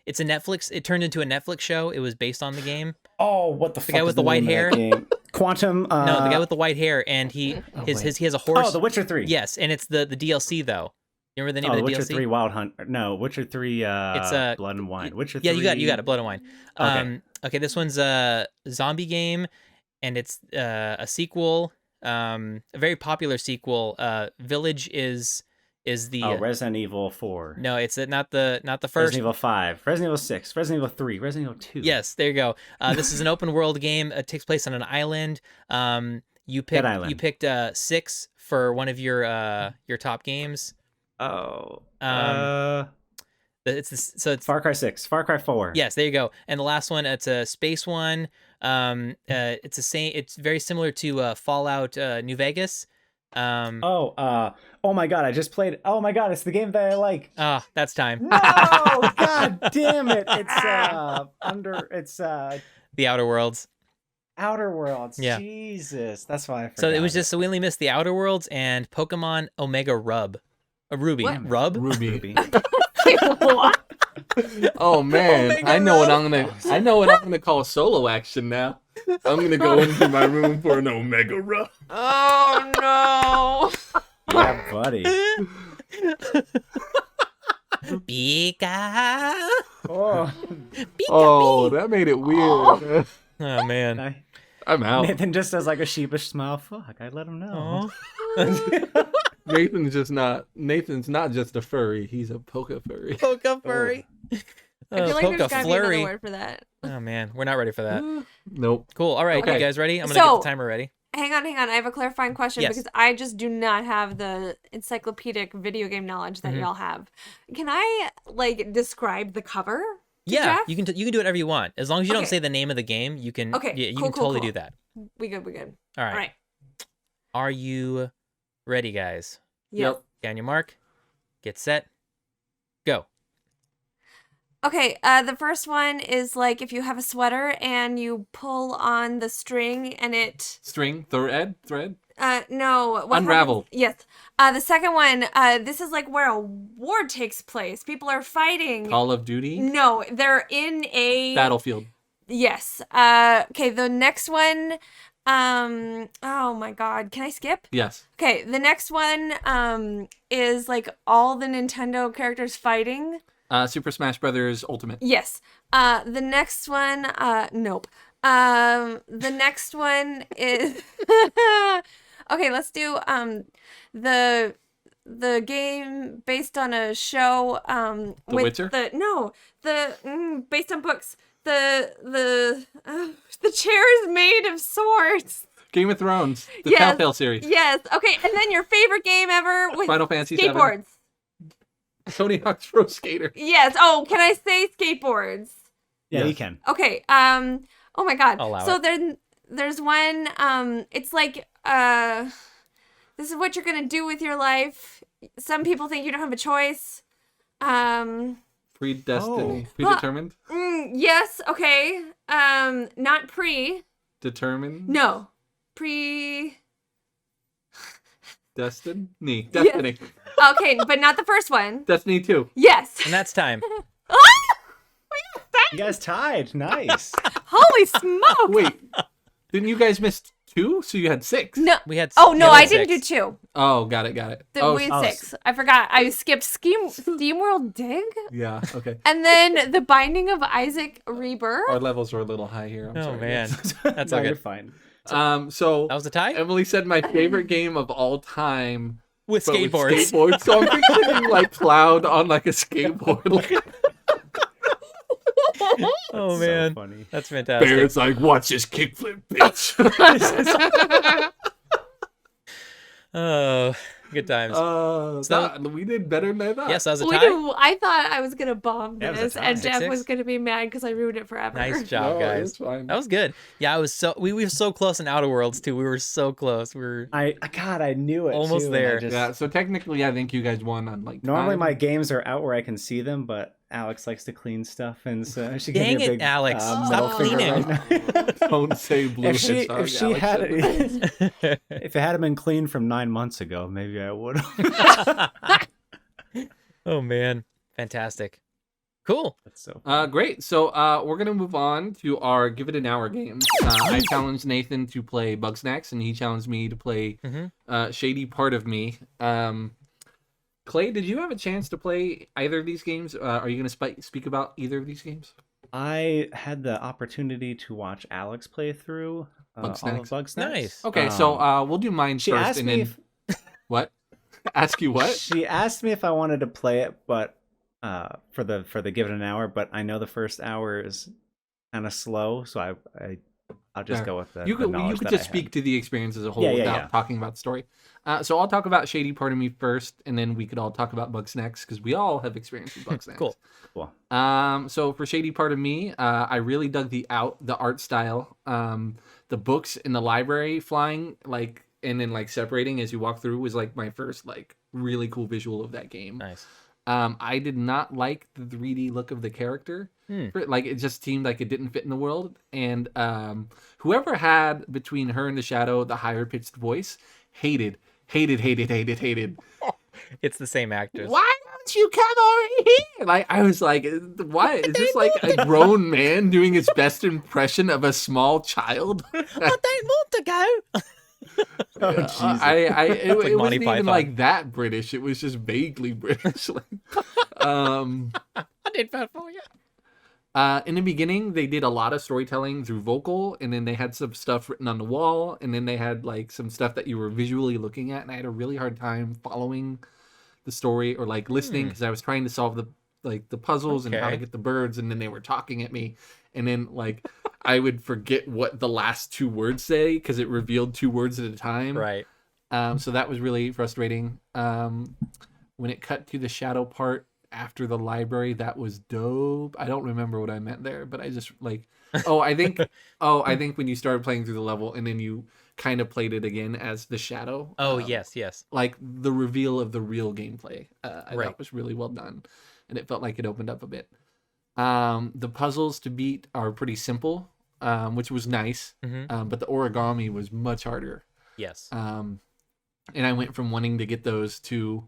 S2: it's a Netflix. It turned into a Netflix show. It was based on the game.
S3: Oh, what the fuck?
S2: The guy
S3: is
S2: with the white
S3: name of that
S2: hair?
S3: game? Quantum.
S2: No, the guy with the white hair, and he has a horse.
S3: Oh, The Witcher 3.
S2: Yes, and it's the DLC though. You remember the name of the
S3: Witcher
S2: DLC?
S3: 3 Wild Hunt. No, Witcher 3
S2: It's
S3: Blood and Wine. Witcher 3.
S2: Yeah, you got it. Blood and Wine.
S3: Okay.
S2: Okay, this one's a zombie game, and it's a sequel, a very popular sequel. Village is the
S3: Resident Evil 4.
S2: no, it's not the first.
S3: Resident Evil 5. Resident Evil 6. Resident Evil 3. Resident Evil 2.
S2: Yes, there you go. This is an open world game. It takes place on an island. You picked 6 for one of your top games.
S3: Oh.
S2: It's
S3: Far Cry 6. Far Cry 4.
S2: Yes, there you go. And the last one, it's a space one. It's very similar to Fallout New Vegas.
S3: Oh my God, I just played. Oh my God, it's the game that I like.
S2: That's time.
S3: No, God damn it. It's
S2: The Outer Worlds.
S3: Outer Worlds.
S2: Yeah.
S3: Jesus. That's why I forgot.
S2: So it was just so we only missed the Outer Worlds and Pokemon Omega Ruby.
S4: What?
S1: Ruby.
S4: What?
S1: Oh man,
S2: Omega
S1: I know what
S2: Rub.
S1: I'm gonna call solo action now. I'm gonna go into my room for an Omega Rub.
S4: Oh no.
S3: Yeah, buddy.
S2: Pika.
S3: Oh,
S1: Oh, that made it weird.
S2: Oh man.
S1: I'm out.
S3: Nathan just does like a sheepish smile. Fuck, I let him know.
S2: Aw.
S1: Nathan's not just a furry, he's a poke furry.
S2: Poke furry.
S4: I feel like
S2: Poke
S4: there's gotta be
S2: flurry.
S4: another word for that.
S2: Oh man, we're not ready for that.
S1: Nope.
S2: Cool. All right,
S1: Okay.
S2: you guys ready? I'm gonna
S4: So-
S2: get the timer ready.
S4: Hang on. I have a clarifying question
S2: Yes.
S4: because I just do not have the encyclopedic video game knowledge that y'all have. Can I describe the cover? to
S2: Yeah,
S4: Jeff?
S2: you can do whatever you want as long as you don't
S4: Okay.
S2: say the name of the game. You can.
S4: Okay,
S2: Yeah, you
S4: cool,
S2: can
S4: cool,
S2: totally
S4: cool.
S2: do that.
S4: We good.
S2: All right.
S4: All right.
S2: Are you ready, guys?
S4: Yes.
S1: Yep.
S2: Get on your mark. Get set. Go.
S4: Okay, the first one is like if you have a sweater and you pull on the string and it
S1: String, thread.
S4: no, what
S1: Unravel.
S4: happens- Yes. The second one, this is like where a war takes place. People are fighting.
S1: Call of Duty.
S4: No, they're in a
S1: Battlefield.
S4: Yes. Okay, the next one, oh my God, can I skip?
S1: Yes.
S4: Okay, the next one, is like all the Nintendo characters fighting.
S1: Super Smash Brothers Ultimate.
S4: Yes. The next one, nope. The next one is okay, let's do the game based on a show with
S1: Witcher?
S4: based on books. The chair is made of swords.
S1: Game of Thrones. The
S4: Yes.
S1: Telltale series.
S4: Yes. Okay, and then your favorite game ever with
S1: Final Fantasy VII.
S4: skateboards.
S1: Tony Hawk's Pro Skater.
S4: Yes. Oh, can I say skateboards?
S3: Yeah,
S1: Yeah.
S3: you can.
S4: Okay. Oh my God.
S2: Allow
S4: So
S2: it.
S4: then there's one. It's like this is what you're gonna do with your life. Some people think you don't have a choice.
S1: Predestined.
S3: Oh.
S1: Predetermined.
S4: Yes. Okay. Not pre.
S1: Determined.
S4: No. Pre.
S1: Destiny. Destiny.
S4: Okay, but not the first one.
S1: Destiny 2.
S4: Yes.
S2: And that's time.
S3: You guys tied. Nice.
S4: Holy smoke.
S1: Wait. Didn't you guys miss 2? So you had 6.
S4: No.
S2: We had.
S4: Oh no,
S2: we had
S4: I didn't do
S2: 6.
S4: 2.
S1: Oh, got it.
S4: We had 6. I forgot. I skipped SteamWorld Dig,
S1: Yeah, okay.
S4: and then The Binding of Isaac Rebirth.
S1: Our levels were a little high here. I'm
S2: Oh
S1: sorry.
S2: man,
S1: guys.
S2: that's
S3: No,
S2: all
S3: you're
S2: good.
S3: fine.
S1: So
S2: That was the tie.
S1: Emily said my favorite game of all time
S2: with
S1: but with
S2: skateboards.
S1: skateboards. So I'm picturing like Cloud on like a skateboard. Like,
S2: Oh
S3: So
S2: man,
S3: funny.
S2: that's fantastic.
S1: Barrett's like, watch this kickflip, bitch.
S2: Oh, good times.
S1: We did better than I thought.
S2: Yes, that was a
S4: We
S2: tie.
S4: do. I thought I was gonna bomb
S3: Yeah, it was a
S4: this,
S3: tie.
S4: and Jeff
S2: 6-6?
S4: was gonna be mad because I ruined it forever.
S2: Nice job,
S1: No,
S2: guys.
S1: it's fine.
S2: That was good. Yeah, I was so we were so close in Outer Worlds too. We were so close. We were
S3: God, I knew it.
S2: Almost
S3: too, and I
S2: there.
S3: just-
S1: Yeah, so technically, I think you guys won on like.
S3: Normally
S1: time.
S3: my games are out where I can see them, but Alex likes to clean stuff, and so she gave
S2: Dang
S3: me a
S2: it,
S3: big
S2: Alex.
S3: middle
S2: Stop
S3: finger
S2: cleaning.
S3: right now.
S1: Don't say blue.
S3: if she
S1: hedgehog,
S3: had
S1: Alex said.
S3: it, if it had been clean from 9 months ago, maybe I would have.
S2: Oh man, fantastic. Cool.
S3: That's so.
S1: Great. So we're gonna move on to our Give It an Hour games. I challenged Nathan to play Bugsnax, and he challenged me to play Shady Part of Me. Clay, did you have a chance to play either of these games? Are you gonna speak about either of these games?
S3: I had the opportunity to watch Alex play through all of
S1: Bugsnax.
S3: Bugsnax.
S2: Nice.
S1: Okay, so we'll do mine
S3: she
S1: first,
S3: asked
S1: and
S3: me
S1: then what? Ask you what?
S3: She asked me if I wanted to play it, but for the Give It an Hour, but I know the first hour is kind of slow, so I'll just
S1: Fair.
S3: go with the
S1: You could
S3: knowledge that
S1: just
S3: I
S1: speak
S3: had.
S1: to the experience as a whole
S3: Yeah, yeah,
S1: without
S3: yeah.
S1: talking about the story. So I'll talk about Shady Part of Me first, and then we could all talk about Bugsnax because we all have experience with Bugsnax.
S2: Cool.
S3: Cool.
S1: So for Shady Part of Me, I really dug the art style, the books in the library flying like and then like separating as you walk through was like my first like really cool visual of that game.
S2: Nice.
S1: I did not like the 3D look of the character. Like it just seemed like it didn't fit in the world. And whoever had between her and the shadow the higher pitched voice hated.
S2: It's the same actors.
S1: Why don't you come over here? Like I was like, why is this like a grown man doing his best impression of a small child?
S2: I don't want to go.
S3: Oh, Jesus.
S1: It
S2: Monty
S1: wasn't even
S2: Python.
S1: like that British. It was just vaguely British.
S2: I did vote for you.
S1: In the beginning, they did a lot of storytelling through vocal, and then they had some stuff written on the wall, and then they had like some stuff that you were visually looking at, and I had a really hard time following the story or like listening because I was trying to solve the puzzles and how to
S2: Okay.
S1: get the birds, and then they were talking at me, and then like I would forget what the last two words say because it revealed two words at a time.
S2: Right.
S1: So that was really frustrating. When it cut to the shadow part after the library, that was dope. I don't remember what I meant there, but I just like, I think when you started playing through the level and then you kind of played it again as the shadow.
S2: Oh, yes.
S1: Like the reveal of the real gameplay, I
S2: Right.
S1: thought was really well done, and it felt like it opened up a bit. The puzzles to beat are pretty simple, which was nice, but the origami was much harder.
S2: Yes.
S1: And I went from wanting to get those to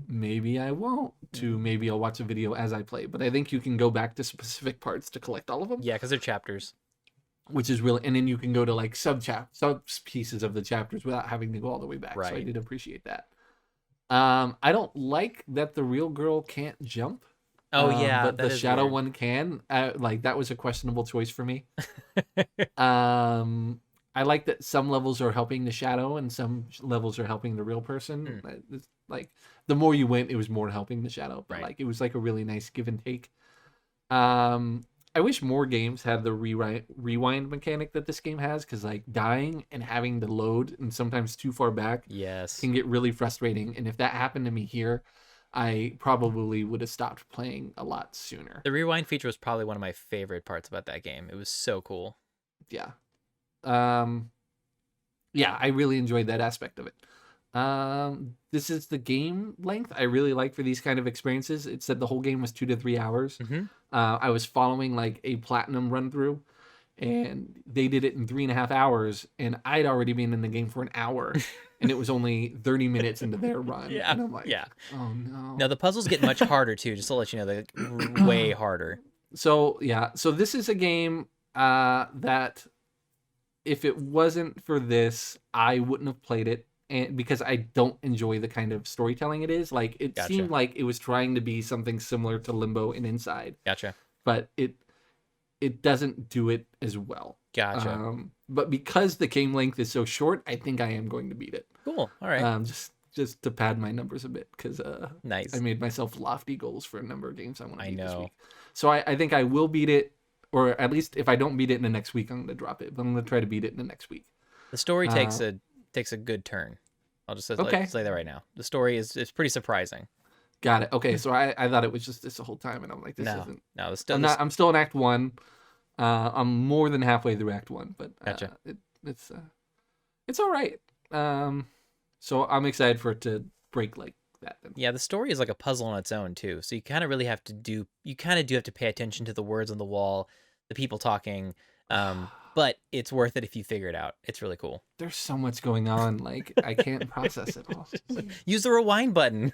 S1: maybe I won't to maybe I'll watch a video as I play. But I think you can go back to specific parts to collect all of them,
S2: Yeah, because they're chapters.
S1: which is really, and then you can go to like sub pieces of the chapters without having to go all the way back. So I
S2: Right.
S1: did appreciate that. I don't like that the real girl can't jump.
S2: Oh, yeah.
S1: But
S2: that
S1: the
S2: is
S1: shadow
S2: weird.
S1: one can. Like that was a questionable choice for me. I like that some levels are helping the shadow and some levels are helping the real person. It's like the more you went, it was more helping the shadow. But
S2: Right.
S1: like it was like a really nice give and take. I wish more games had the rewind mechanic that this game has, because like dying and having to load and sometimes too far back
S2: Yes.
S1: can get really frustrating. And if that happened to me here, I probably would have stopped playing a lot sooner.
S2: The rewind feature was probably one of my favorite parts about that game. It was so cool.
S1: Yeah. Yeah, I really enjoyed that aspect of it. This is the game length I really like for these kind of experiences. It said the whole game was 2 to 3 hours. I was following like a platinum run through, and they did it in 3.5 hours, and I'd already been in the game for an hour, and it was only 30 minutes into their run.
S2: Yeah,
S1: And I'm like,
S2: yeah.
S1: oh no.
S2: Now the puzzles get much harder too. Just to let you know, they're way harder.
S1: So yeah, so this is a game that if it wasn't for this, I wouldn't have played it, and because I don't enjoy the kind of storytelling it is. Like it
S2: Gotcha.
S1: seemed like it was trying to be something similar to Limbo and Inside,
S2: Gotcha.
S1: but it doesn't do it as well.
S2: Gotcha.
S1: But because the game length is so short, I think I am going to beat it.
S2: Cool. All right.
S1: Just just to pad my numbers a bit because
S2: Nice.
S1: I made myself lofty goals for a number of games I want to
S2: I
S1: beat this
S2: know.
S1: week. So I think I will beat it, or at least if I don't beat it in the next week, I'm going to drop it. But I'm going to try to beat it in the next week.
S2: The story takes a good turn. I'll just say that right now. The story is pretty surprising.
S1: Got it. Okay, so I thought it was just this the whole time, and I'm like, this
S2: No,
S1: isn't.
S2: no,
S1: I'm still in Act 1. I'm more than halfway through Act 1, but
S2: Gotcha.
S1: it's all right. So I'm excited for it to break like that. Then.
S2: Yeah, the story is like a puzzle on its own too. So you kind of really have to do pay attention to the words on the wall, the people talking. But it's worth it if you figure it out. It's really cool.
S1: There's so much going on, like I can't process it all.
S2: Use the rewind button.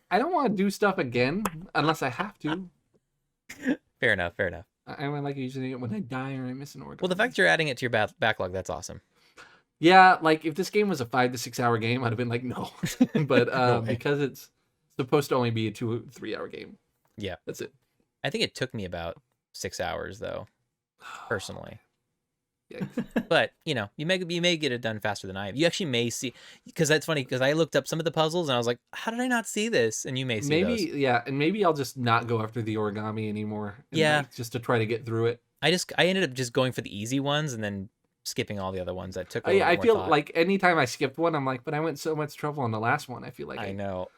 S1: I don't want to do stuff again unless I have to.
S2: Fair enough.
S1: I might like using it when I die or I miss an order.
S2: Well, the fact that you're adding it to your backlog, that's awesome.
S1: Yeah, like if this game was a 5 to 6 hour game, I'd have been like, no. But
S2: No way.
S1: because it's supposed to only be a 2 or 3 hour game.
S2: Yeah.
S1: That's it.
S2: I think it took me about 6 hours though, personally.
S1: Yikes.
S2: But you may get it done faster than I have. You actually may see, because that's funny, because I looked up some of the puzzles and I was like, how did I not see this? And you may see those.
S1: Yeah, and maybe I'll just not go after the origami anymore.
S2: Yeah.
S1: Like, just to try to get through it.
S2: I ended up just going for the easy ones and then skipping all the other ones that took a little
S1: I
S2: more
S1: feel
S2: thought.
S1: like anytime I skipped one, I'm like, but I went so much trouble on the last one. I feel like
S2: I know.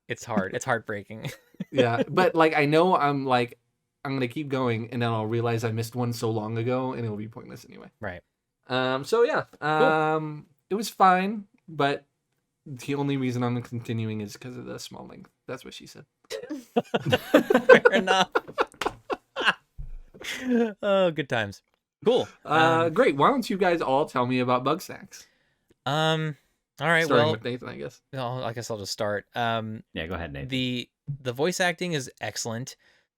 S2: It's hard. It's heartbreaking.
S1: Yeah, but like I know I'm gonna keep going, and then I'll realize I missed one so long ago, and it'll be pointless anyway.
S2: Right.
S1: So yeah.
S2: Cool.
S1: It was fine, but the only reason I'm continuing is because of the small length. That's what she said.
S2: Fair enough. Oh, good times. Cool.
S1: Great. Why don't you guys all tell me about bug snacks?
S2: All right.
S1: Starting
S2: Well,
S1: with Nathan, I guess.
S2: I guess I'll just start.
S3: Yeah, go ahead, Nate.
S2: The voice acting is excellent.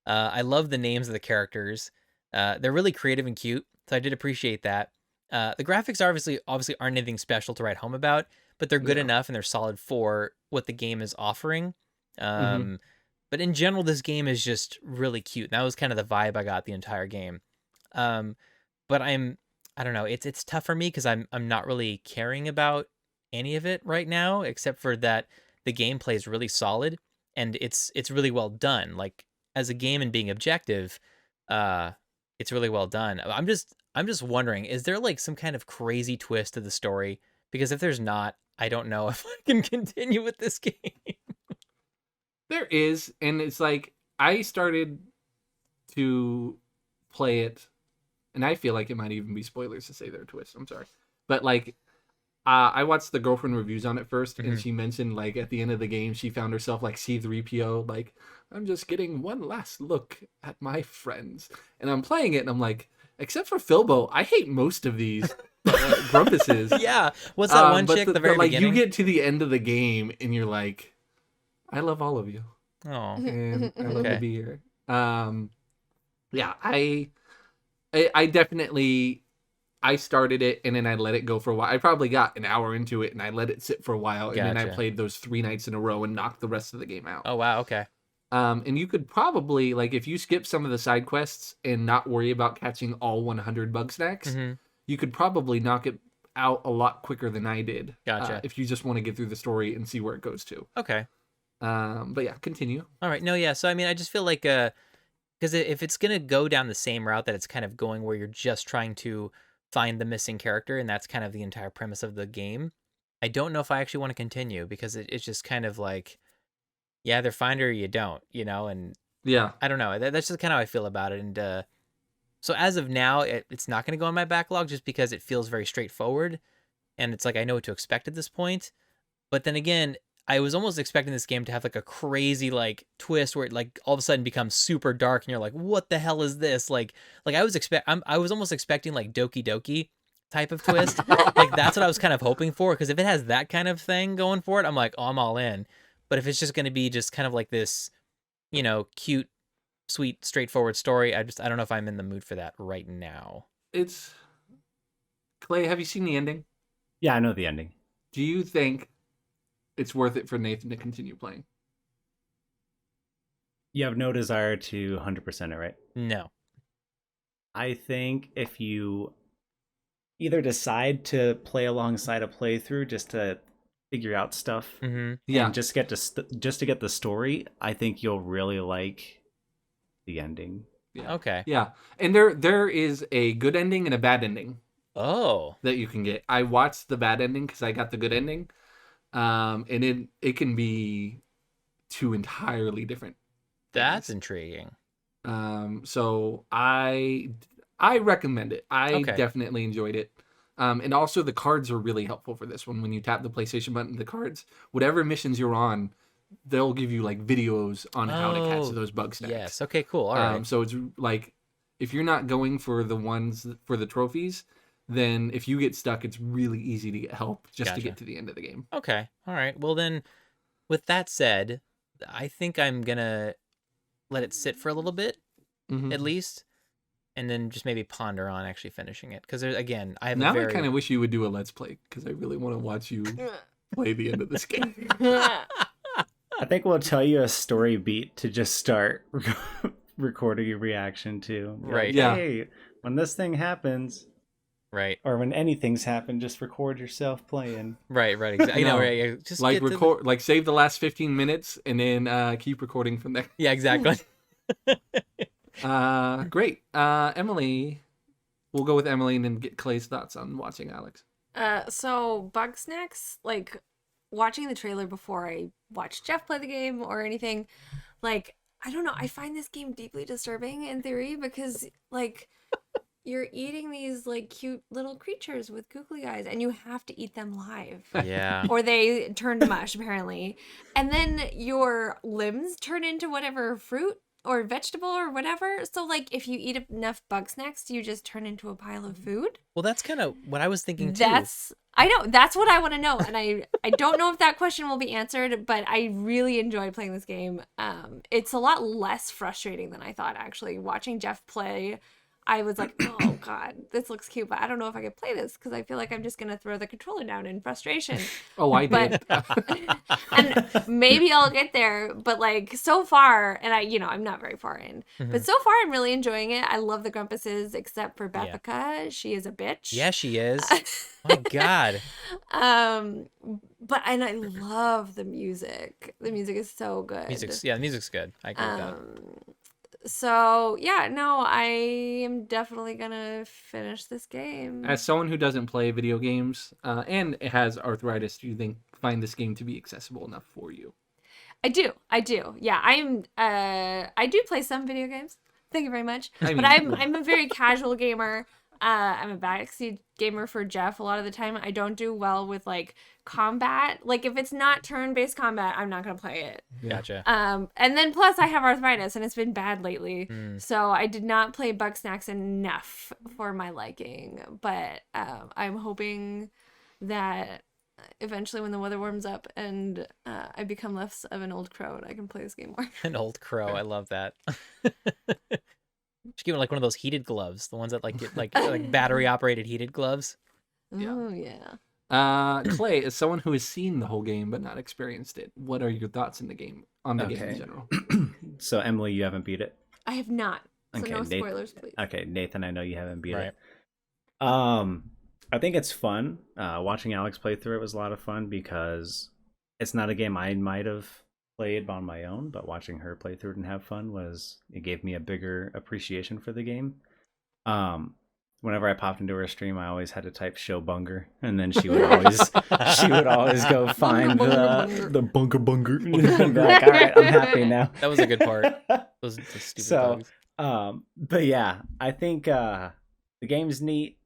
S2: I love the names of the characters. They're really creative and cute, so I did appreciate that. The graphics obviously aren't anything special to write home about, but they're good enough and they're solid for what the game is offering. But in general, this game is just really cute. And that was kind of the vibe I got the entire game. But I don't know. It's tough for me because I'm not really caring about any of it right now, except for that the gameplay is really solid and it's really well done. Like as a game and being objective, it's really well done. I'm just wondering, is there like some kind of crazy twist to the story? Because if there's not, I don't know if I can continue with this game.
S1: There is, and it's like I started to play it, and I feel like it might even be spoilers to say there are twists. I'm sorry, but like I watched the girlfriend reviews on it 1st, and she mentioned like at the end of the game she found herself like C-3PO, like I'm just getting one last look at my friends, and I'm playing it, and I'm like, except for Filbo, I hate most of these grumpuses.
S2: Yeah, what's that one chick at the very
S1: like
S2: beginning?
S1: you get to the end of the game, and you're like, I love all of you.
S2: Oh,
S1: And I love to
S2: Okay.
S1: be here. Yeah, I definitely I started it and then I let it go for a while. I probably got an hour into it and I let it sit for a while, and then I
S2: Gotcha.
S1: played those 3 nights in a row and knocked the rest of the game out.
S2: Oh wow, okay.
S1: And you could probably, like, if you skip some of the side quests and not worry about catching all 100 bug snacks, you could probably knock it out a lot quicker than I did.
S2: Gotcha.
S1: If you just want to get through the story and see where it goes to.
S2: Okay.
S1: But yeah, continue.
S2: All right. No, yeah. So I mean, I just feel like because if it's gonna go down the same route that it's kind of going, where you're just trying to find the missing character, and that's kind of the entire premise of the game, I don't know if I actually want to continue, because it's just kind of like, you either find her or you don't, and
S1: Yeah.
S2: I don't know. That's just kind of how I feel about it. And so as of now, it's not going to go in my backlog just because it feels very straightforward. And it's like, I know what to expect at this point. But then again, I was almost expecting this game to have like a crazy like twist where it like all of a sudden becomes super dark and you're like, what the hell is this? Like I was almost expecting like Doki Doki type of twist. Like that's what I was kind of hoping for. Because if it has that kind of thing going for it, I'm like, oh, I'm all in. But if it's just going to be just kind of like this, cute, sweet, straightforward story, I don't know if I'm in the mood for that right now.
S1: It's Clay, have you seen the ending?
S3: Yeah, I know the ending.
S1: Do you think it's worth it for Nathan to continue playing?
S3: You have no desire to 100% it, right?
S2: No.
S3: I think if you either decide to play alongside a playthrough just to figure out stuff.
S2: Mm-hmm.
S1: Yeah.
S3: And just to get the story, I think you'll really like the ending.
S1: Yeah.
S2: Okay.
S1: Yeah. And there is a good ending and a bad ending
S2: Oh.
S1: that you can get. I watched the bad ending because I got the good ending. And it can be two entirely different
S2: That's
S1: things.
S2: intriguing.
S1: So I recommend it. I
S2: Okay.
S1: definitely enjoyed it. And also the cards are really helpful for this one. When you tap the PlayStation button, the cards, whatever missions you're on, they'll give you like videos on how to catch
S2: Oh,
S1: those bug stacks.
S2: Yes. Okay, cool. All right.
S1: So it's like if you're not going for the ones for the trophies, then if you get stuck, it's really easy to get help just to
S2: Gotcha.
S1: get to the end of the game.
S2: Okay. All right. Well, then, with that said, I think I'm going to let it sit for a little bit,
S1: Mhm.
S2: at least, and then just maybe ponder on actually finishing it. Because, again, I have
S1: Now
S2: a very...
S1: I kind of wish you would do a let's play because I really want to watch you play the end of this game.
S3: I think we'll tell you a story beat to just start recording your reaction to. Be
S2: Right.
S3: Like,
S1: Yeah.
S3: hey, when this thing happens,
S2: Right.
S3: or when anything's happen, just record yourself playing.
S2: Right. Exactly. You know,
S1: No.
S2: right. Yeah, just
S1: Like
S2: get to the-
S1: record, like save the last 15 minutes and then keep recording from there.
S2: Yeah, exactly.
S1: Great. Emily, we'll go with Emily and then get Clay's thoughts on watching Alex.
S4: So bug snacks, like watching the trailer before I watched Jeff play the game or anything, like I don't know, I find this game deeply disturbing in theory because like you're eating these like cute little creatures with googly eyes and you have to eat them live.
S2: Yeah.
S4: Or they turn to mush apparently. And then your limbs turn into whatever fruit or vegetable or whatever. So like if you eat enough bug snacks, do you just turn into a pile of food?
S2: Well, that's kind of what I was thinking, too.
S4: That's what I want to know, and I don't know if that question will be answered, but I really enjoyed playing this game. It's a lot less frustrating than I thought, actually. Watching Jeff play, I was like, oh god, this looks cute, but I don't know if I could play this because I feel like I'm just gonna throw the controller down in frustration.
S1: Oh, I did.
S4: And maybe I'll get there, but like so far, and I'm not very far in, but so far I'm really enjoying it. I love the Grumpuses, except for
S2: Yeah.
S4: Bethica. She is a bitch.
S2: Yeah, she is. My God.
S4: But and I love the music. The music is so good.
S2: The music's good. I agree with that.
S4: So yeah, no, I am definitely gonna finish this game.
S1: As someone who doesn't play video games and has arthritis, do you find this game to be accessible enough for you?
S4: I do. Yeah, I do play some video games. Thank you very much.
S1: I
S4: But
S1: mean-
S4: I'm a very casual gamer. I'm a backseat gamer for Jeff a lot of the time. I don't do well with like combat. Like if it's not turn-based combat, I'm not gonna play it.
S2: Gotcha.
S4: And then plus I have arthritis and it's been bad lately.
S2: Mm.
S4: So I did not play Bug Snacks enough for my liking. But I'm hoping that eventually when the weather warms up and I become less of an old crow and I can play this game more.
S2: An old crow. I love that. Should give her like one of those heated gloves, the ones that like get like battery operated heated gloves.
S1: Yeah.
S4: Oh yeah.
S1: Clay, as someone who has seen the whole game but not experienced it, what are your thoughts on the game in general?
S3: So Emily, you haven't beat it.
S4: I have not. So
S3: Okay,
S4: no
S3: Nathan-
S4: spoilers, please.
S3: Okay, Nathan, I know you haven't beat
S2: Right.
S3: it. I think it's fun. Watching Alex play through it was a lot of fun because it's not a game I might have played on my own, but watching her play through it and have fun it gave me a bigger appreciation for the game. Whenever I popped into her stream, I always had to type "show bunger," and then she would always go find the bunker bunger. And be like, all right, I'm happy now.
S2: That was a good part. Those stupid bugs.
S3: But yeah, I think the game's neat.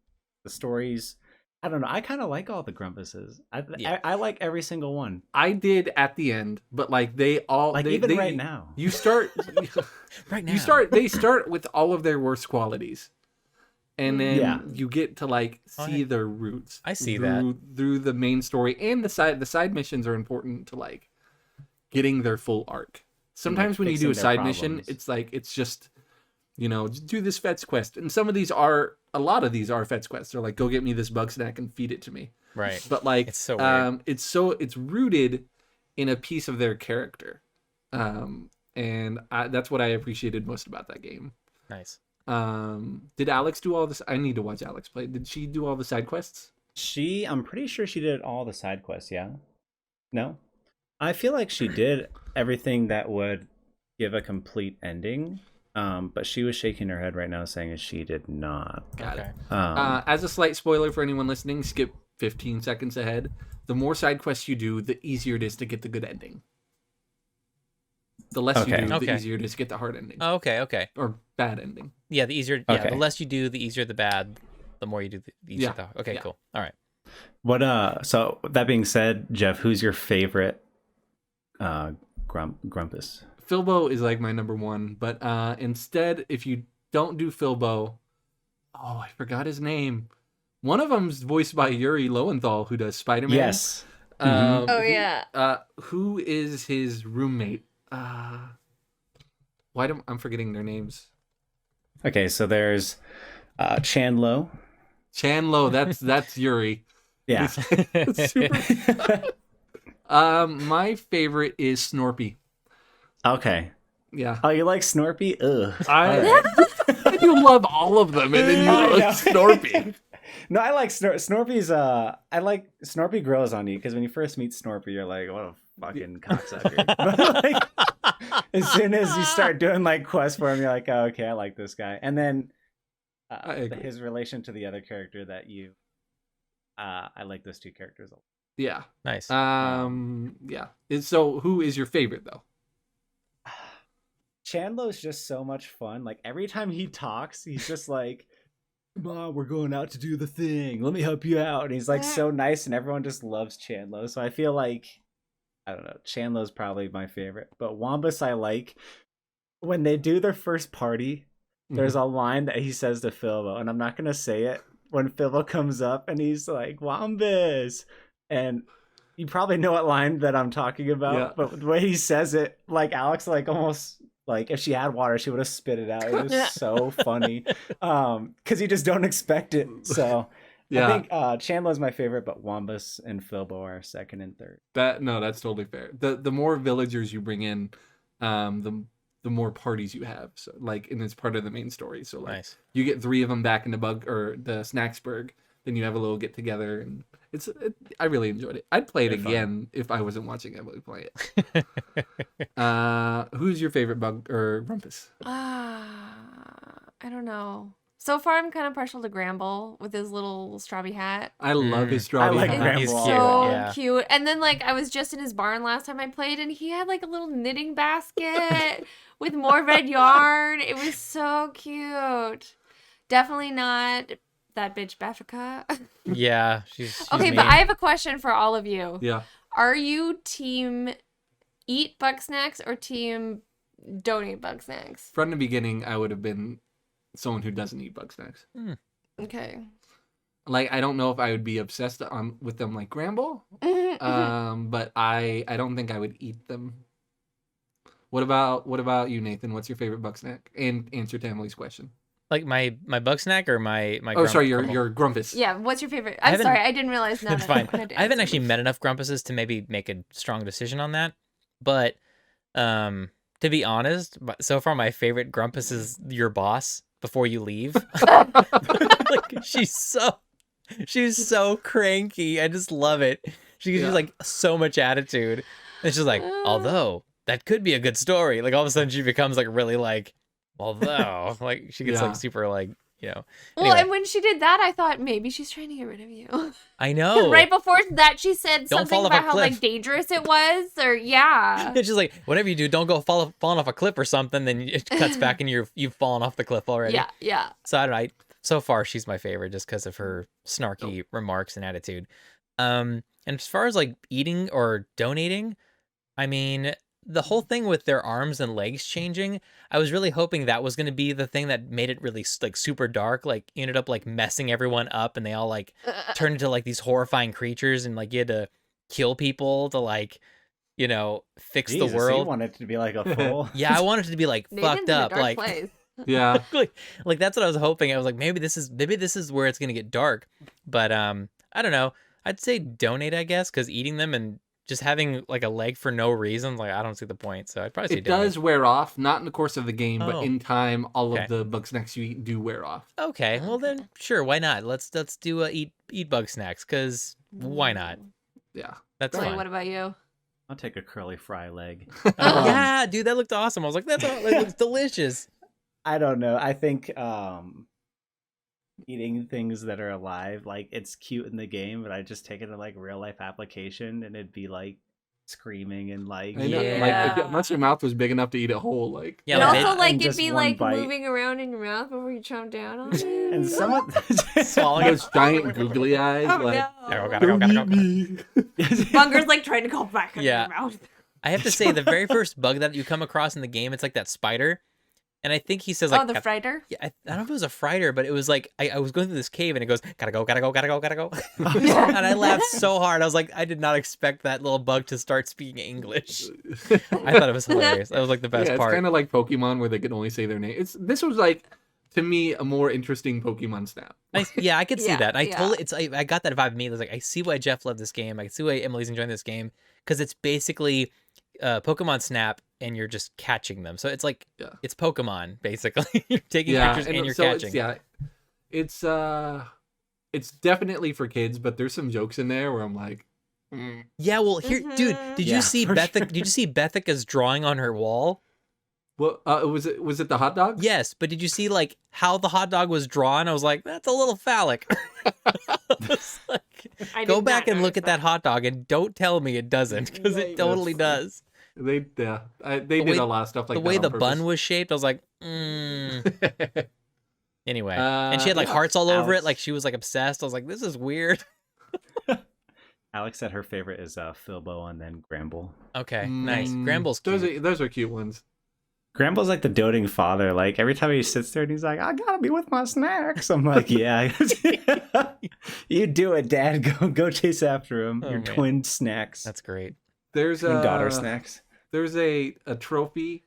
S3: The stories, I don't know. I kind of like all the Grumpuses. I like every single one.
S1: I did at the end, but like they all
S3: Even right now.
S1: You start
S2: Right now.
S1: they start with all of their worst qualities. And then
S3: Yeah.
S1: you get to like see their roots.
S2: I see that.
S1: Through the main story, and the side missions are important to like getting their full arc. Sometimes when you do a
S3: fixing their
S1: side mission,
S3: problems.
S1: it's like it's just just do this fetch quest. And a lot of these are fetch quests. They're like, go get me this bug snack and feed it to me.
S2: Right.
S1: But like
S2: It's so weird.
S1: it's rooted in a piece of their character. And that's what I appreciated most about that game.
S2: Nice.
S1: Did Alex do all this? I need to watch Alex play. Did she do all the side quests?
S3: I'm pretty sure she did all the side quests, yeah. No, I feel like she did everything that would give a complete ending. But she was shaking her head right now, saying that she did not.
S1: Got
S2: Okay.
S1: it.
S3: Um,
S1: As a slight spoiler for anyone listening, skip 15 seconds ahead. The more side quests you do, the easier it is to get the good ending. The less you
S3: Okay.
S1: do, the
S2: Okay.
S1: easier it is to get the hard ending
S2: Oh, okay.
S1: or bad ending.
S2: Yeah, the easier. Yeah, the
S3: Okay.
S2: less you do, the easier the bad. The more you do, the easier
S1: Yeah,
S2: the. Okay,
S1: yeah.
S2: cool. All right.
S3: what? So that being said, Jeff, who's your favorite Grumpus?
S1: Filbo is like my number one, but instead, if you don't do Filbo, oh, I forgot his name. One of them's voiced by Yuri Lowenthal, who does Spider-Man.
S3: Yes. Mhm.
S4: Oh, yeah.
S1: Who is his roommate? I'm forgetting their names?
S3: Okay, so there's Chandlo.
S1: Chandlo, that's Yuri.
S3: Yeah.
S1: It's super. My favorite is Snorpy.
S3: Okay.
S1: Yeah.
S3: Oh, you like Snorpy? Ugh.
S1: I do love all of them, and then you
S3: I
S1: love
S3: know.
S1: Snorpy.
S3: No, I like Snorpy's. I like Snorpy grows on you because when you first meet Snorpy, you're like, what a fucking cocksucker. But like, as soon as you start doing like quests for him, you're like, oh, okay, I like this guy. And then
S1: I agree.
S3: his relation to the other character that you, I like those two characters a lot.
S1: Yeah.
S2: Nice.
S1: Yeah. So, who is your favorite though?
S3: Chandler's just so much fun. Like every time he talks, he's just like, "Mom, we're going out to do the thing. Let me help you out." And he's like so nice, and everyone just loves Chandler. So I feel like, I don't know, Chandler's probably my favorite. But Wombus, I like when they do their first party. There's a line that he says to Philbo, and I'm not gonna say it. When Philbo comes up and he's like, "Wombus," and you probably know what line that I'm talking about,
S1: Yeah.
S3: but the way he says it, like Alex, like almost like if she had water, she would have spit it out. It was so funny, because you just don't expect it. So
S1: Yeah.
S3: I think Chandler's my favorite, but Wombus and Philbo are second and third.
S1: That's totally fair. The more villagers you bring in, the more parties you have. So like, and it's part of the main story. So like,
S2: Nice.
S1: you get 3 of them back in the the Snacksburg. Then you have a little get together, and I really enjoyed it. I'd play it
S3: They're fun.
S1: again if I wasn't watching Emily play it. Who's your favorite bug or Rumpus?
S4: I don't know. So far, I'm kind of partial to Gramble with his little strawberry hat.
S1: I love his
S3: I
S1: strawberry
S3: like
S1: hat.
S3: Gramble
S2: He's
S3: a
S2: cute.
S3: lot.
S4: So
S2: Yeah.
S4: cute. And then like I was just in his barn last time I played, and he had like a little knitting basket with more red yarn. It was so cute. Definitely not that bitch Beffica.
S2: Yeah, she's
S4: Okay,
S2: mean.
S4: but I have a question for all of you.
S1: Yeah.
S4: Are you team eat bug snacks or team don't eat bug snacks?
S1: From the beginning, I would have been someone who doesn't eat bug snacks.
S4: Okay.
S1: Like, I don't know if I would be obsessed with them like Gramble, but I don't think I would eat them. What about you, Nathan? What's your favorite bug snack? And answer to Emily's question.
S2: Like my bug snack or my
S1: Oh, sorry,
S2: Grumble?
S1: your Grumpus.
S4: Yeah, what's your favorite?
S2: I
S4: I'm
S2: haven't-
S4: sorry, I didn't realize now
S2: It's
S4: that
S2: fine.
S4: had to
S2: I haven't
S4: answer
S2: actually
S4: this.
S2: met enough Grumpuses to maybe make a strong decision on that. But to be honest, so far my favorite Grumpus is your boss before you leave. Like she's so cranky. I just love it. She gives you
S1: Yeah.
S2: like so much attitude. And she's like, although that could be a good story. Like all of a sudden she becomes like really like, although like she gets
S1: Yeah.
S2: like super like, you know.
S4: Well,
S2: Anyway,
S4: and when she did that, I thought maybe she's trying to get rid of you.
S2: I know.
S4: Right before that, she said
S2: Don't
S4: something
S2: fall off
S4: about
S2: a
S4: how like
S2: cliff.
S4: dangerous it was, or yeah.
S2: It's just like whatever you do, don't go falling off a cliff or something. Then it cuts back and you've fallen off the cliff already.
S4: Yeah, yeah.
S2: So I don't know. So far, she's my favorite just because of her snarky remarks and attitude. And as far as like eating or donating, I mean, the whole thing with their arms and legs changing, I was really hoping that was going to be the thing that made it really like super dark. Like you ended up like messing everyone up, and they all like turned into like these horrifying creatures, and like you had to kill people to like, you know, fix
S3: Jesus,
S2: the
S3: so you
S2: world.
S3: want it to be like a full.
S2: Yeah, I wanted it to be like
S4: Nathan's
S2: fucked
S4: in a
S2: up,
S4: dark
S2: like.
S4: place.
S1: Yeah.
S2: like that's what I was hoping. I was like, maybe this is where it's gonna get dark. But I don't know. I'd say donate, I guess, because eating them and just having like a leg for no reason, like I don't see the point. So I'd probably say
S1: It
S2: donate.
S1: does wear off, not in the course of the game, but
S2: Oh.
S1: in time, all
S2: Okay.
S1: of the bug snacks you eat do wear off.
S2: Okay, well then, sure, why not? Let's do eat bug snacks, because why not?
S1: Yeah.
S2: That's
S4: Clay,
S2: fine.
S4: what about you?
S3: I'll take a curly fry leg.
S2: Yeah, dude, that looked awesome. I was like, that looks delicious.
S3: I don't know. I think eating things that are alive, like it's cute in the game, but I just take it to like real life application, and it'd be like screaming and like
S1: I know,
S2: Yeah.
S1: like unless your mouth was big enough to eat it whole, like
S2: Yeah,
S4: And
S2: like
S4: also,
S3: in
S4: like, it'd
S3: just
S4: be
S3: one
S4: like
S3: bite.
S4: moving around in your mouth before you chomp down on it.
S3: and someone
S2: Swallowing
S1: those giant googly eyes.
S4: Oh
S1: like,
S4: no!
S2: Gotta go,
S1: don't
S2: gotta
S1: eat
S2: go.
S1: me.
S4: Bunger's like trying to go back in
S2: Yeah.
S4: your mouth.
S2: I have to say, the very first bug that you come across in the game, it's like that spider. And I think he says, like,
S4: Oh, the Frighter.
S2: yeah, I don't know if it was a frighter, but it was like, I was going through this cave and it goes, gotta go, gotta go, gotta go, gotta go. And I laughed so hard. I was like, I did not expect that little bug to start speaking English. I thought it was hilarious. That was like the best
S1: yeah, it's
S2: part.
S1: kind of like Pokemon where they can only say their name. This was like, to me, a more interesting Pokemon Snap.
S2: Yeah, I could see
S4: Yeah,
S2: that. I
S4: yeah.
S2: totally, I got that vibe immediately. I was like, I see why Jeff loved this game. I see why Emily's enjoying this game because it's basically Pokemon Snap, and you're just catching them. So it's like
S1: Yeah.
S2: it's Pokemon basically. You're taking
S1: Yeah,
S2: pictures and you're
S1: so
S2: catching.
S1: it's definitely for kids, but there's some jokes in there where I'm like,
S2: Yeah, well, here, dude, did
S3: Yeah,
S2: you see
S3: for
S2: Did
S3: sure.
S2: you see Bethica's drawing on her wall?
S1: well, was it the hot dog?
S2: Yes, but did you see like how the hot dog was drawn? I was like, that's a little phallic. It's like,
S4: I
S2: go
S4: did
S2: back
S4: not
S2: and look
S4: notice
S2: at that hot dog and don't tell me it doesn't, because it totally does.
S1: They did
S2: way-
S1: a lot of stuff like
S2: The
S1: that
S2: way
S1: on
S2: the
S1: purpose.
S2: bun was shaped, I was like, Anyway, and she had like
S1: yeah.
S2: hearts all over it,
S3: Alex.
S2: like she was like obsessed. I was like, this is weird.
S3: Alex said her favorite is Philbo and then Gramble.
S2: Okay, nice.
S1: Mm,
S2: Gramble's cute.
S1: those are cute ones.
S3: Gramble's like the doting father. Like every time he sits there and he's like, I gotta be with my snacks. I'm like, yeah. You do it, Dad. Go chase after him.
S2: Oh,
S3: Your
S2: man.
S3: twin snacks.
S2: That's great.
S1: There's
S3: twin daughter snacks.
S1: There's a trophy,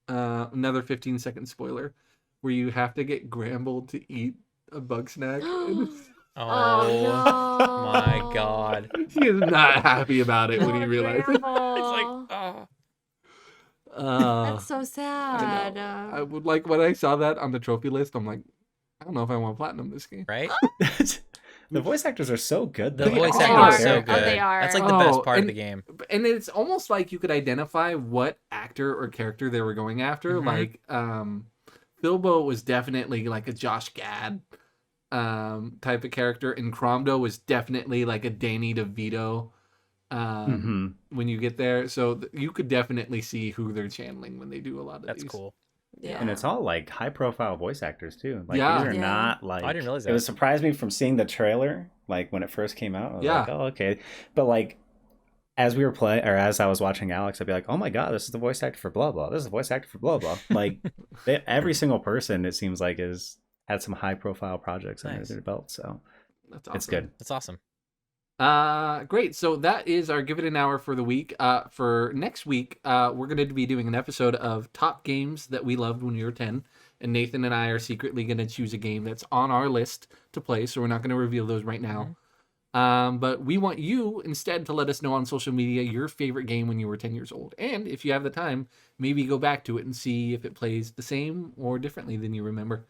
S1: another 15-second spoiler, where you have to get Gramble to eat a bug snack. And
S2: Oh,
S4: no.
S2: my God.
S1: he is not happy about it when he
S4: Oh,
S1: realizes it.
S4: Grandma.
S2: Oh.
S4: That's so
S1: I
S4: sad.
S1: know. I would like when I saw that on the trophy list. I'm like, I don't know if I want platinum this game.
S2: Right?
S3: The voice actors are so good.
S2: The
S3: though.
S1: They
S2: voice
S1: are.
S2: acting is so
S1: Oh,
S2: good.
S4: they are.
S2: That's like the best
S1: Oh,
S2: part of
S1: and-
S2: the game.
S1: And it's almost like you could identify what actor or character they were going after.
S2: Mhm.
S1: Like, Bilbo was definitely like a Josh Gad type of character, and Cromdo was definitely like a Danny DeVito when you get there. So you could definitely see who they're channeling when they do a lot of
S2: That's
S1: these.
S2: cool.
S4: Yeah.
S3: And it's all like high profile voice actors too. Like
S1: Yeah.
S3: these are
S4: Yeah.
S3: not like
S2: I didn't realize
S3: It was
S2: that.
S3: surprised me from seeing the trailer, like when it first came out. I was
S1: Yeah.
S3: like, oh, okay. But like as we were playing or as I was watching Alex, I'd be like, oh my god, this is the voice actor for blah blah. This is the voice actor for blah blah. Like every single person it seems like is had some high profile projects under
S2: Nice.
S3: their belt. So
S1: That's awesome.
S3: it's good.
S2: That's awesome.
S1: Great. So that is our Give It an Hour for the week. For next week, we're going to be doing an episode of top games that we loved when we were 10. And Nathan and I are secretly going to choose a game that's on our list to play. So we're not going to reveal those right now. But we want you instead to let us know on social media your favorite game when you were 10 years old. And if you have the time, maybe go back to it and see if it plays the same or differently than you remember.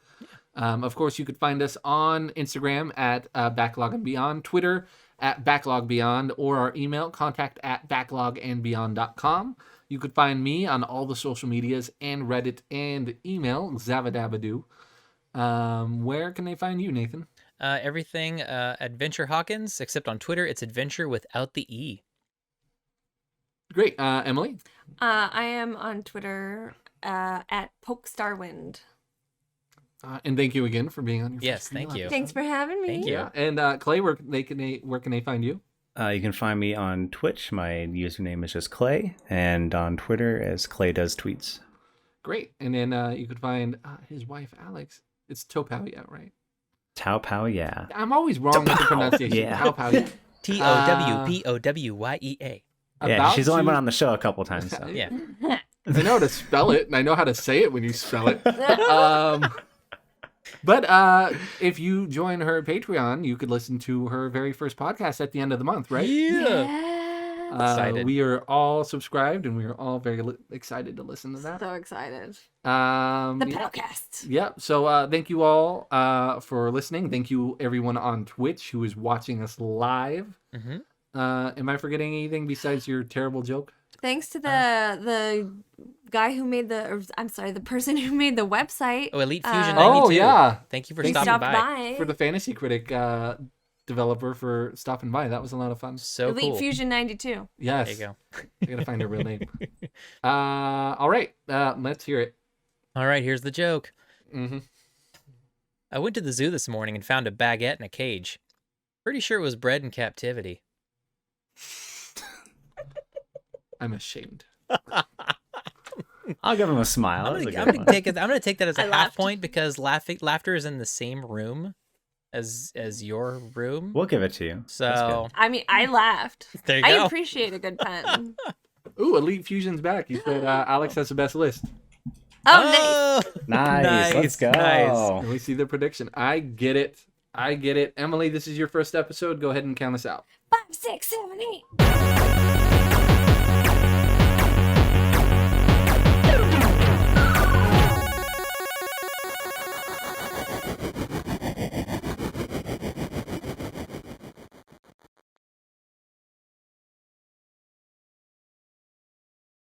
S1: Of course, you could find us on Instagram at Backlog and Beyond, Twitter at Backlog Beyond, or our email, contact at backlogandbeyond.com. You could find me on all the social medias and Reddit and email, Zavadabadoo. Where can they find you, Nathan?
S2: Everything Adventure Hawkins, except on Twitter, it's Adventure without the E.
S1: Great. Emily?
S4: I am on Twitter at PokeStarWind.
S1: And thank you again for being on your
S2: Yes,
S1: first real
S2: thank you.
S1: episode.
S4: Thanks for having me.
S2: Thank you.
S1: Yeah. And Clay, where can they find you?
S3: You can find me on Twitch. My username is just Clay, and on Twitter as Clay Does Tweets.
S1: Great. And then you could find his wife, Alex. It's Topao, yeah, right?
S3: Tao Pow, yeah.
S1: I'm always wrong with the
S3: Topao,
S1: pronunciation.
S3: yeah.
S1: Topao, yeah.
S2: TOWPOWYEA.
S3: Yeah,
S1: About
S3: she's only
S1: to-
S3: been on the show a couple times. So.
S2: Yeah.
S1: I know how to spell it, and I know how to say it when you spell it. But if you join her Patreon, you could listen to her very first podcast at the end of the month, right?
S2: Yeah. Excited.
S1: We are all subscribed, and we are all very excited to listen to that.
S4: So excited.
S1: The
S4: The podcast.
S1: Yep. So thank you all for listening. Thank you everyone on Twitch who is watching us live.
S2: Mhm.
S1: Am I forgetting anything besides your terrible joke?
S4: Thanks to the guy who made the person who made the website.
S2: Oh, Elite Fusion
S1: Oh
S2: 92.
S1: yeah,
S2: Thank you for
S4: he
S1: Thank you.
S2: stopping
S4: stopped
S2: by.
S4: by.
S1: for the Fantasy Critic developer for stopping by. That was a lot of fun.
S2: So
S4: Elite
S2: cool.
S4: Fusion 92.
S1: Yes,
S2: There you go.
S1: I gotta find her real name. All right, let's hear it.
S2: All right, here's the joke.
S1: Mm-hmm.
S2: I went to the zoo this morning and found a baguette in a cage. Pretty sure it was bred in captivity.
S1: I'm ashamed.
S3: I'll give him a smile.
S2: I'm
S3: That was a
S2: gonna,
S3: good
S2: I'm
S3: one.
S2: gonna take that as a
S4: I
S2: half
S4: laughed.
S2: point because laughter is in the same room as your room.
S3: We'll give it to you. That's
S2: So
S4: I mean, I laughed.
S2: there you
S4: I
S2: go.
S4: appreciate a good pun.
S1: Ooh, Elite Fusion's back. You said Alex has the best list.
S4: Oh,
S3: good. Nice. Let's go.
S1: Let me see the prediction. I get it. Emily, this is your first episode. Go ahead and count us out.
S4: nice. 5, 6, 7, 8.